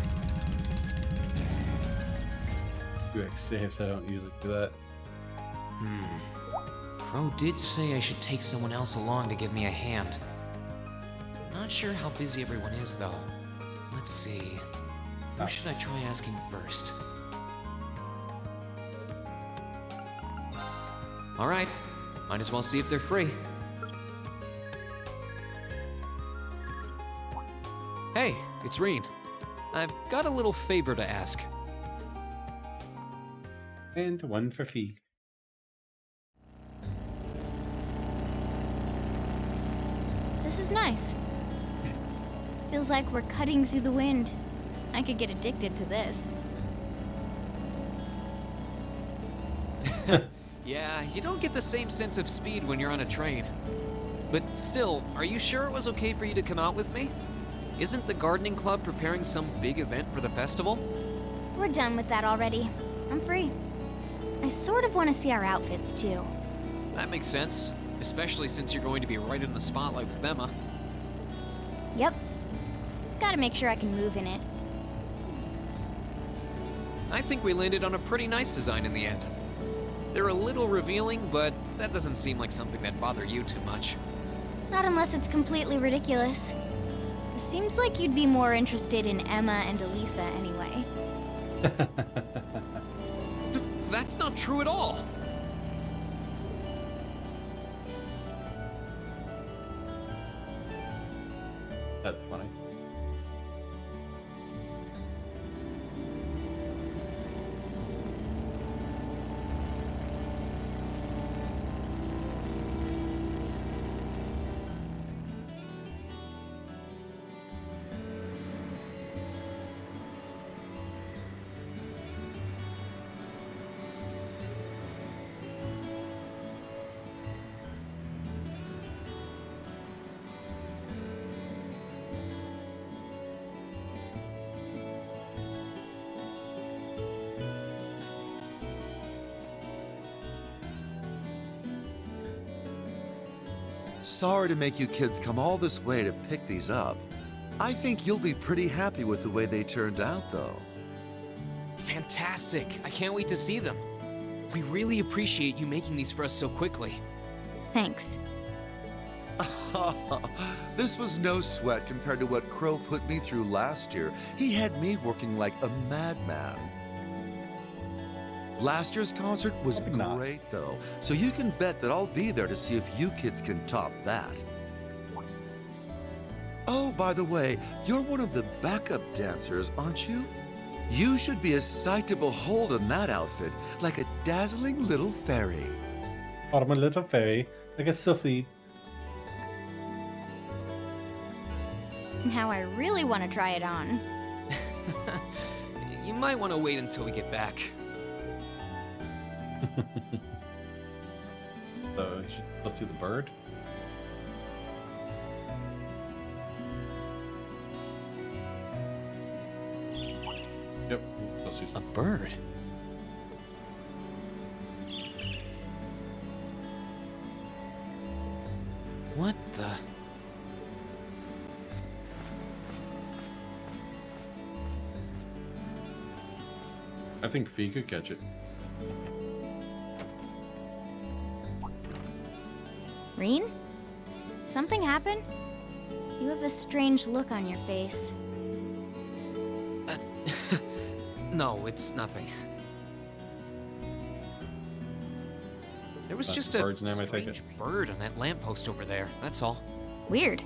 Quick saves, I don't usually do that. Crow did say I should take someone else along to give me a hand. Not sure how busy everyone is, though. Let's see. Who should I try asking first? Alright, might as well see if they're free. Hey, it's Reen. I've got a little favor to ask. And one for Fee. This is nice. Feels like we're cutting through the wind. I could get addicted to this. Yeah, you don't get the same sense of speed when you're on a train. But still, are you sure it was okay for you to come out with me? Isn't the gardening club preparing some big event for the festival? We're done with that already. I'm free. I sort of want to see our outfits, too. That makes sense, especially since you're going to be right in the spotlight with Emma. Yep. Gotta make sure I can move in it. I think we landed on a pretty nice design in the end. They're a little revealing, but that doesn't seem like something that'd bother you too much. Not unless it's completely ridiculous. It seems like you'd be more interested in Emma and Elisa anyway. That's not true at all. That's funny. Sorry to make you kids come all this way to pick these up. I think you'll be pretty happy with the way they turned out, though. Fantastic. I can't wait to see them. We really appreciate you making these for us so quickly. Thanks. This was no sweat compared to what Crow put me through last year. He had me working like a madman. Last year's concert was great, though, so you can bet that I'll be there to see if you kids can top that. Oh, by the way, you're one of the backup dancers, aren't you? You should be a sight to behold in that outfit, like a dazzling little fairy. I'm a little fairy, like a Sophie. Now I really want to try it on. You might want to wait until we get back. So, you should go see the bird. Yep, go see a bird. What the? I think Fee could catch it. Reen? Something happened? You have a strange look on your face. No, it's nothing. There was just a strange bird on that lamppost over there, that's all. Weird.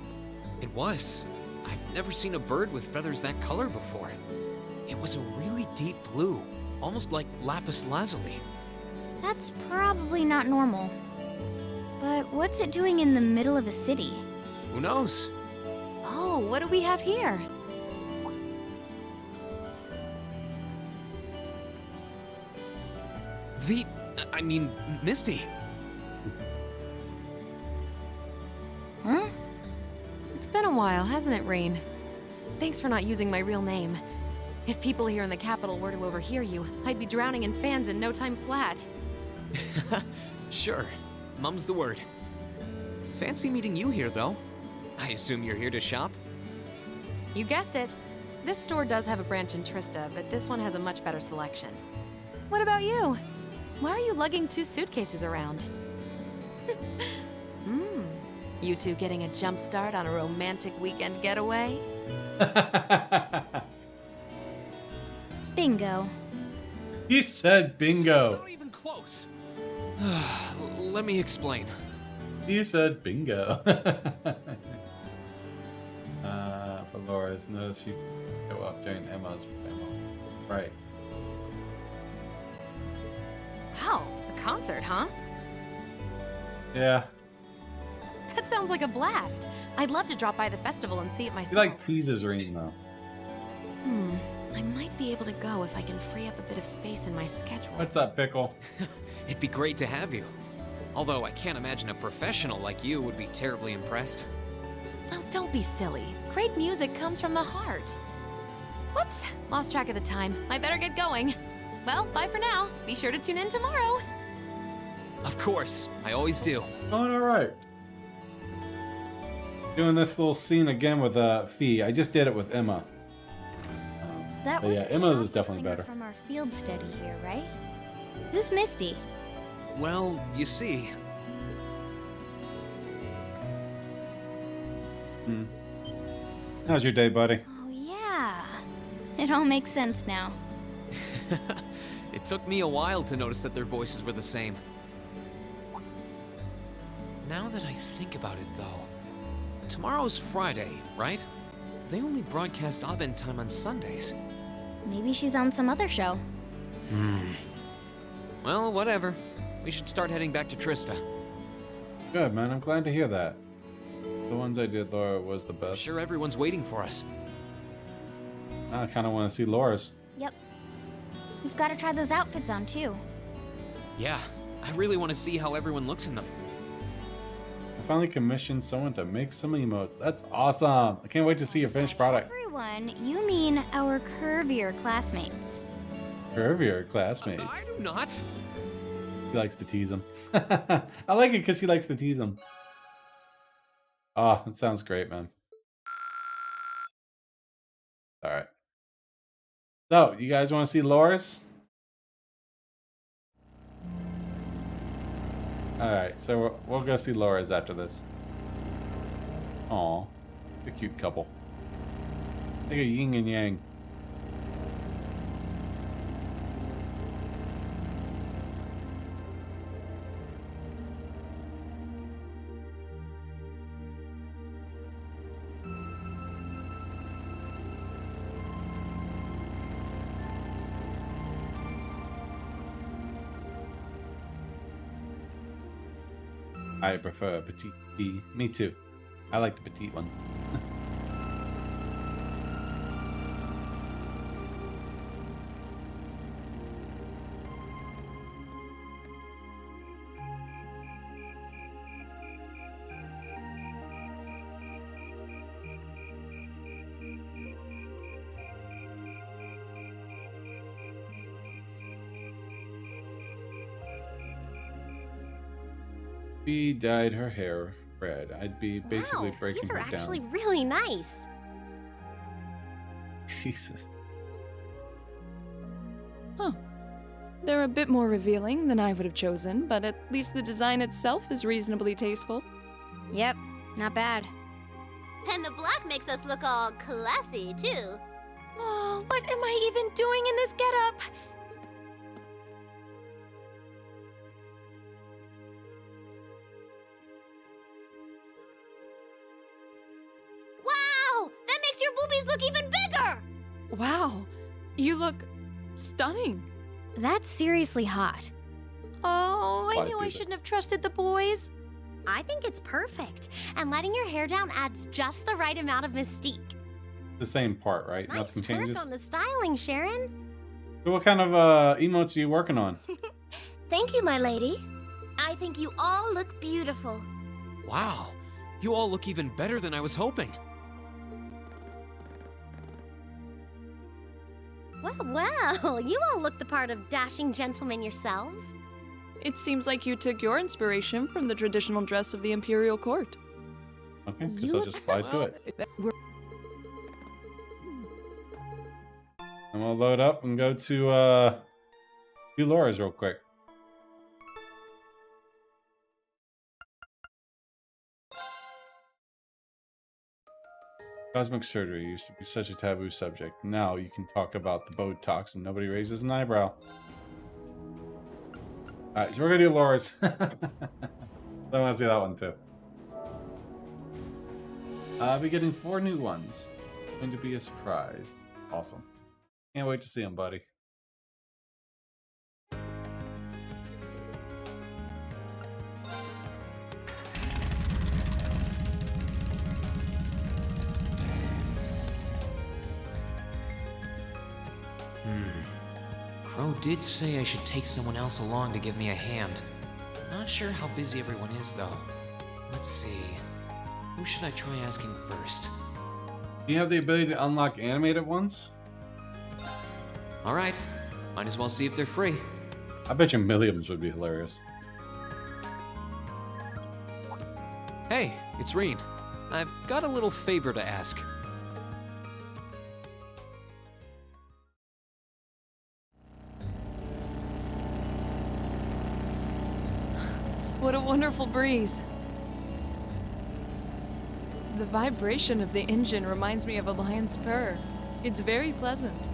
It was. I've never seen a bird with feathers that color before. It was a really deep blue, almost like lapis lazuli. That's probably not normal. But what's it doing in the middle of a city? Who knows? Oh, what do we have here? Misty. Huh? It's been a while, hasn't it, Rain? Thanks for not using my real name. If people here in the capital were to overhear you, I'd be drowning in fans in no time flat. Sure. Mum's the word. Fancy meeting you here, though. I assume you're here to shop? You guessed it. This store does have a branch in Trista, but this one has a much better selection. What about you? Why are you lugging 2 suitcases around? You two getting a jump start on a romantic weekend getaway? Bingo. He said bingo. Not even close. Let me explain. He said bingo. For Laura's, notice you go up during Emma's demo. Right. Wow, a concert, huh? Yeah. That sounds like a blast. I'd love to drop by the festival and see it myself. He like teases Reen though. I might be able to go if I can free up a bit of space in my schedule. What's up, Pickle? It'd be great to have you. Although I can't imagine a professional like you would be terribly impressed. Oh, don't be silly. Great music comes from the heart. Whoops, lost track of the time. I better get going. Well, bye for now. Be sure to tune in tomorrow. Of course, I always do. Going all right. Doing this little scene again with Fee. I just did it with Emma. That was yeah, Emma's is definitely singer better. From our field study here, right? Who's Misty? Well, you see. How's your day, buddy? Oh, yeah. It all makes sense now. It took me a while to notice that their voices were the same. Now that I think about it, though, tomorrow's Friday, right? They only broadcast Abend time on Sundays. Maybe she's on some other show. Well, whatever. We should start heading back to Trista. Good, man. I'm glad to hear that. The ones I did, Laura, was the I'm best. sure everyone's waiting for us. I kind of want to see Laura's. Yep. We've got to try those outfits on, too. Yeah, I really want to see how everyone looks in them. I finally commissioned someone to make some emotes. That's awesome. I can't wait to see your finished product. Everyone, you mean our curvier classmates. Curvier classmates. I do not. She likes to tease him. I like it because she likes to tease him. Oh, that sounds great, man. All right. So, you guys want to see Laura's? All right, so we'll go see Laura's after this. Aw, a cute couple. Like a yin and yang. I prefer a petite bee. Me too. I like the petite ones. Bee dyed her hair red. I'd be basically Wow, breaking these are her down. actually really nice. Jesus. Huh. They're a bit more revealing than I would have chosen, but at least the design itself is reasonably tasteful. Yep, not bad. And the black makes us look all classy, too. Oh, what am I even doing in this getup? Wow! That makes your boobies look even bigger! Wow, you look stunning. That's seriously hot. Oh, I Why knew do I that? shouldn't have trusted the boys. I think it's perfect. And letting your hair down adds just the right amount of mystique. The same part, right? Nice Nothing work changes. on the styling, Sharon. So what kind of emotes are you working on? Thank you, my lady. I think you all look beautiful. Wow, you all look even better than I was hoping. Well, you all look the part of dashing gentlemen yourselves. It seems like you took your inspiration from the traditional dress of the Imperial Court. Okay, because I'll just fly through it. And we'll load up and go to do Laura's real quick. Cosmic surgery used to be such a taboo subject. Now you can talk about the Botox and nobody raises an eyebrow. Alright, so we're gonna do Laura's. I want to see that one too. I'll be getting 4 new ones. Going to be a surprise. Awesome. Can't wait to see them, buddy. Crow did say I should take someone else along to give me a hand. Not sure how busy everyone is, though. Let's see. Who should I try asking first? Do you have the ability to unlock animated ones? Alright, might as well see if they're free. I bet you Milliams would be hilarious. Hey, it's Reen. I've got a little favor to ask. What a wonderful breeze. The vibration of the engine reminds me of a lion's purr. It's very pleasant.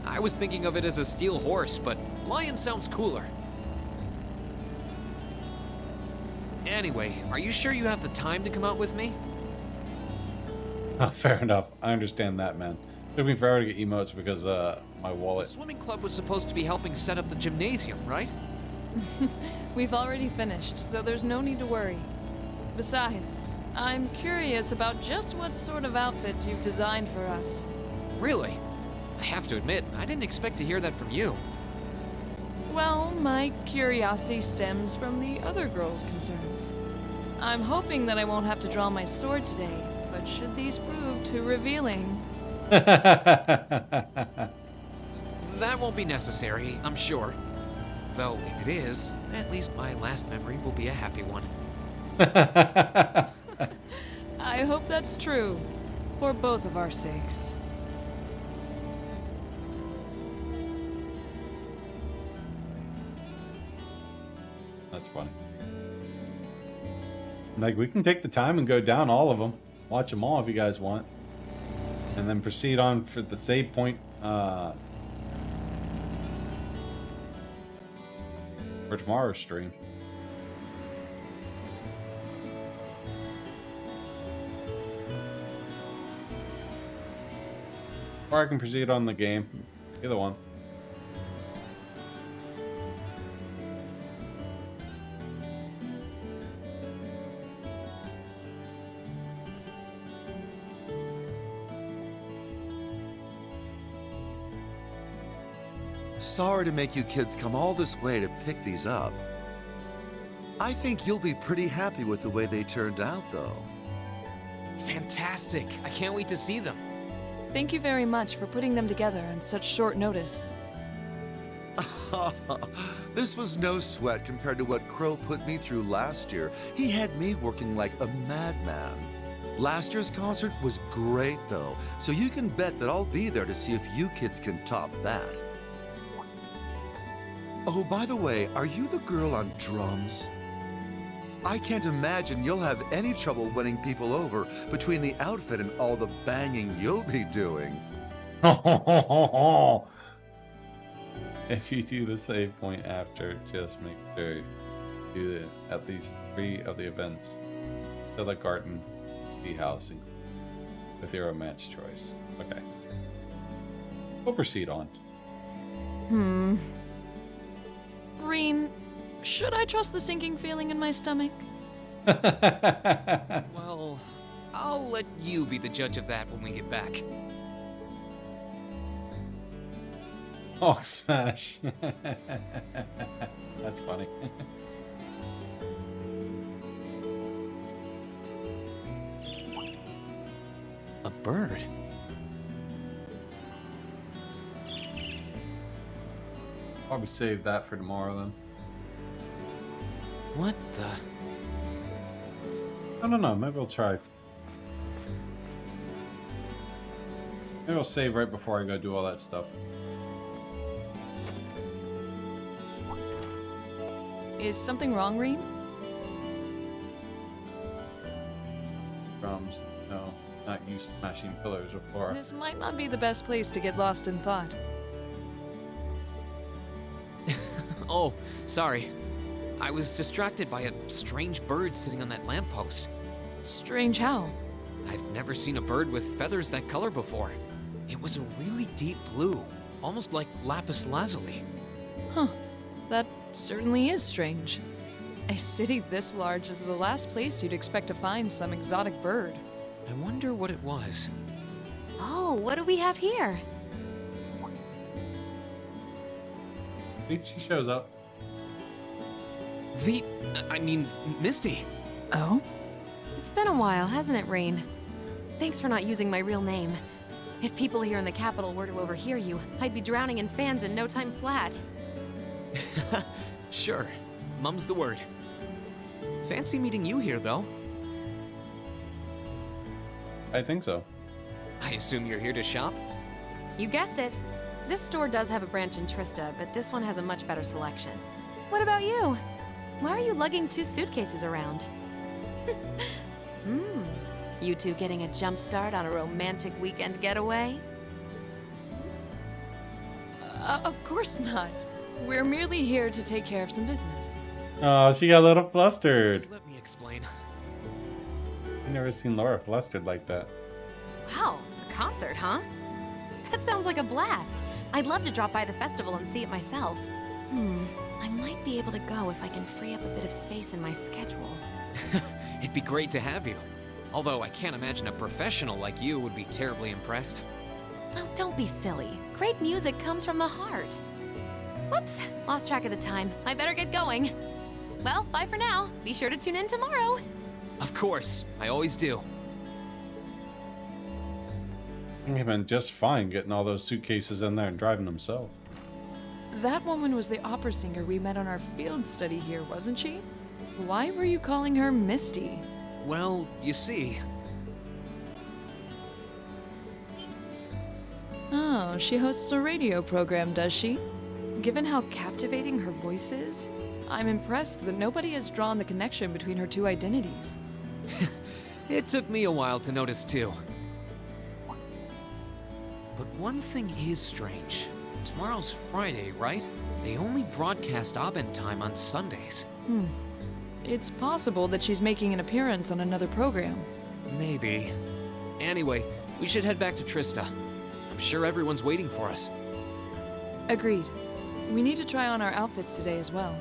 I was thinking of it as a steel horse, but lion sounds cooler. Anyway, are you sure you have the time to come out with me? Fair enough. I understand that, man. Took me forever to get emotes because my The wallet. swimming club was supposed to be helping set up the gymnasium, right? We've already finished, so there's no need to worry. Besides, I'm curious about just what sort of outfits you've designed for us. Really? I have to admit, I didn't expect to hear that from you. Well, my curiosity stems from the other girls' concerns. I'm hoping that I won't have to draw my sword today, but should these prove too revealing... That won't be necessary, I'm sure. Though, if it is, at least my last memory will be a happy one. I hope that's true, for both of our sakes. That's funny. Like, we can take the time and go down all of them. Watch them all if you guys want. And then proceed on for the save point for tomorrow's stream. Or I can proceed on the game. Either one. Sorry to make you kids come all this way to pick these up. I think you'll be pretty happy with the way they turned out, though. Fantastic! I can't wait to see them. Thank you very much for putting them together on such short notice. This was no sweat compared to what Crow put me through last year. He had me working like a madman. Last year's concert was great, though, so you can bet that I'll be there to see if you kids can top that. Oh, by the way, are you the girl on drums? I can't imagine you'll have any trouble winning people over between the outfit and all the banging you'll be doing. If you do the save point after, just make sure you do at least 3 of the events to the garden, tea housing, with your match choice. Okay. We'll proceed on. Reen, should I trust the sinking feeling in my stomach? Well, I'll let you be the judge of that when we get back. Oh, smash. That's funny. A bird? Probably save that for tomorrow then. What the? I don't know. Maybe I'll try. Maybe I'll save right before I go do all that stuff. Is something wrong, Reen? Drums. No, not used to smashing pillars before. This might not be the best place to get lost in thought. Oh, sorry. I was distracted by a strange bird sitting on that lamppost. Strange how? I've never seen a bird with feathers that color before. It was a really deep blue, almost like lapis lazuli. Huh. That certainly is strange. A city this large is the last place you'd expect to find some exotic bird. I wonder what it was. Oh, what do we have here? She shows up. Misty. Oh? It's been a while, hasn't it, Reen? Thanks for not using my real name. If people here in the capital were to overhear you, I'd be drowning in fans in no time flat. Sure. Mum's the word. Fancy meeting you here, though. I think so. I assume you're here to shop? You guessed it. This store does have a branch in Trista, but this one has a much better selection. What about you? Why are you lugging 2 suitcases around? You two getting a jump start on a romantic weekend getaway? Of course not. We're merely here to take care of some business. Oh, she got a little flustered. Let me explain. I've never seen Laura flustered like that. Wow, a concert, huh? That sounds like a blast. I'd love to drop by the festival and see it myself. I might be able to go if I can free up a bit of space in my schedule. It'd be great to have you. Although I can't imagine a professional like you would be terribly impressed. Oh, don't be silly. Great music comes from the heart. Whoops, lost track of the time. I better get going. Well, bye for now. Be sure to tune in tomorrow. Of course, I always do. I think he'd been just fine getting all those suitcases in there and driving himself. That woman was the opera singer we met on our field study here, wasn't she? Why were you calling her Misty? Well, you see... Oh, she hosts a radio program, does she? Given how captivating her voice is, I'm impressed that nobody has drawn the connection between her 2 identities. It took me a while to notice too. But one thing is strange. Tomorrow's Friday, right? They only broadcast Abend time on Sundays. It's possible that she's making an appearance on another program. Maybe. Anyway, we should head back to Trista. I'm sure everyone's waiting for us. Agreed. We need to try on our outfits today as well.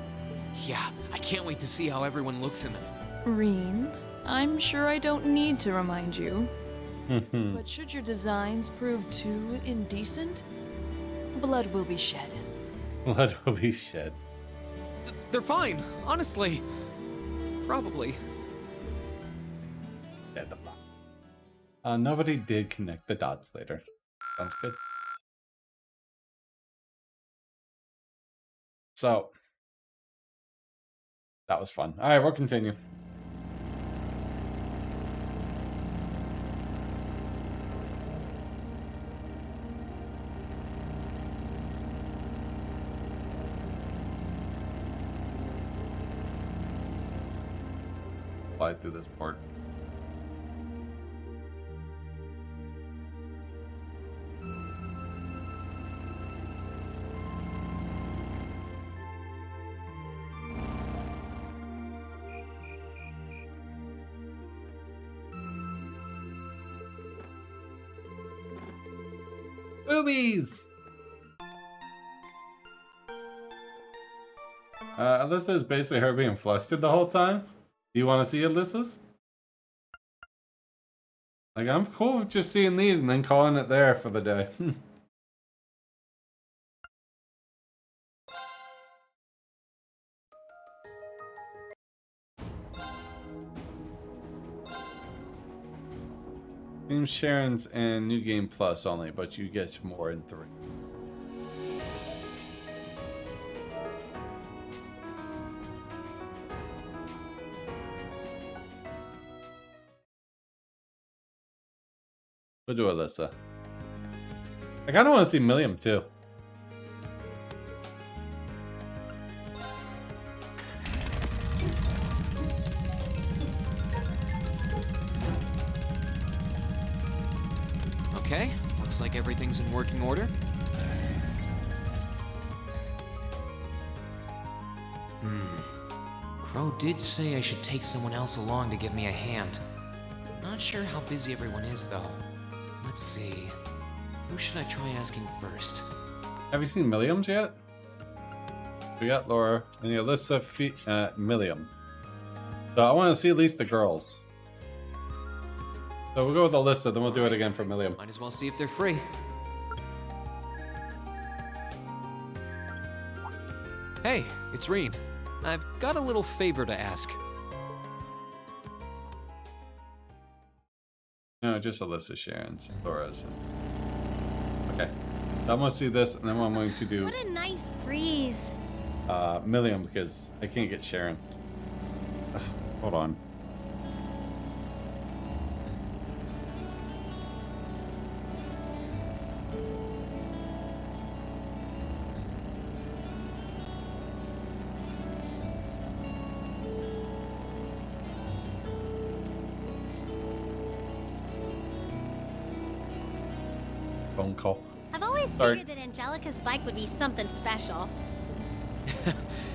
Yeah, I can't wait to see how everyone looks in them. Reen, I'm sure I don't need to remind you. But should your designs prove too indecent, blood will be shed. Blood will be shed. They're fine, honestly. Probably. Yeah, the blood. Nobody did connect the dots later. Sounds good. So, that was fun. All right, we'll continue. Fly through this port. Boobies! Alyssa is basically her being flustered the whole time. Do you want to see Alyssa's? Like, I'm cool with just seeing these and then calling it there for the day. Team Sharon's and New Game Plus only, but you get more in 3. We'll do Alyssa. I kind of want to see Milliam too. Okay, looks like everything's in working order. Crow did say I should take someone else along to give me a hand. Not sure how busy everyone is, though. Let's see. Who should I try asking first? Have you seen Milliam's yet? We got Laura and Alyssa, Milliam. So I want to see at least the girls. So we'll go with Alyssa, then we'll do it again for Milliam. Might as well see if they're free. Hey, it's Reen. I've got a little favor to ask. No, just Alyssa, Sharon's, Laura's. Okay. So I'm going to see this, and then I'm going to do What a nice breeze. Milliam, because I can't get Sharon. Ugh, hold on. Phone call. I've always Sorry. figured that Angelica's bike would be something special.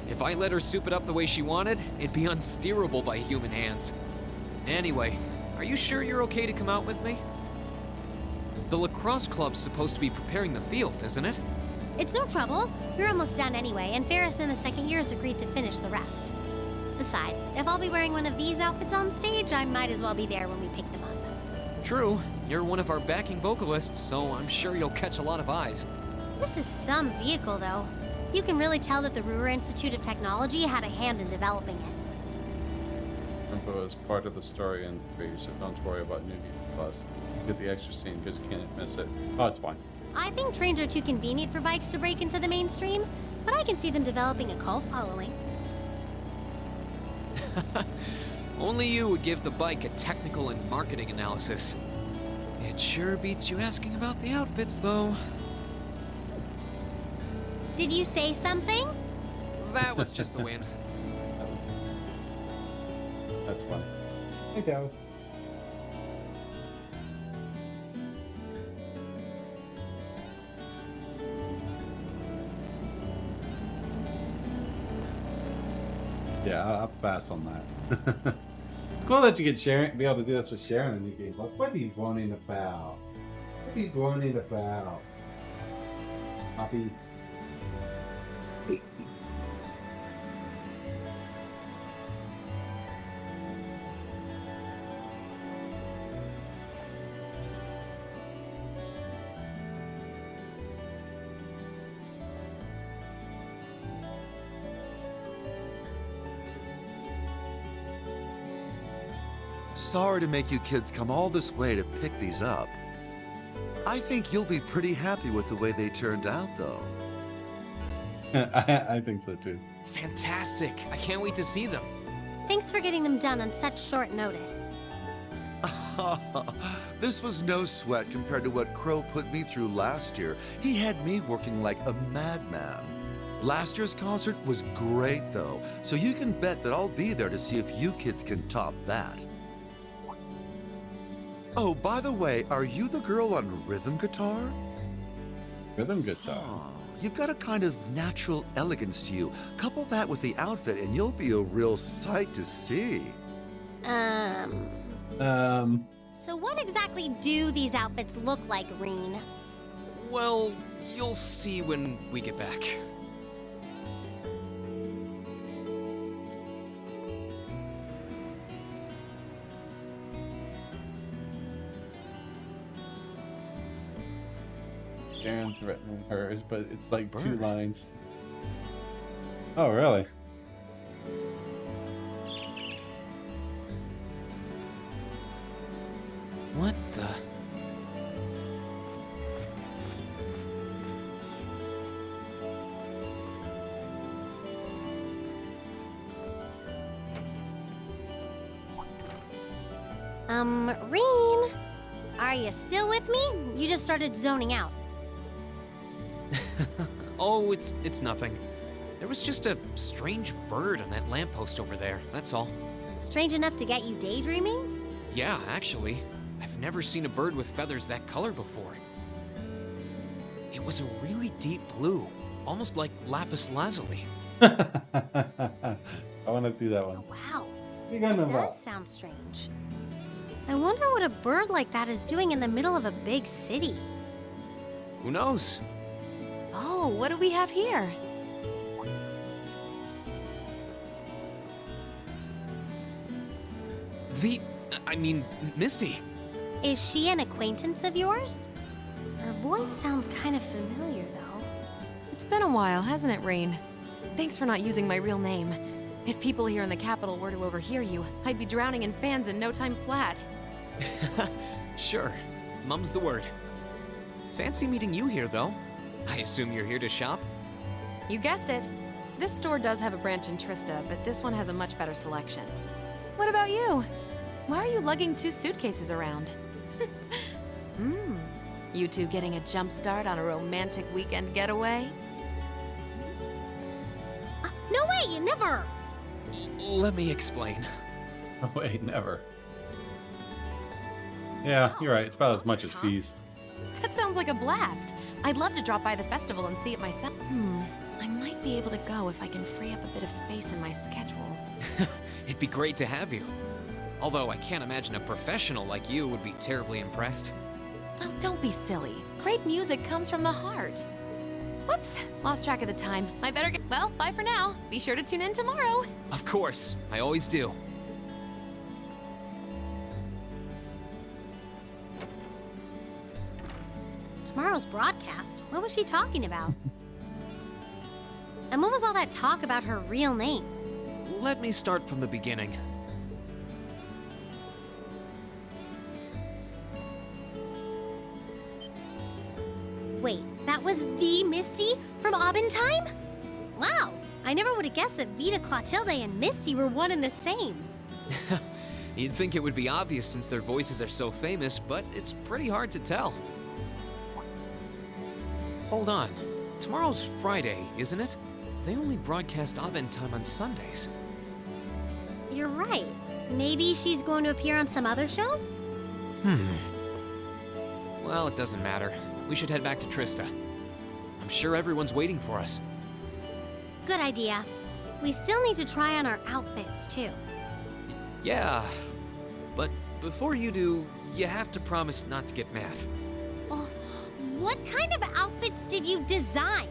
If I let her soup it up the way she wanted, it'd be unsteerable by human hands. Anyway, are you sure you're okay to come out with me? The lacrosse club's supposed to be preparing the field, isn't it? It's no trouble. We're almost done anyway, and Ferris in the second year has agreed to finish the rest. Besides, if I'll be wearing one of these outfits on stage, I might as well be there when we pick them up. True. You're one of our backing vocalists, so I'm sure you'll catch a lot of eyes. This is some vehicle, though. You can really tell that the Ruhr Institute of Technology had a hand in developing it. Info is part of the story in 3, so don't worry about New Game Plus. Get the extra scene because you can't miss it. Oh, it's fine. I think trains are too convenient for bikes to break into the mainstream, but I can see them developing a cult following. Only you would give the bike a technical and marketing analysis. It sure beats you asking about the outfits, though. Did you say something? That was just the wind. That's fun. Hey, Dallas. Yeah, I'll pass on that. It's cool that you get Sharon, be able to do this with Sharon in New Game Plus. What are you groaning about? What are you groaning about? Poppy. sorry to make you kids come all this way to pick these up. I think you'll be pretty happy with the way they turned out, though. I think so too. Fantastic. I can't wait to see them. Thanks for getting them done on such short notice. This was no sweat compared to what Crow put me through last year. He had me working like a madman. Last year's concert was great, though, so you can bet that I'll be there to see if you kids can top that. Oh, by the way, are you the girl on rhythm guitar? Rhythm guitar? Oh, you've got a kind of natural elegance to you. Couple that with the outfit and you'll be a real sight to see. So what exactly do these outfits look like, Reen? Well, you'll see when we get back. Darren threatening hers, but it's like 2 lines. Oh, really? What the? Reen? Are you still with me? You just started zoning out. Oh, it's nothing. There was just a strange bird on that lamppost over there, that's all. Strange enough to get you daydreaming? Yeah, actually. I've never seen a bird with feathers that color before. It was a really deep blue, almost like lapis lazuli. I want to see that one. Wow. You got It does sound strange. I wonder what a bird like that is doing in the middle of a big city. Who knows? Oh, what do we have here? Misty. Is she an acquaintance of yours? Her voice sounds kind of familiar, though. It's been a while, hasn't it, Rain? Thanks for not using my real name. If people here in the capital were to overhear you, I'd be drowning in fans in no time flat. Sure. Mum's the word. Fancy meeting you here, though. I assume you're here to shop? You guessed it. This store does have a branch in Trista, but this one has a much better selection. What about you? Why are you lugging 2 suitcases around? You two getting a jump start on a romantic weekend getaway? No way, never! Let me explain. Oh, wait, never. Yeah, you're right. It's about as much as fees. That sounds like a blast. I'd love to drop by the festival and see it myself. I might be able to go if I can free up a bit of space in my schedule. It'd be great to have you. Although I can't imagine a professional like you would be terribly impressed. Oh, don't be silly. Great music comes from the heart. Whoops, lost track of the time. I better get. Well, bye for now. Be sure to tune in tomorrow. Of course, I always do. Tomorrow's broadcast? What was she talking about? And what was all that talk about her real name? Let me start from the beginning. Wait, that was the Misty from Aubin Time? Wow, I never would have guessed that Vita Clotilde and Misty were one and the same. You'd think it would be obvious since their voices are so famous, but it's pretty hard to tell. Hold on. Tomorrow's Friday, isn't it? They only broadcast Aubin Time on Sundays. You're right. Maybe she's going to appear on some other show? Well, it doesn't matter. We should head back to Trista. I'm sure everyone's waiting for us. Good idea. We still need to try on our outfits, too. Yeah, but before you do, you have to promise not to get mad. Oh, what kind of outfits did you design?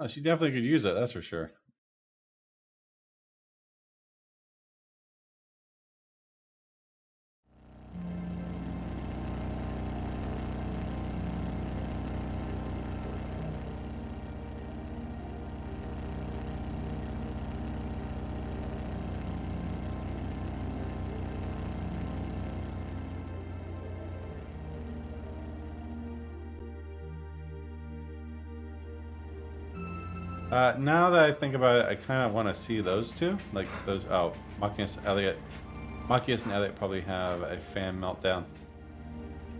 Oh, she definitely could use it, that's for sure. Now that I think about it, I kind of want to see those two. Like those. Oh, Machias, Elliot. Machias and Elliot probably have a fan meltdown.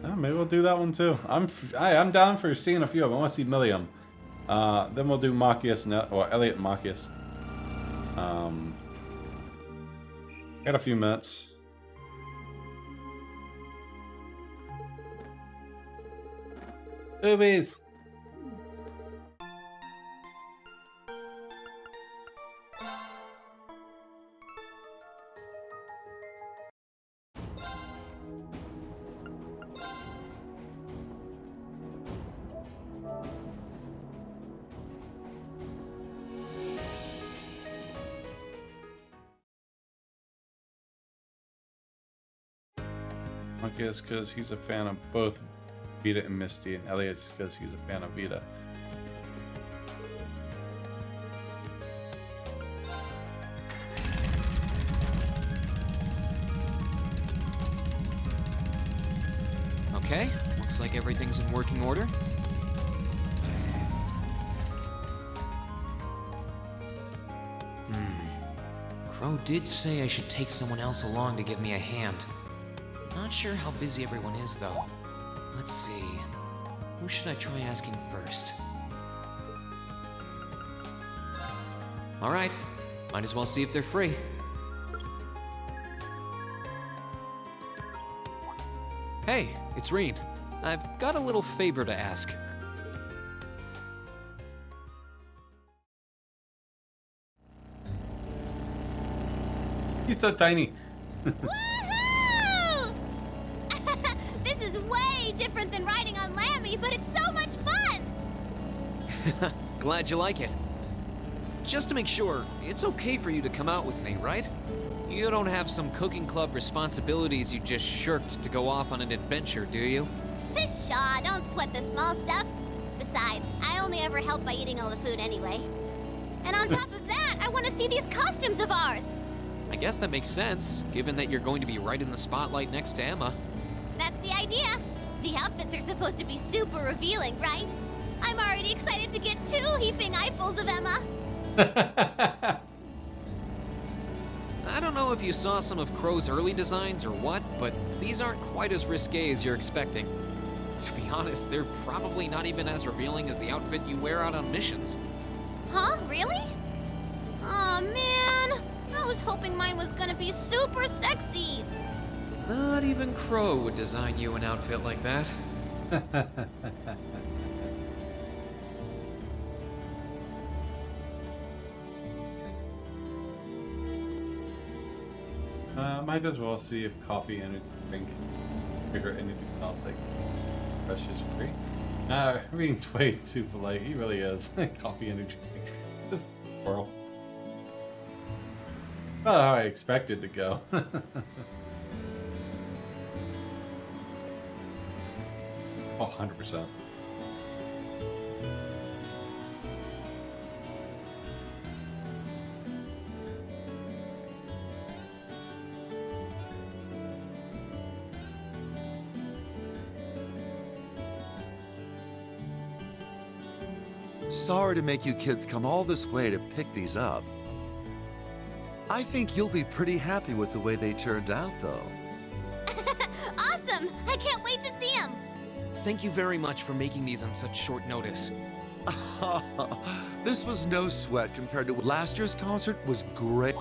Oh, maybe we'll do that one too. I'm down for seeing a few of them. I want to see Millium. Then we'll do Machias and Elliot and Machias. Got a few minutes. Boobies. Machias because he's a fan of both Vita and Misty, and Elliot because he's a fan of Vita. Okay, looks like everything's in working order. Crow did say I should take someone else along to give me a hand. Not sure how busy everyone is, though. Let's see. Who should I try asking first? Alright, might as well see if they're free. Hey, it's Reen. I've got a little favor to ask. He's so tiny. Woohoo! This is way different than riding on Lammy, but it's so much fun! Glad you like it. Just to make sure, it's okay for you to come out with me, right? You don't have some cooking club responsibilities you just shirked to go off on an adventure, do you? Pshaw, don't sweat the small stuff. Besides, I only ever help by eating all the food anyway. And on top of that, I want to see these costumes of ours. I guess that makes sense, given that you're going to be right in the spotlight next to Emma. That's the idea. The outfits are supposed to be super revealing, right? I'm already excited to get 2 heaping eyefuls of Emma. I don't know if you saw some of Crow's early designs or what, but these aren't quite as risque as you're expecting. To be honest, they're probably not even as revealing as the outfit you wear out on missions. Huh? Really? Aw, man. I was hoping mine was gonna be super sexy. Not even Crow would design you an outfit like that. Might as well see if coffee, energy drink, or anything else like fresh is free. Reen's way too polite. He really is. Coffee, energy drink. Just squirrel. Not how I expected to go. Oh, 100%. Sorry to make you kids come all this way to pick these up. I think you'll be pretty happy with the way they turned out, though. Awesome! I can't wait to see them. Thank you very much for making these on such short notice. This was no sweat compared to last year's concert was great.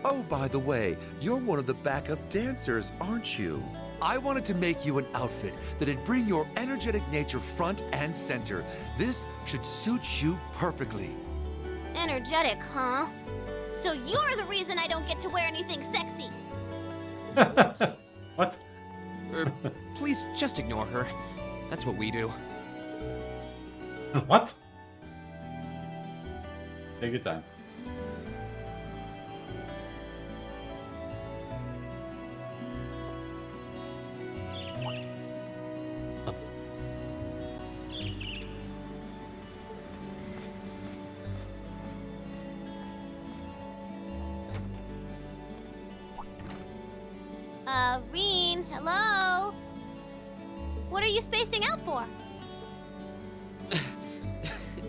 Oh, by the way, you're one of the backup dancers, aren't you? I wanted to make you an outfit that'd bring your energetic nature front and center. This should suit you perfectly. Energetic, huh? So you're the reason I don't get to wear anything sexy. What? Please just ignore her. That's what we do. What? Take your time. Reen, hello? What are you spacing out for?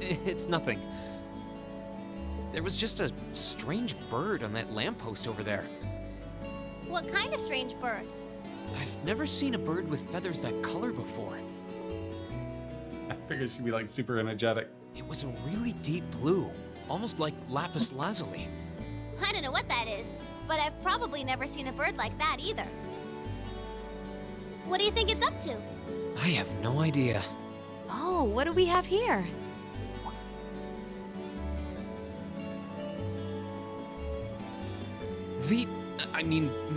It's nothing. There was just a strange bird on that lamppost over there. What kind of strange bird? I've never seen a bird with feathers that color before. I figured she'd be like super energetic. It was a really deep blue, almost like lapis lazuli. I don't know what that is, but I've probably never seen a bird like that either. What do you think it's up to? I have no idea. Oh, what do we have here?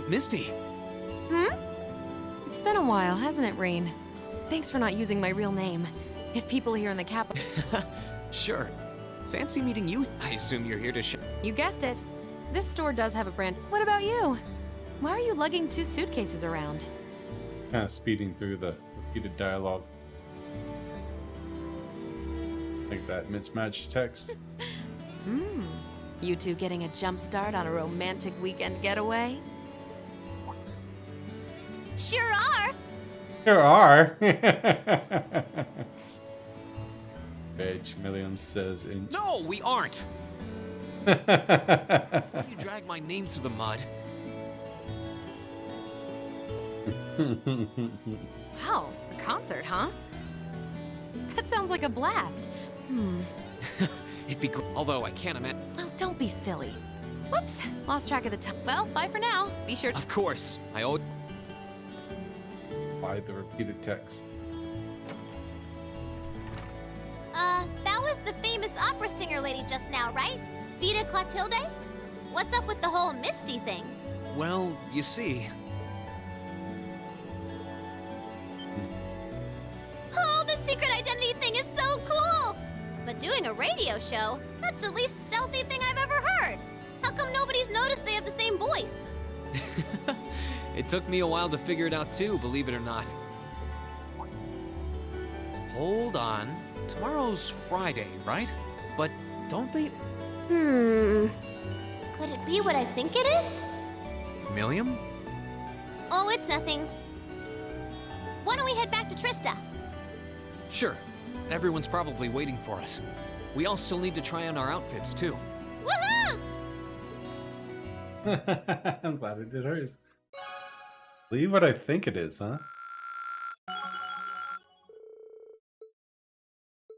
Misty. It's been a while, hasn't it, Rain? Thanks for not using my real name. If people here in the capital... Sure. Fancy meeting you. I assume you're here to show. You guessed it. This store does have a brand. What about you? Why are you lugging 2 suitcases around? Kind of speeding through the repeated dialogue. Like that mismatched text. You two getting a jump start on a romantic weekend getaway? Sure are. There are. Reg Milliam says in. No, we aren't. Before you drag my name through the mud. Wow, a concert, huh? That sounds like a blast. It'd be great. Although I can't imagine. Oh, don't be silly. Whoops, lost track of the time. Well, bye for now. Be sure to... Of course, I owe. By the repeated text. That was the famous opera singer lady just now, right? Vita Clotilde? What's up with the whole Misty thing? Well, you see. Oh, the secret identity thing is so cool! But doing a radio show, that's the least stealthy thing I've ever heard. How come nobody's noticed they have the same voice? It took me a while to figure it out too, believe it or not. Hold on. Tomorrow's Friday, right? But don't they... Could it be what I think it is? Milliam? Oh, it's nothing. Why don't we head back to Trista? Sure. Everyone's probably waiting for us. We all still need to try on our outfits too. Woohoo! I'm glad we did hers. Believe what I think it is, huh?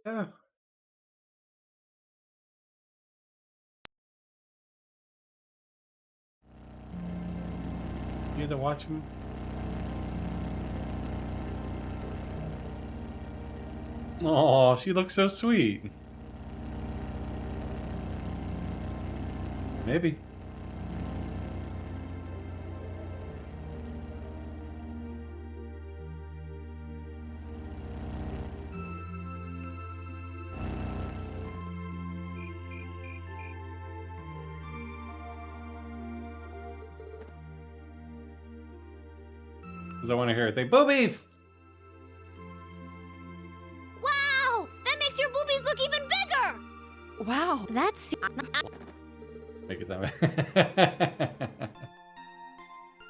Yeah. You had to watch him. Oh, she looks so sweet. Maybe. Because I want to hear it say, boobies! Wow! That makes your boobies look even bigger! Wow, that's... Make it that way.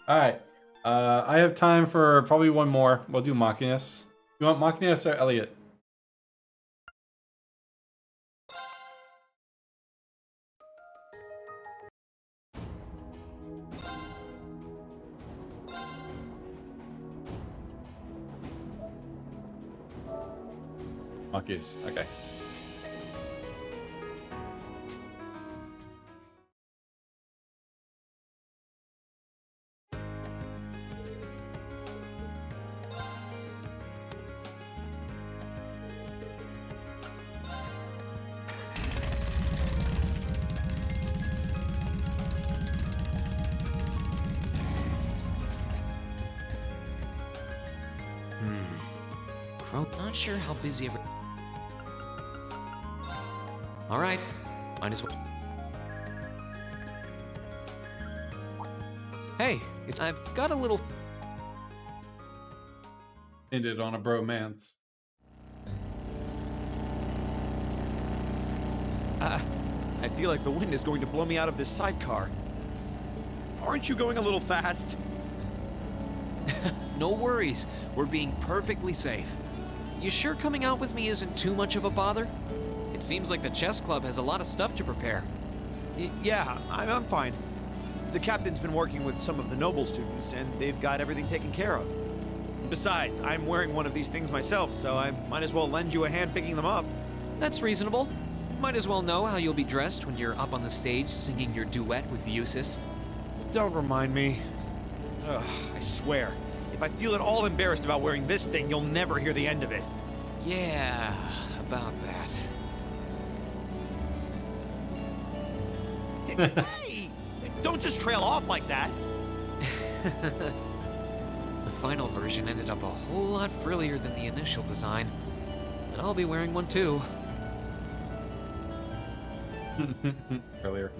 Alright. I have time for probably one more. We'll do Machinus. You want Machinus or Elliot? Machinus, okay. Not sure how busy every... All right, might as well. Hey, I've got a little... Ended on a bromance. I feel like the wind is going to blow me out of this sidecar. Aren't you going a little fast? No worries, we're being perfectly safe. You sure coming out with me isn't too much of a bother? It seems like the chess club has a lot of stuff to prepare. Yeah, I'm fine. The captain's been working with some of the noble students, and they've got everything taken care of. Besides, I'm wearing one of these things myself, so I might as well lend you a hand picking them up. That's reasonable. Might as well know how you'll be dressed when you're up on the stage singing your duet with Eustace. Don't remind me. Ugh, I swear, if I feel at all embarrassed about wearing this thing, you'll never hear the end of it. Yeah, about that. Hey! Don't just trail off like that. The final version ended up a whole lot frillier than the initial design. And I'll be wearing one too. Frillier.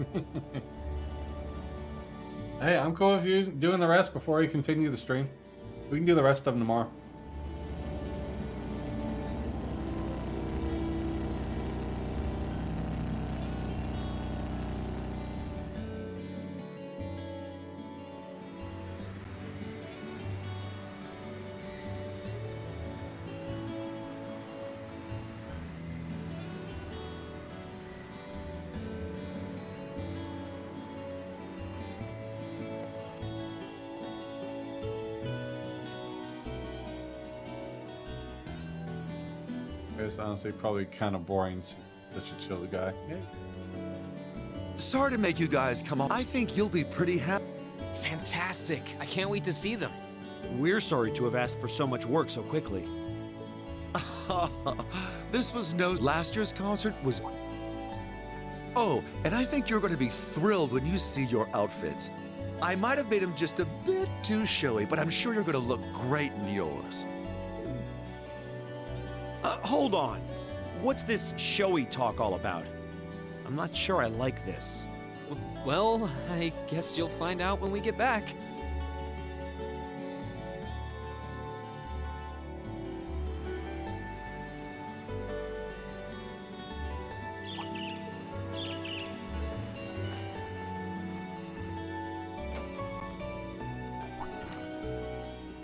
Hey, I'm cool with you doing the rest before we continue the stream. We can do the rest of them tomorrow. It's honestly probably kind of boring. Such a chill guy. Yeah. Sorry to make you guys come on. I think you'll be pretty happy. Fantastic. I can't wait to see them. We're sorry to have asked for so much work so quickly. This was last year's concert was... Oh, and I think you're going to be thrilled when you see your outfits. I might have made them just a bit too showy, but I'm sure you're going to look great in yours. Hold on. What's this showy talk all about? I'm not sure I like this. Well, I guess you'll find out when we get back.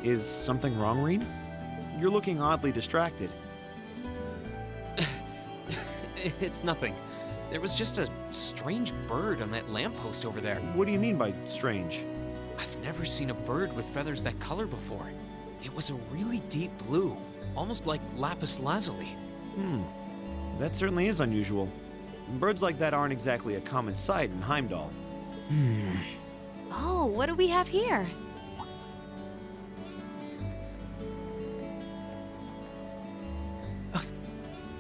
Is something wrong, Reen? You're looking oddly distracted. It's nothing. There was just a strange bird on that lamppost over there. What do you mean by strange? I've never seen a bird with feathers that color before. It was a really deep blue, almost like lapis lazuli. That certainly is unusual. Birds like that aren't exactly a common sight in Heimdall. Oh, what do we have here?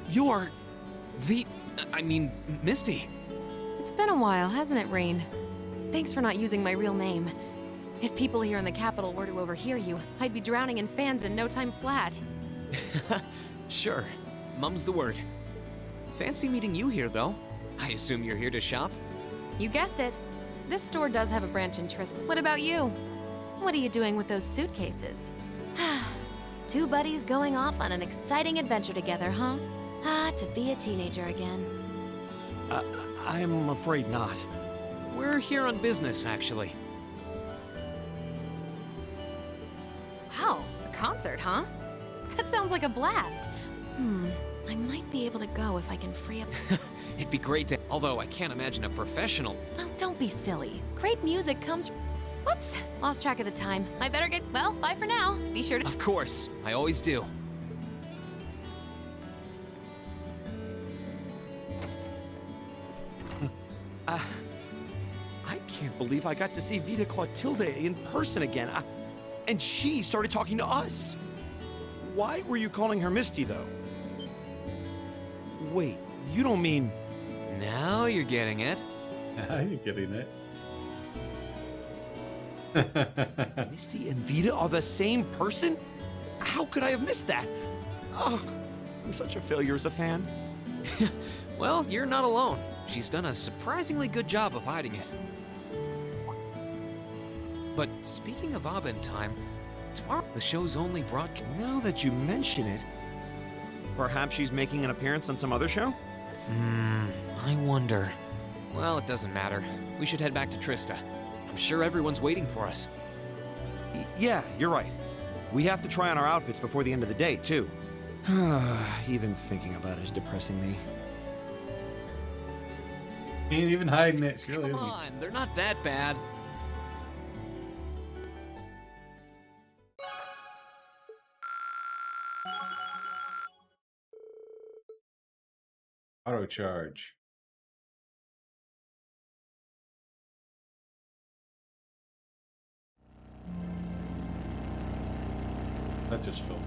You're... Misty. It's been a while, hasn't it, Rain? Thanks for not using my real name. If people here in the capital were to overhear you, I'd be drowning in fans in no time flat. Sure. Mum's the word. Fancy meeting you here, though. I assume you're here to shop? You guessed it. This store does have a branch in Trist. What about you? What are you doing with those suitcases? Two buddies going off on an exciting adventure together, huh? To be a teenager again. I'm afraid not. We're here on business, actually. Wow, a concert, huh? That sounds like a blast. I might be able to go if I can free up... It'd be great to... Although I can't imagine a professional... Oh, don't be silly. Great music comes... Whoops, lost track of the time. I better get... Well, bye for now. Be sure to... Of course, I always do. I can't believe I got to see Vita Clotilde in person again. And she started talking to us. Why were you calling her Misty, though? Wait, you don't mean... Now you're getting it. Now you're getting it. Misty and Vita are the same person? How could I have missed that? Oh, I'm such a failure as a fan. Well, you're not alone. She's done a surprisingly good job of hiding it. But speaking of Abendtime, tomorrow the show's only broadcast. Now that you mention it, perhaps she's making an appearance on some other show? I wonder. Well, it doesn't matter. We should head back to Trista. I'm sure everyone's waiting for us. Yeah, you're right. We have to try on our outfits before the end of the day, too. Even thinking about it is depressing me. He ain't even hiding it. She really Come isn't. on, they're not that bad. Auto charge. That just filled.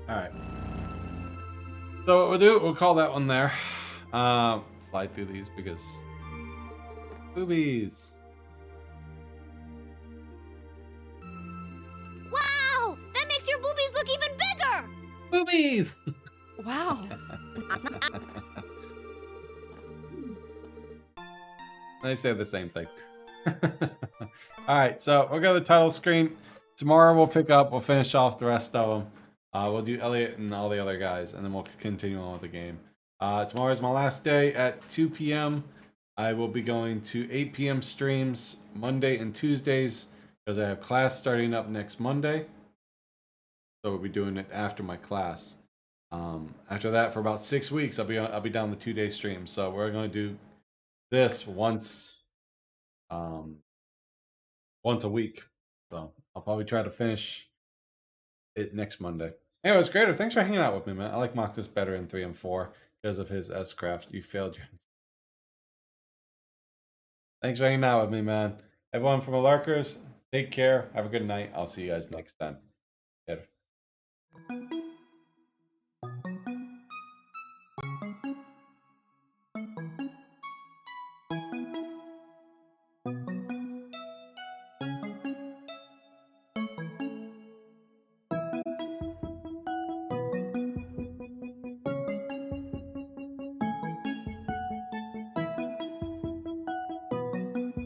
Alright. So what we'll do, we'll call that one there. Fly through these because boobies. Wow! That makes your boobies look even bigger! Boobies! Wow. They say the same thing. Alright, so we'll go to the title screen. Tomorrow we'll pick up, we'll finish off the rest of them. We'll do Elliot and all the other guys, and then we'll continue on with the game. Tomorrow is my last day at 2 p.m. I will be going to 8 p.m. streams Monday and Tuesdays because I have class starting up next Monday. So we'll be doing it after my class. After that, for about 6 weeks, I'll be down the 2-day stream. So we're going to do this once a week. So I'll probably try to finish it next Monday. Anyways, Greater, thanks for hanging out with me, man. I like Moctus better in 3 and 4 because of his S-Craft. You failed your... Thanks for hanging out with me, man. Everyone from the Larkers, take care. Have a good night. I'll see you guys next time. Later.